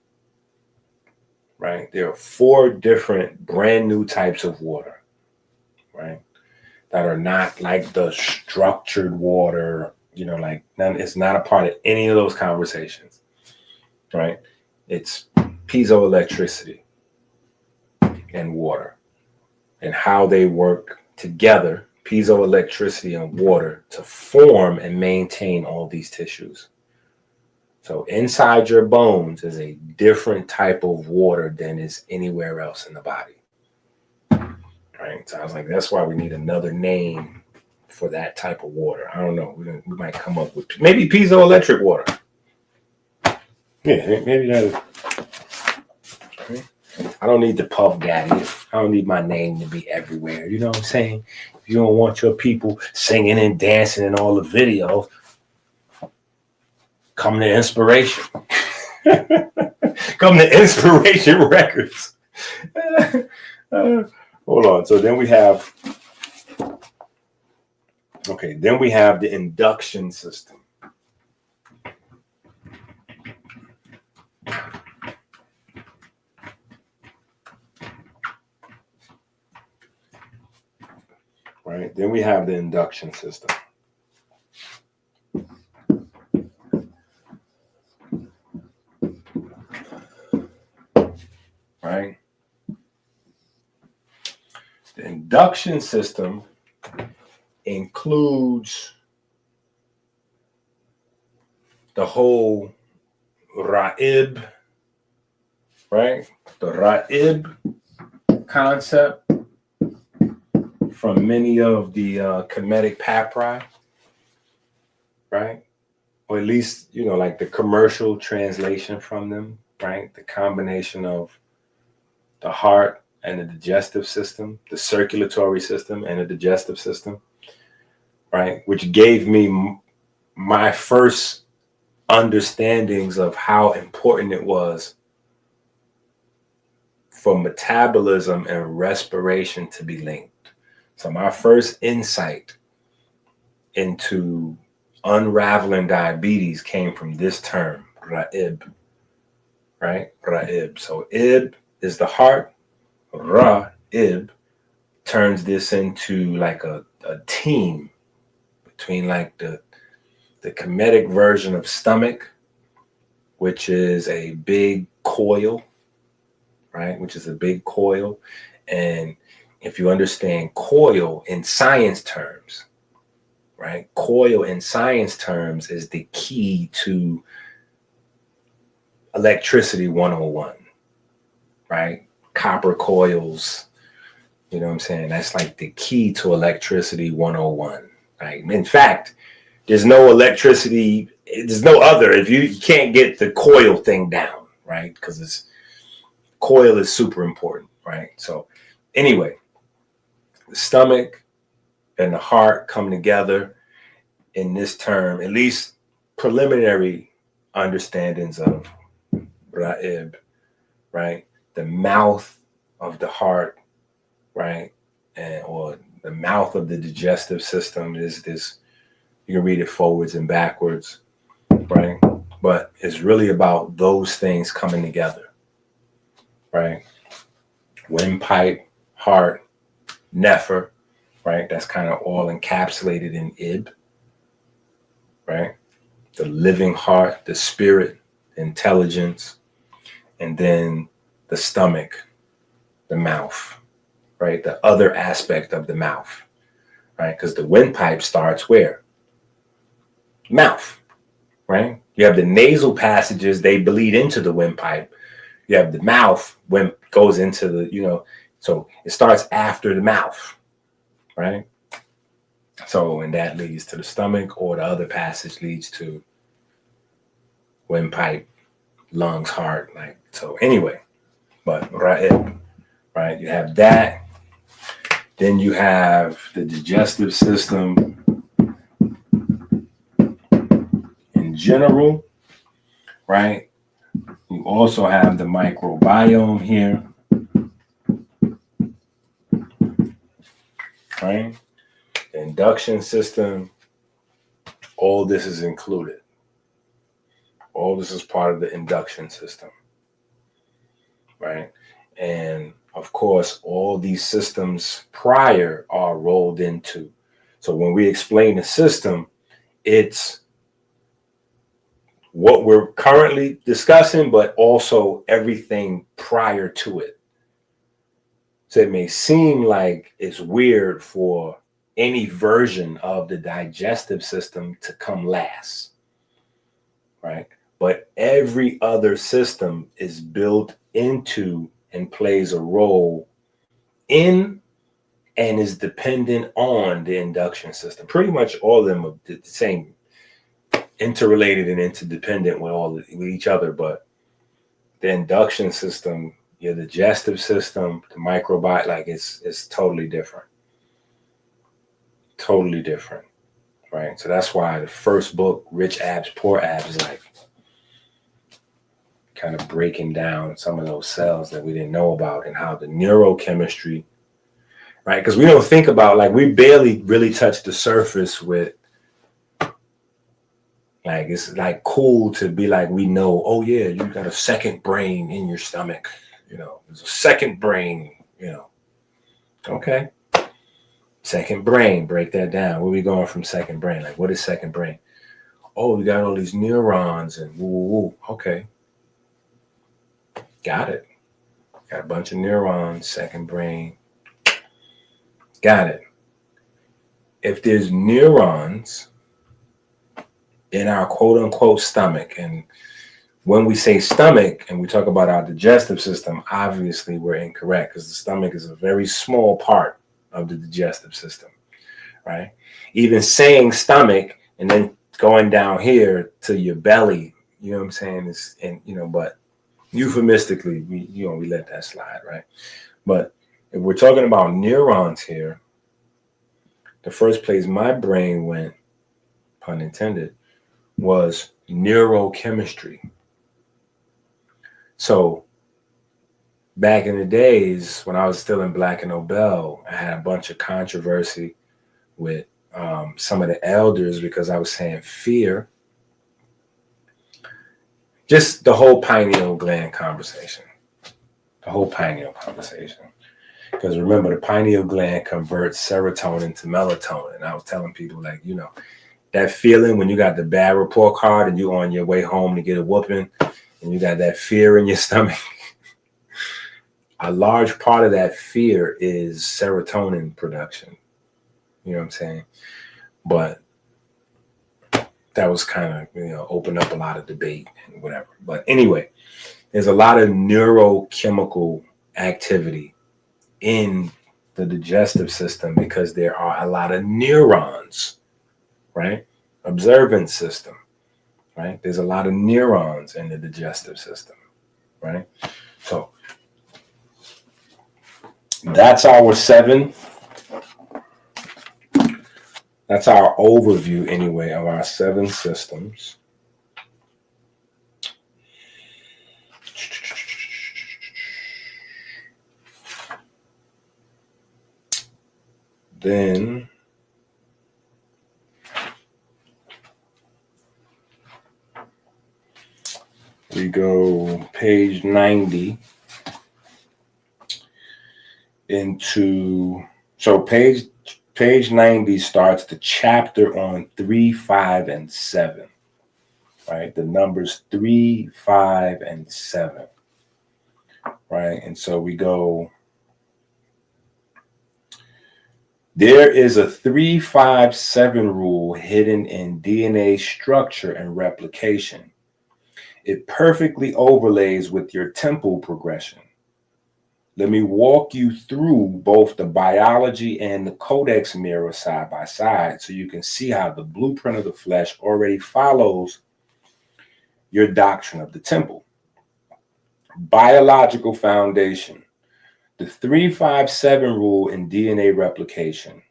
right? There are 4 different brand new types of water, right? That are not like the structured water, like it's not a part of any of those conversations, right? It's piezoelectricity and water and how they work together, piezoelectricity and water, to form and maintain all these tissues. So inside your bones is a different type of water than is anywhere else in the body. Right? So I was like, that's why we need another name for that type of water. I don't know. We might come up with maybe piezoelectric water. Yeah, maybe that is. I don't need the Puff Daddy. I don't need my name to be everywhere. You know what I'm saying? If you don't want your people singing and dancing in all the videos, come to Inspiration. Come to Inspiration Records. Hold on. So then we have the induction system. Right? Then we have the induction system. Right? The induction system includes the whole Ra'ib, right? The Ra'ib concept from many of the Kemetic papyri, right? Or at least, like the commercial translation from them, right? The combination of the heart and the digestive system, the circulatory system and the digestive system, right? Which gave me my first understandings of how important it was for metabolism and respiration to be linked. So my first insight into unraveling diabetes came from this term, ra'ib, right? Ra'ib. So ib is the heart, ra'ib turns this into like a team between like the comedic version of stomach, which is a big coil, right? Which is a big coil. And if you understand coil in science terms, right? Coil in science terms is the key to electricity 101, right? Copper coils, you know what I'm saying? That's like the key to electricity 101, right? In fact, there's no electricity, there's no other if you can't get the coil thing down, right? Because it's coil is super important, right? So anyway, the stomach and the heart come together in this term, at least preliminary understandings of Ra'ib, right? The mouth of the heart, right? And or the mouth of the digestive system is this, you can read it forwards and backwards, right? But it's really about those things coming together, right? Windpipe, heart, nepher, right? That's kind of all encapsulated in ib, right? The living heart, the spirit, intelligence, and then the stomach, the mouth, right? The other aspect of the mouth, right? Because the windpipe starts where? Mouth, right? You have the nasal passages, they bleed into the windpipe. You have the mouth when it goes into the, so it starts after the mouth, right? So, and that leads to the stomach, or the other passage leads to windpipe, lungs, heart, like, so anyway, but ra'ib, right? You have that. Then you have the digestive system in general, right? You also have the microbiome here, right? The induction system, all this is included. All this is part of the induction system, right? And of course, all these systems prior are rolled into. So when we explain the system, it's what we're currently discussing, but also everything prior to it. So it may seem like it's weird for any version of the digestive system to come last, right? But every other system is built into and plays a role in and is dependent on the induction system. Pretty much all of them are the same, interrelated and interdependent with each other, but the induction system, your digestive system, the microbiome, like it's totally different. Totally different, right? So that's why the first book, Rich Abs, Poor Abs, is like kind of breaking down some of those cells that we didn't know about and how the neurochemistry, right? Because we don't think about, like, we barely really touch the surface with, like, it's like cool to be like, we know, oh yeah, you got a second brain in your stomach, there's a second brain, okay. Second brain, break that down. Where we going from second brain? Like, what is second brain? Oh, we got all these neurons and woo. Okay. Got it. Got a bunch of neurons, second brain. Got it. If there's neurons in our quote unquote stomach, and when we say stomach and we talk about our digestive system, obviously we're incorrect, because the stomach is a very small part of the digestive system, right? Even saying stomach and then going down here to your belly, you know what I'm saying? Is, and but euphemistically, we let that slide, right? But if we're talking about neurons here, the first place my brain went, pun intended, was neurochemistry. So back in the days when I was still in Black and Nobel, I had a bunch of controversy with some of the elders because I was saying fear. Just the whole pineal gland conversation. The whole pineal conversation. Because remember, the pineal gland converts serotonin to melatonin. And I was telling people, like, you know, that feeling when you got the bad report card and you on your way home to get a whooping and you got that fear in your stomach. A large part of that fear is serotonin production. You know what I'm saying? But that was kind of, you know, opened up a lot of debate and whatever. But anyway, there's a lot of neurochemical activity in the digestive system because there are a lot of neurons, right? Observance system, right? There's a lot of neurons in the digestive system, right? So that's our 7. That's our overview, anyway, of our 7 systems. Then we go page 90 into, so page 90 starts the chapter on 3, 5, and 7, right? The numbers 3, 5, and 7, right? And so we go, there is a 3, 5, 7 rule hidden in DNA structure and replication. It perfectly overlays with your temple progression. Let me walk you through both the biology and the codex mirror side by side so you can see how the blueprint of the flesh already follows your doctrine of the temple. Biological foundation. The 3, 5, 7 rule in DNA replication.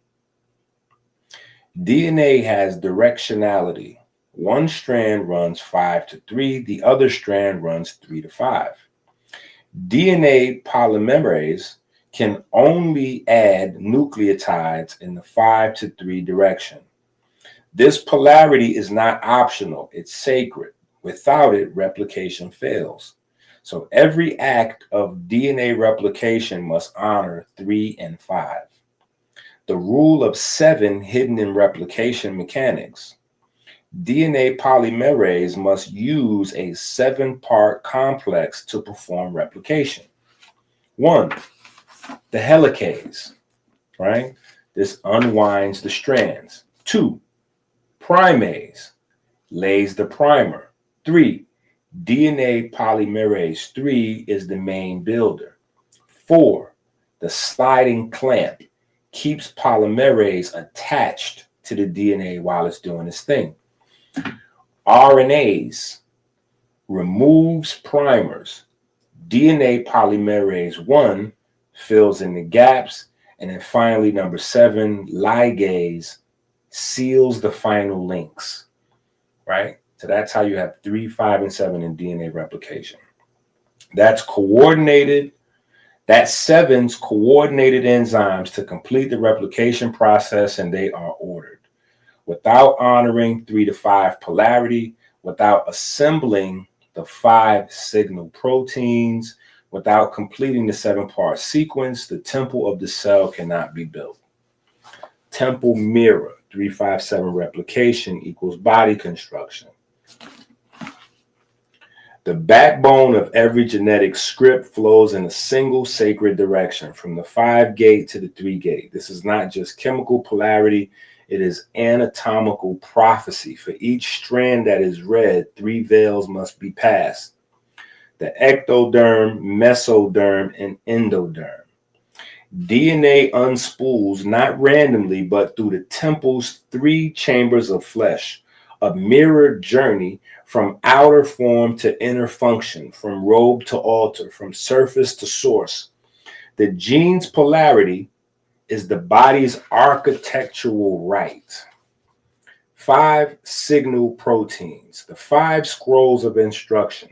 DNA has directionality. One strand runs 5 to 3, the other strand runs 3 to 5. DNA polymerase can only add nucleotides in the 5 to 3 direction. This polarity is not optional, it's sacred. Without it, replication fails. So every act of DNA replication must honor 3 and 5. The rule of 7 hidden in replication mechanics. DNA polymerase must use a 7-part complex to perform replication. 1, the helicase, right? This unwinds the strands. 2, primase, lays the primer. 3, DNA polymerase 3 is the main builder. 4, the sliding clamp keeps polymerase attached to the DNA while it's doing its thing. RNase removes primers. DNA polymerase 1 fills in the gaps. And then finally, number 7, ligase seals the final links, right? So that's how you have 3, 5, and 7 in DNA replication. That's coordinated. That's 7's coordinated enzymes to complete the replication process, and they are ordered. Without honoring 3 to 5 polarity, without assembling the 5 signal proteins, without completing the 7-part sequence, the temple of the cell cannot be built. Temple mirror, 3, 5, 7 replication equals body construction. The backbone of every genetic script flows in a single sacred direction, from the 5-gate to the 3-gate. This is not just chemical polarity, it is anatomical prophecy. For each strand that is read, 3 veils must be passed: the ectoderm, mesoderm, and endoderm. DNA unspools not randomly, but through the temple's 3 chambers of flesh, a mirrored journey from outer form to inner function, from robe to altar, from surface to source. The gene's polarity is the body's architectural right. 5 signal proteins, the 5 scrolls of instruction.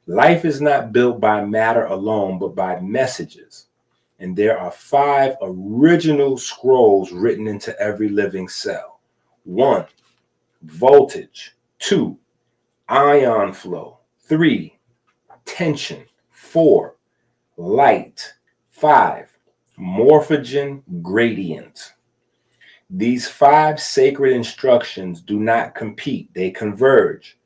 Life is not built by matter alone, but by messages. And there are 5 original scrolls written into every living cell. 1, voltage. 2, ion flow. 3, tension. 4, light. 5, morphogen gradient. These 5 sacred instructions do not compete, they converge.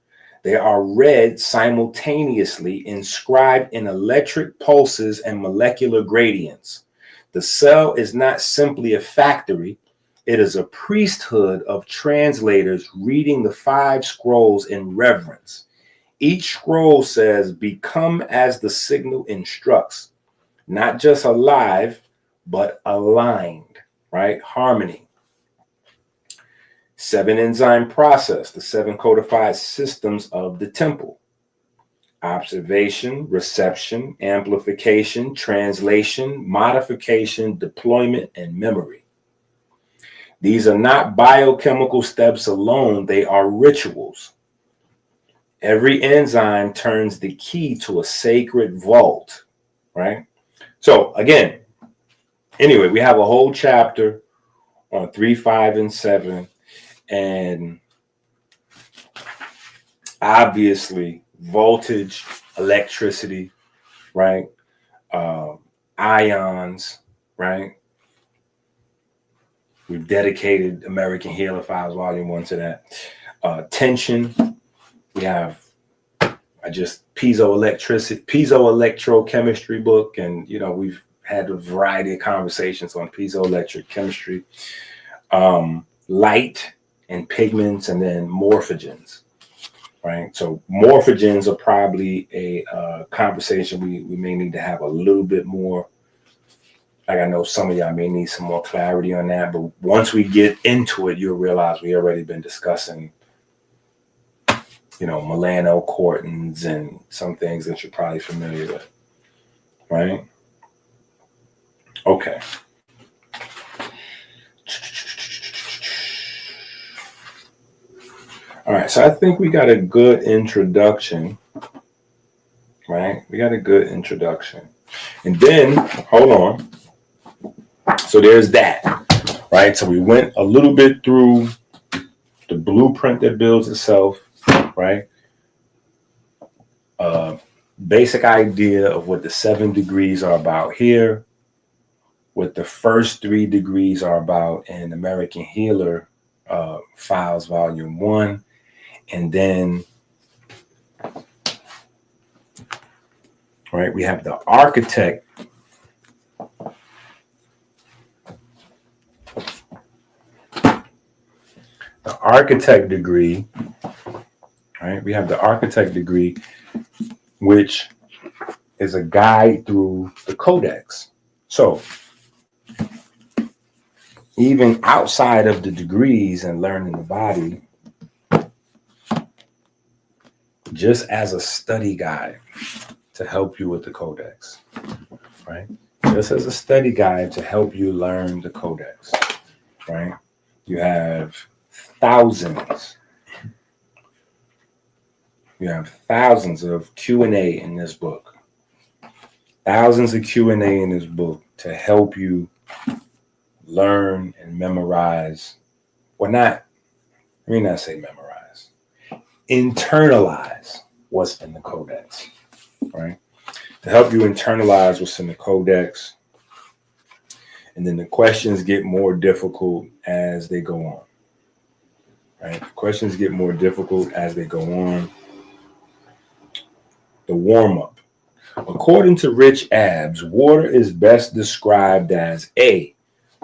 They are read simultaneously, inscribed in electric pulses and molecular gradients. The cell is not simply a factory, it is a priesthood of translators reading the 5 scrolls in reverence. Each scroll says, become as the signal instructs, not just alive, but aligned, right? Harmony. 7 enzyme process, the 7 codified systems of the temple. Observation, reception, amplification, translation, modification, deployment, and memory. These are not biochemical steps alone, they are rituals. Every enzyme turns the key to a sacred vault, right? So again, anyway, we have a whole chapter on 3, 5, and 7. And obviously, voltage, electricity, right? Ions, right? We've dedicated American Healer Files Volume 1 to that. Tension, we have piezoelectrochemistry book, and we've had a variety of conversations on piezoelectric chemistry. Light and pigments, and then morphogens, right? So morphogens are probably a conversation we may need to have a little bit more. Like, I know some of y'all may need some more clarity on that, but once we get into it, you'll realize we already been discussing, melanocortins and some things that you're probably familiar with, right? Okay. All right, so I think we got a good introduction, right? We got a good introduction. And then, hold on. So there's that, right? So we went a little bit through the blueprint that builds itself, right? Basic idea of what the 7 degrees are about here, what the first 3 degrees are about in American Healer Files Volume 1. And then, right, we have the architect. The architect degree, right? We have the architect degree, which is a guide through the codex. So even outside of the degrees and learning the body, just as a study guide to help you with the codex, right? Just as a study guide to help you learn the codex, right? You have thousands of Q&A in this book. Thousands of Q&A in this book to help you learn and memorize, or not, let me not say memorize, internalize what's in the codex, right? To help you internalize what's in the codex. And then the questions get more difficult as they go on, right? The questions get more difficult as they go on. The warm-up. According to Rich Abs, water is best described as A,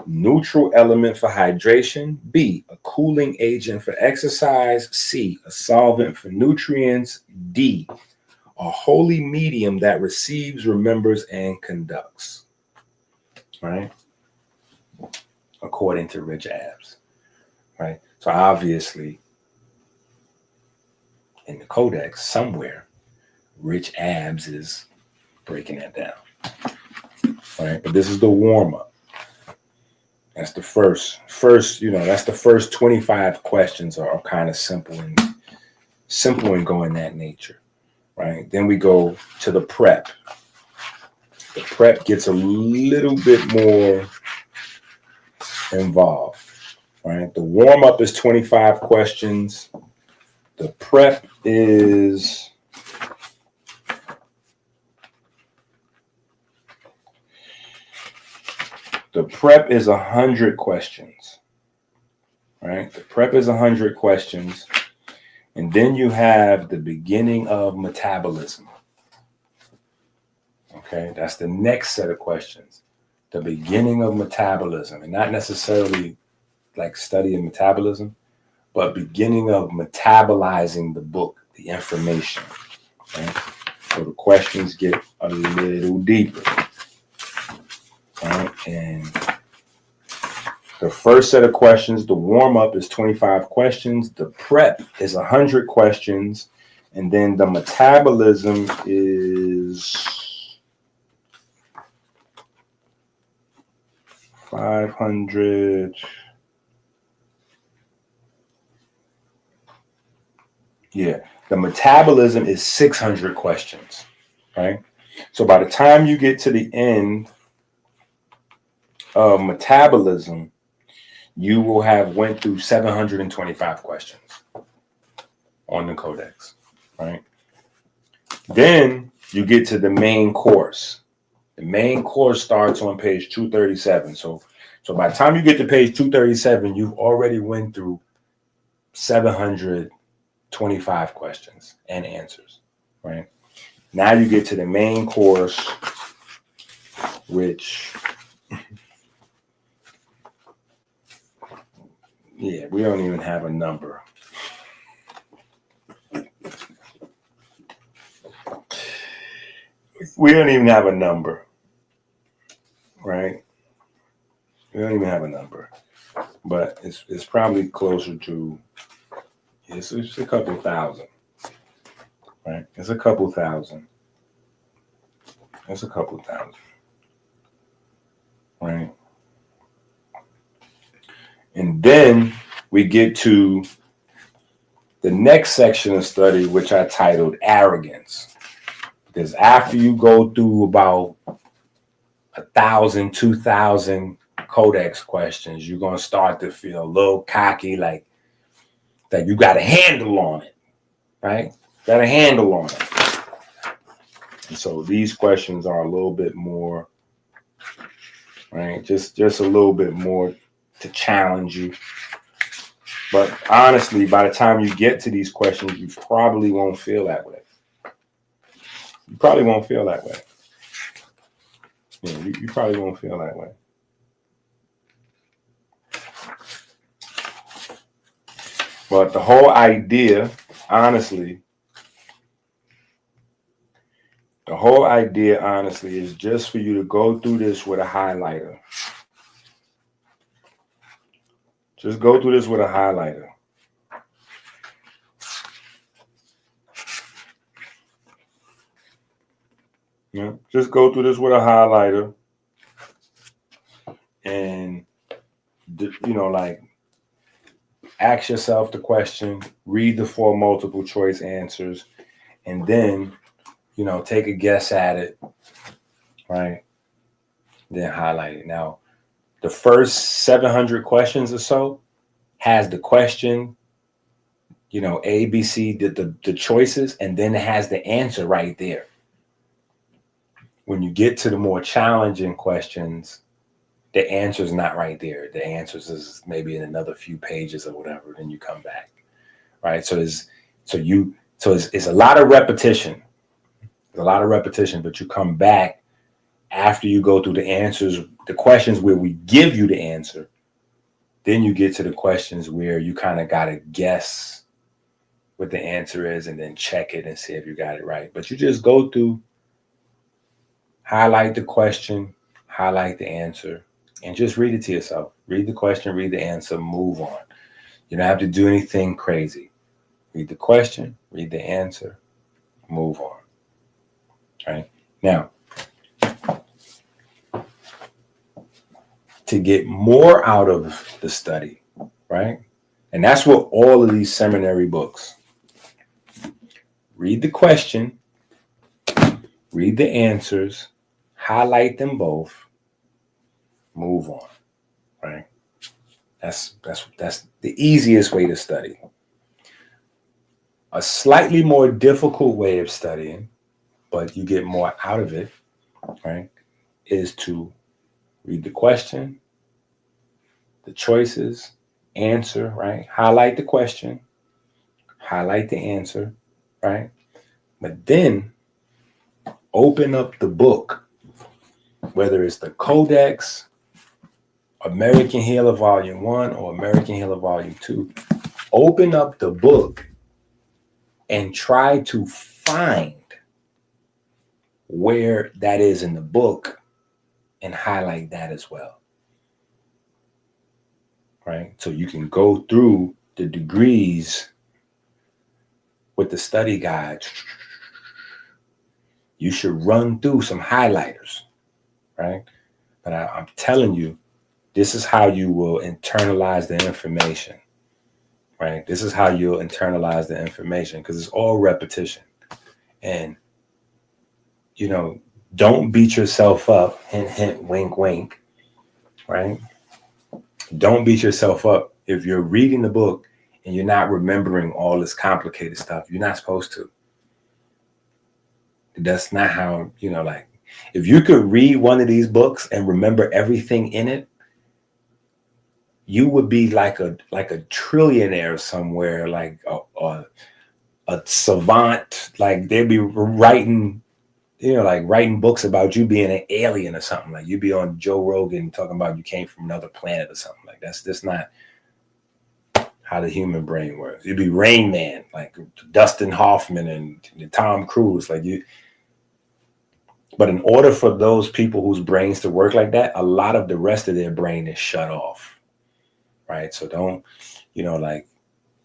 neutral element for hydration, B, a cooling agent for exercise, C, a solvent for nutrients, D, a holy medium that receives, remembers, and conducts, right? According to Rich Abs, right? So obviously, in the codex somewhere, Rich Abs is breaking that down, right? But this is the warm-up. That's the first, that's the first 25 questions are kind of simple and going that nature, right? Then we go to the prep. The prep gets a little bit more involved, right? The warm up is 25 questions. The prep is 100 questions, right? The prep is 100 questions. And then you have the beginning of metabolism. Okay, that's the next set of questions. The beginning of metabolism, and not necessarily like studying metabolism, but beginning of metabolizing the book, the information. Okay? So the questions get a little deeper. Right? And the first set of questions, the warm-up is 25 questions. The prep is 100 questions. And then the metabolism is 500. Yeah, the metabolism is 600 questions, right? So by the time you get to the end of metabolism, you will have went through 725 questions on the codex, right? Then you get to the main course. The main course starts on page 237. So by the time you get to page 237, you've already went through 725 questions and answers, right? Now you get to the main course, which, yeah, we don't even have a number. We don't even have a number, right? We don't even have a number, but it's probably closer to, it's a couple thousand, right? It's a couple thousand. It's a couple thousand, right? And then we get to the next section of study, which I titled Arrogance. Because after you go through about 1,000, 2,000 codex questions, you're going to start to feel a little cocky, like that you got a handle on it, right? Got a handle on it. And so these questions are a little bit more, right? Just a little bit more to challenge you. But honestly, by the time you get to these questions, you probably won't feel that way. You probably won't feel that way. Yeah, you probably won't feel that way. But the whole idea, honestly, is just for you to go through this with a highlighter. Just go through this with a highlighter. Yeah, just go through this with a highlighter and, like, ask yourself the question, read the 4 multiple choice answers, and then, take a guess at it, right? Then highlight it. Now, the first 700 questions or so has the question, A, B, C, the choices, and then it has the answer right there. When you get to the more challenging questions, the answer is not right there. The answer is maybe in another few pages or whatever. Then you come back, right? So it's a lot of repetition. There's a lot of repetition, but you come back after you go through the answers, the questions where we give you the answer. Then you get to the questions where you kind of got to guess what the answer is and then check it and see if you got it right. But you just go through, highlight the question, highlight the answer, and just read it to yourself. Read the question, read the answer, move on. You don't have to do anything crazy. Read the question, read the answer, move on. Right? Now, to get more out of the study, right? And that's what all of these seminary books. Read the question, read the answers, highlight them both, move on, right? That's the easiest way to study. A slightly more difficult way of studying, but you get more out of it, right, is to read the question, the choices, answer, right? Highlight the question, highlight the answer, right? But then open up the book, whether it's the Codex, American Healer Volume 1 or American Healer Volume 2. Open up the book and try to find where that is in the book and highlight that as well. Right? So you can go through the degrees with the study guide. You should run through some highlighters, right? But I'm telling you, this is how you will internalize the information, right? This is how you'll internalize the information because it's all repetition. And, you know, don't beat yourself up, hint, hint, wink, wink, right? Don't beat yourself up if you're reading the book and you're not remembering all this complicated stuff. You're not supposed to. That's not how, you know, like, if you could read one of these books and remember everything in it, you would be like a trillionaire somewhere, like a savant. Like they'd be writing, you know, like writing books about you being an alien or something. Like you'd be on Joe Rogan talking about you came from another planet or something. Like that's just not how the human brain works. You'd be Rain Man, like Dustin Hoffman and Tom Cruise, like you. But in order for those people whose brains to work like that, a lot of the rest of their brain is shut off, right? So don't, you know, like,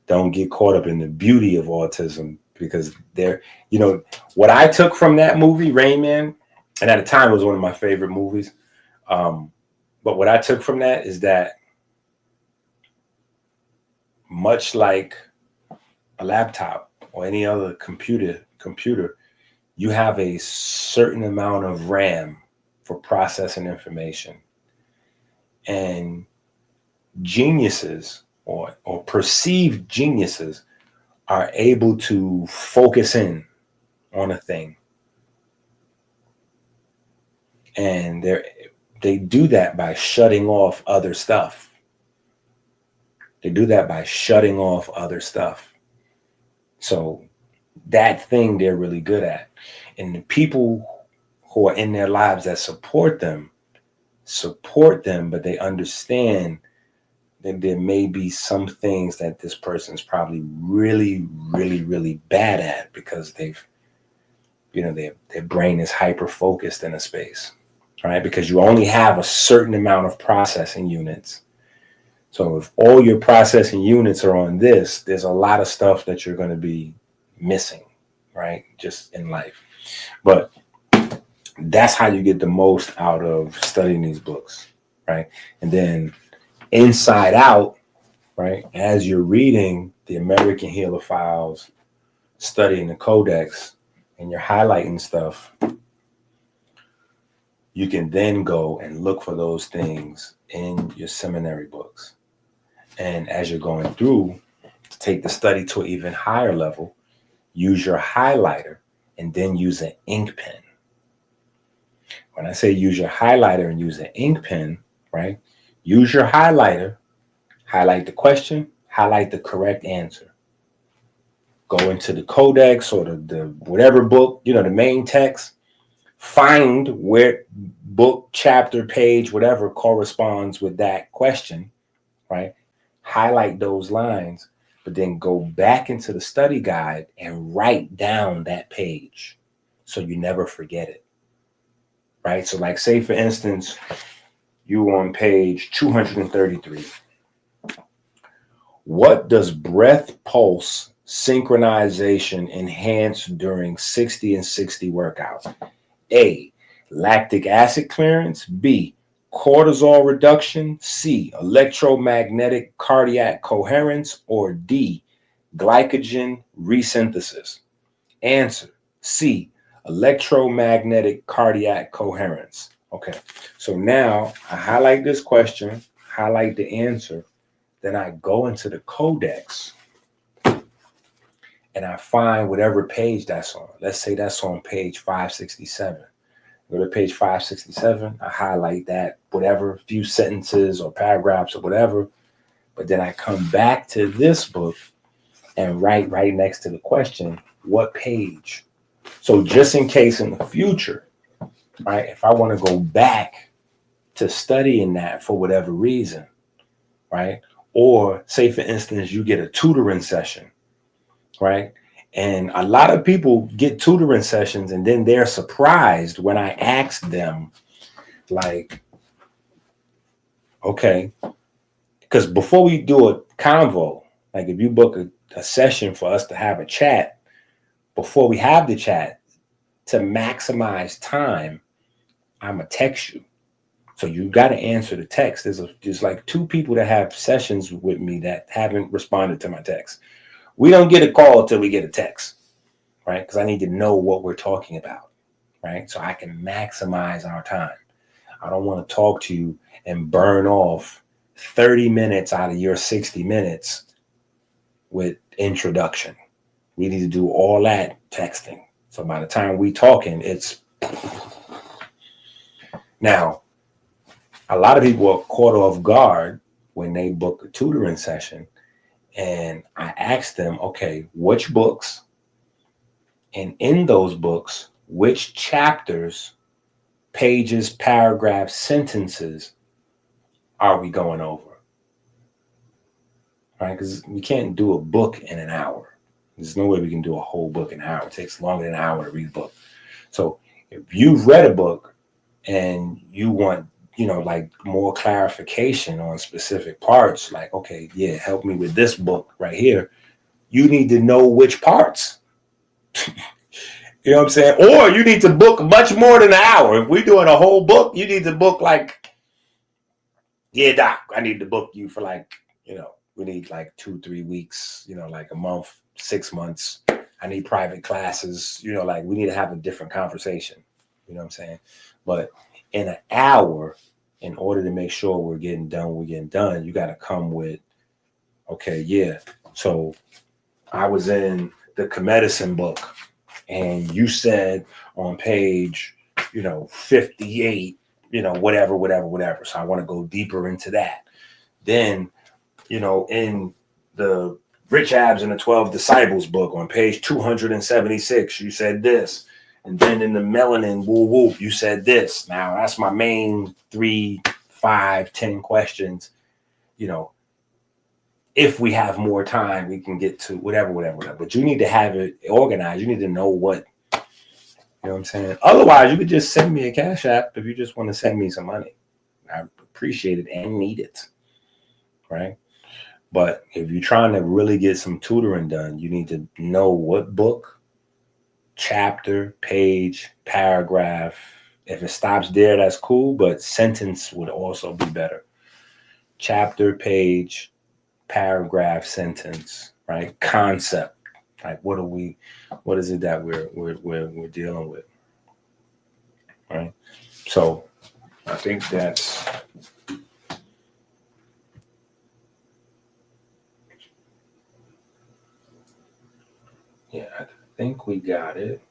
don't get caught up in the beauty of autism because they're, you know, what I took from that movie, Rain Man, and at the time it was one of my favorite movies. But what I took from that is that much like a laptop or any other computer, you have a certain amount of RAM for processing information. And geniuses or perceived geniuses are able to focus in on a thing. And they do that by shutting off other stuff. So that thing they're really good at. And the people who are in their lives that support them, but they understand that there may be some things that this person's probably really, really, really bad at because they've, you know, their brain is hyper focused in a space, right? Because you only have a certain amount of processing units. So if all your processing units are on this, there's a lot of stuff that you're going to be missing, right? Just in life. But that's how you get the most out of studying these books, right? And then inside out, right, as you're reading the American Healer Files, studying the Codex, and you're highlighting stuff, you can then go and look for those things in your seminary books. And as you're going through, to take the study to an even higher level, use your highlighter and then use an ink pen. When I say use your highlighter and use an ink pen, right? Use your highlighter, highlight the question, highlight the correct answer. Go into the Codex or the whatever book, you know, the main text, find where book, chapter, page, whatever corresponds with that question, right? Highlight those lines, but then go back into the study guide and write down that page so you never forget it, right? So like say, for instance, you on page 233. What does breath pulse synchronization enhance during 60 and 60 workouts? A, lactic acid clearance. B, cortisol reduction. C, electromagnetic cardiac coherence. Or D, glycogen resynthesis. Answer, C, electromagnetic cardiac coherence. Okay, so now I highlight this question, highlight the answer, then I go into the codex and I find whatever page that's on. Let's say that's on page 567. Go to page 567. I highlight that, whatever few sentences or paragraphs or whatever. But then I come back to this book and write right next to the question, what page? So just in case in the future, right, if I want to go back to studying that for whatever reason, right? Or say, for instance, you get a tutoring session, right? And a lot of people get tutoring sessions and then they're surprised when I ask them, like, okay, because before we do a convo, like if you book a session for us to have a chat, before we have the chat, to maximize time, I'm going to text you. So you got to answer the text. There's like 2 people that have sessions with me that haven't responded to my text. We don't get a call until we get a text, right? Because I need to know what we're talking about, right? So I can maximize our time. I don't want to talk to you and burn off 30 minutes out of your 60 minutes with introduction. We need to do all that texting. So by the time we talking, it's now. A lot of people are caught off guard when they book a tutoring session, and I ask them, okay, which books, and in those books, which chapters, pages, paragraphs, sentences are we going over? Right? Because we can't do a book in an hour. There's no way we can do a whole book in an hour. It takes longer than an hour to read a book. So if you've read a book and you want, like more clarification on specific parts, like, okay, yeah, help me with this book right here. You need to know which parts. You know what I'm saying? Or you need to book much more than an hour. If we're doing a whole book, you need to book like, yeah, doc, I need to book you for like, we need like 2-3 weeks, like a month, 6 months. I need private classes, like we need to have a different conversation. You know what I'm saying? But in an hour, in order to make sure we're getting done, you got to come with, okay, yeah. So I was in the medicine book and you said on page, 58, whatever. So I want to go deeper into that. Then, in the Rich Abs and the 12 Disciples book on page 276, you said this. And then in the melanin, woo, you said this. Now that's my main 3, 5, 10 questions. If we have more time, we can get to whatever. But you need to have it organized. You need to know what, you know what I'm saying? Otherwise, you could just send me a Cash App if you just want to send me some money. I appreciate it and need it, right? But if you're trying to really get some tutoring done, you need to know what book, chapter, page, paragraph. If it stops there, that's cool, but sentence would also be better. Chapter, page, paragraph, sentence, right? Concept. Like what is it that we're dealing with? Right? So I think that's I think we got it.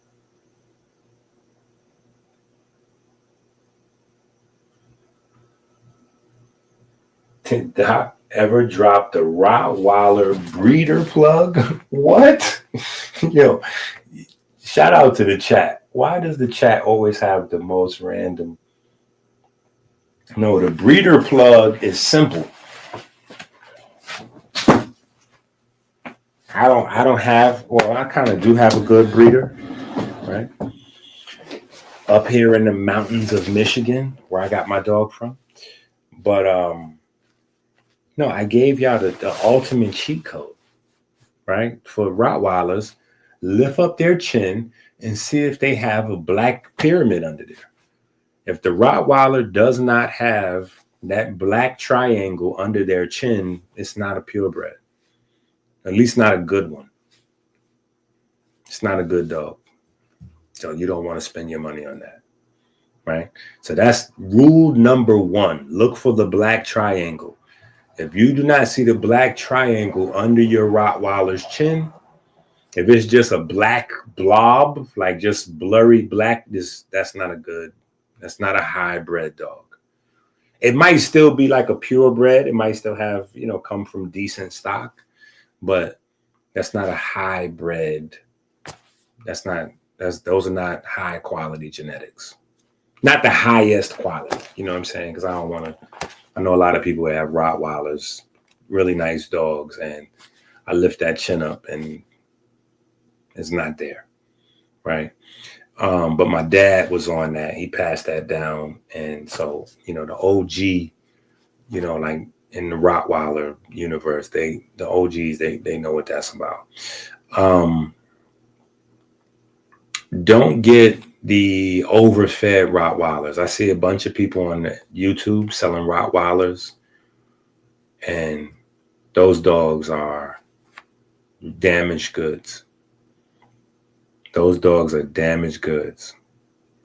Did Doc ever drop the Rottweiler breeder plug? What? Shout out to the chat. Why does the chat always have the most random? No, the breeder plug is simple. I don't have, I kind of do have a good breeder, right? Up here in the mountains of Michigan, where I got my dog from. But no, I gave y'all the ultimate cheat code, right? For Rottweilers, lift up their chin and see if they have a black pyramid under there. If the Rottweiler does not have that black triangle under their chin, it's not a purebred. At least not a good one. It's not a good dog. So you don't want to spend your money on that, right? So that's rule number 1. Look for the black triangle. If you do not see the black triangle under your Rottweiler's chin, if it's just a black blob, like just blurry black, that's not a hybrid dog. It might still be like a purebred. It might still have, come from decent stock, but that's not a hybrid. Those are not high quality genetics. Not the highest quality, you know what I'm saying? Because I know a lot of people have Rottweilers, really nice dogs, and I lift that chin up and it's not there, right? But my dad was on that. He passed that down. And so, the OG, like in the Rottweiler universe, the OGs, they know what that's about. Don't get the overfed Rottweilers. I see a bunch of people on YouTube selling Rottweilers, and those dogs are damaged goods. Those dogs are damaged goods.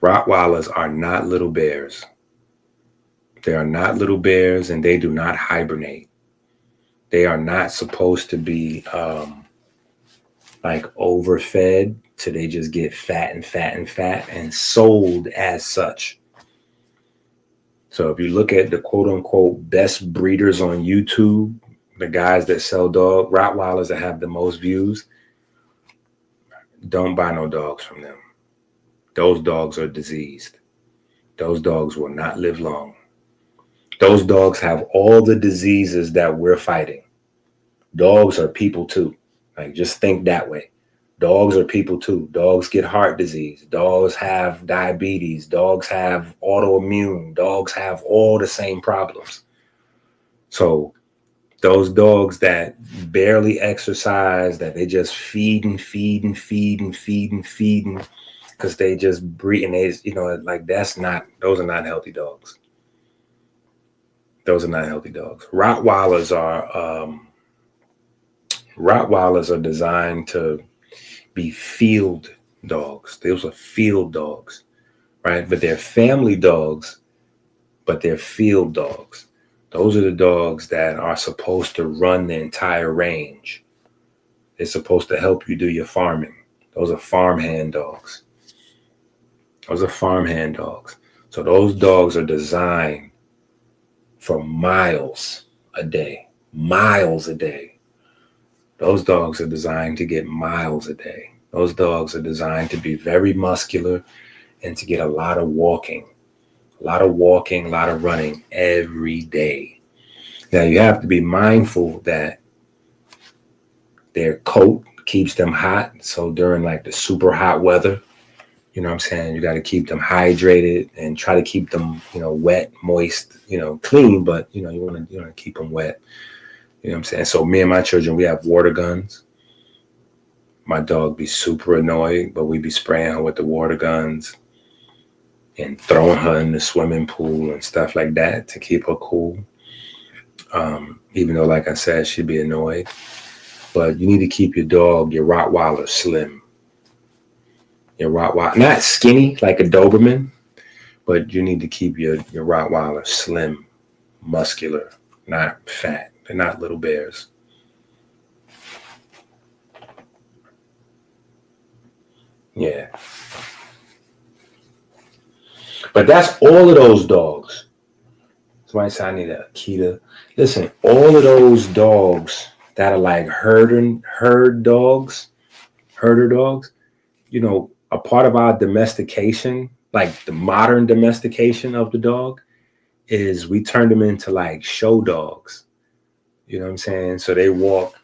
Rottweilers are not little bears. They are not little bears, and they do not hibernate. They are not supposed to be like overfed, so they just get fat and sold as such. So if you look at the quote unquote best breeders on YouTube, the guys that sell Rottweilers that have the most views, don't buy no dogs from them. Those dogs are diseased. Those dogs will not live long. Those dogs have all the diseases that we're fighting. Dogs are people too. Like, just think that way. Dogs are people too. Dogs get heart disease. Dogs have diabetes. Dogs have autoimmune. Dogs have all the same problems. So those dogs that barely exercise, that they just feeding, because they just breed, and those are not healthy dogs. Those are not healthy dogs. Rottweilers are designed to be field dogs. Those are field dogs, right? But they're family dogs, but they're field dogs. Those are the dogs that are supposed to run the entire range. They're supposed to help you do your farming. Those are farmhand dogs. So those dogs are designed for miles a day. Those dogs are designed to get miles a day. Those dogs are designed to be very muscular and to get a lot of walking, a lot of running every day. Now, you have to be mindful that their coat keeps them hot. So during like the super hot weather, you know what I'm saying, you got to keep them hydrated and try to keep them, wet, moist, clean, but, you want to keep them wet. You know what I'm saying? So me and my children, we have water guns. My dog be super annoyed, but we be spraying her with the water guns and throwing her in the swimming pool and stuff like that to keep her cool. Even though, like I said, she'd be annoyed. But you need to keep your Rottweiler, slim. Your Rottweiler, not skinny like a Doberman, but you need to keep your Rottweiler slim, muscular, not fat. They're not little bears. Yeah. But that's all of those dogs. Somebody said I need a Akita. Listen, all of those dogs that are like herder dogs, a part of our domestication, like the modern domestication of the dog, is we turned them into like show dogs. You know what I'm saying? So they walk,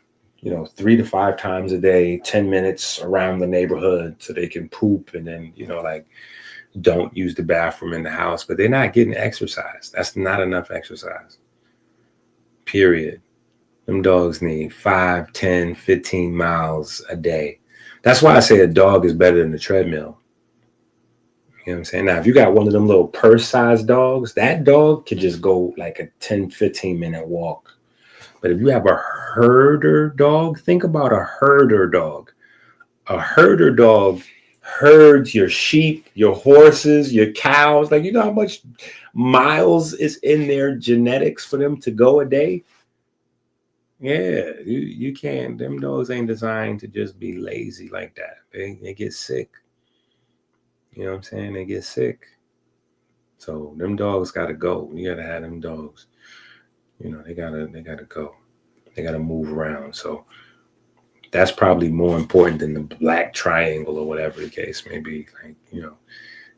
3 to 5 times a day, 10 minutes around the neighborhood so they can poop and then, don't use the bathroom in the house, but they're not getting exercise. That's not enough exercise. Period. Them dogs need 5, 10, 15 miles a day. That's why I say a dog is better than a treadmill. You know what I'm saying? Now, if you got one of them little purse-sized dogs, that dog could just go like a 10, 15-minute walk. But if you have a herder dog, think about a herder dog. A herder dog herds your sheep, your horses, your cows. Like, you know how much miles is in their genetics for them to go a day? Yeah, you can't. Them dogs ain't designed to just be lazy like that. They get sick. You know what I'm saying? They get sick. So them dogs gotta go. You gotta have them dogs. You know, they gotta go. They gotta move around. So that's probably more important than the black triangle or whatever the case may be. Like, you know,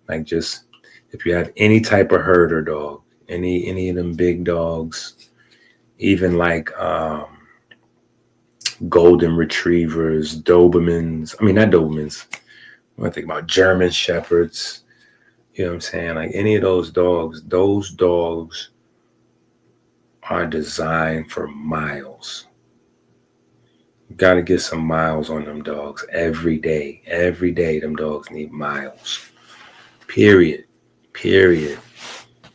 like just if you have any type of herder dog, any of them big dogs, even like golden retrievers, Dobermans. I mean, not Dobermans. I think about German shepherds. You know what I'm saying? Like any of those dogs are designed for miles. You got to get some miles on them dogs every day. Every day, them dogs need miles. Period.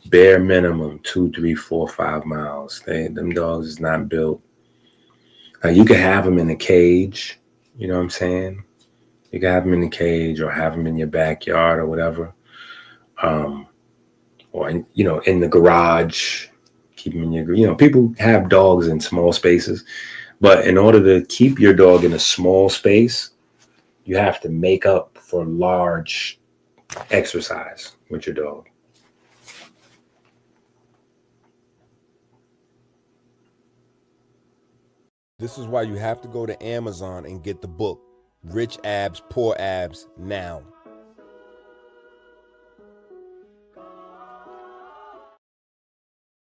Bare minimum 2, 3, 4, 5 miles. Them dogs is not built. You can have them in a cage. You know what I'm saying? You can have them in the cage or have them in your backyard or whatever. Or, in the garage. Keep them in your, people have dogs in small spaces. But in order to keep your dog in a small space, you have to make up for large exercise with your dog. This is why you have to go to Amazon and get the book, Rich Abs, Poor Abs, now.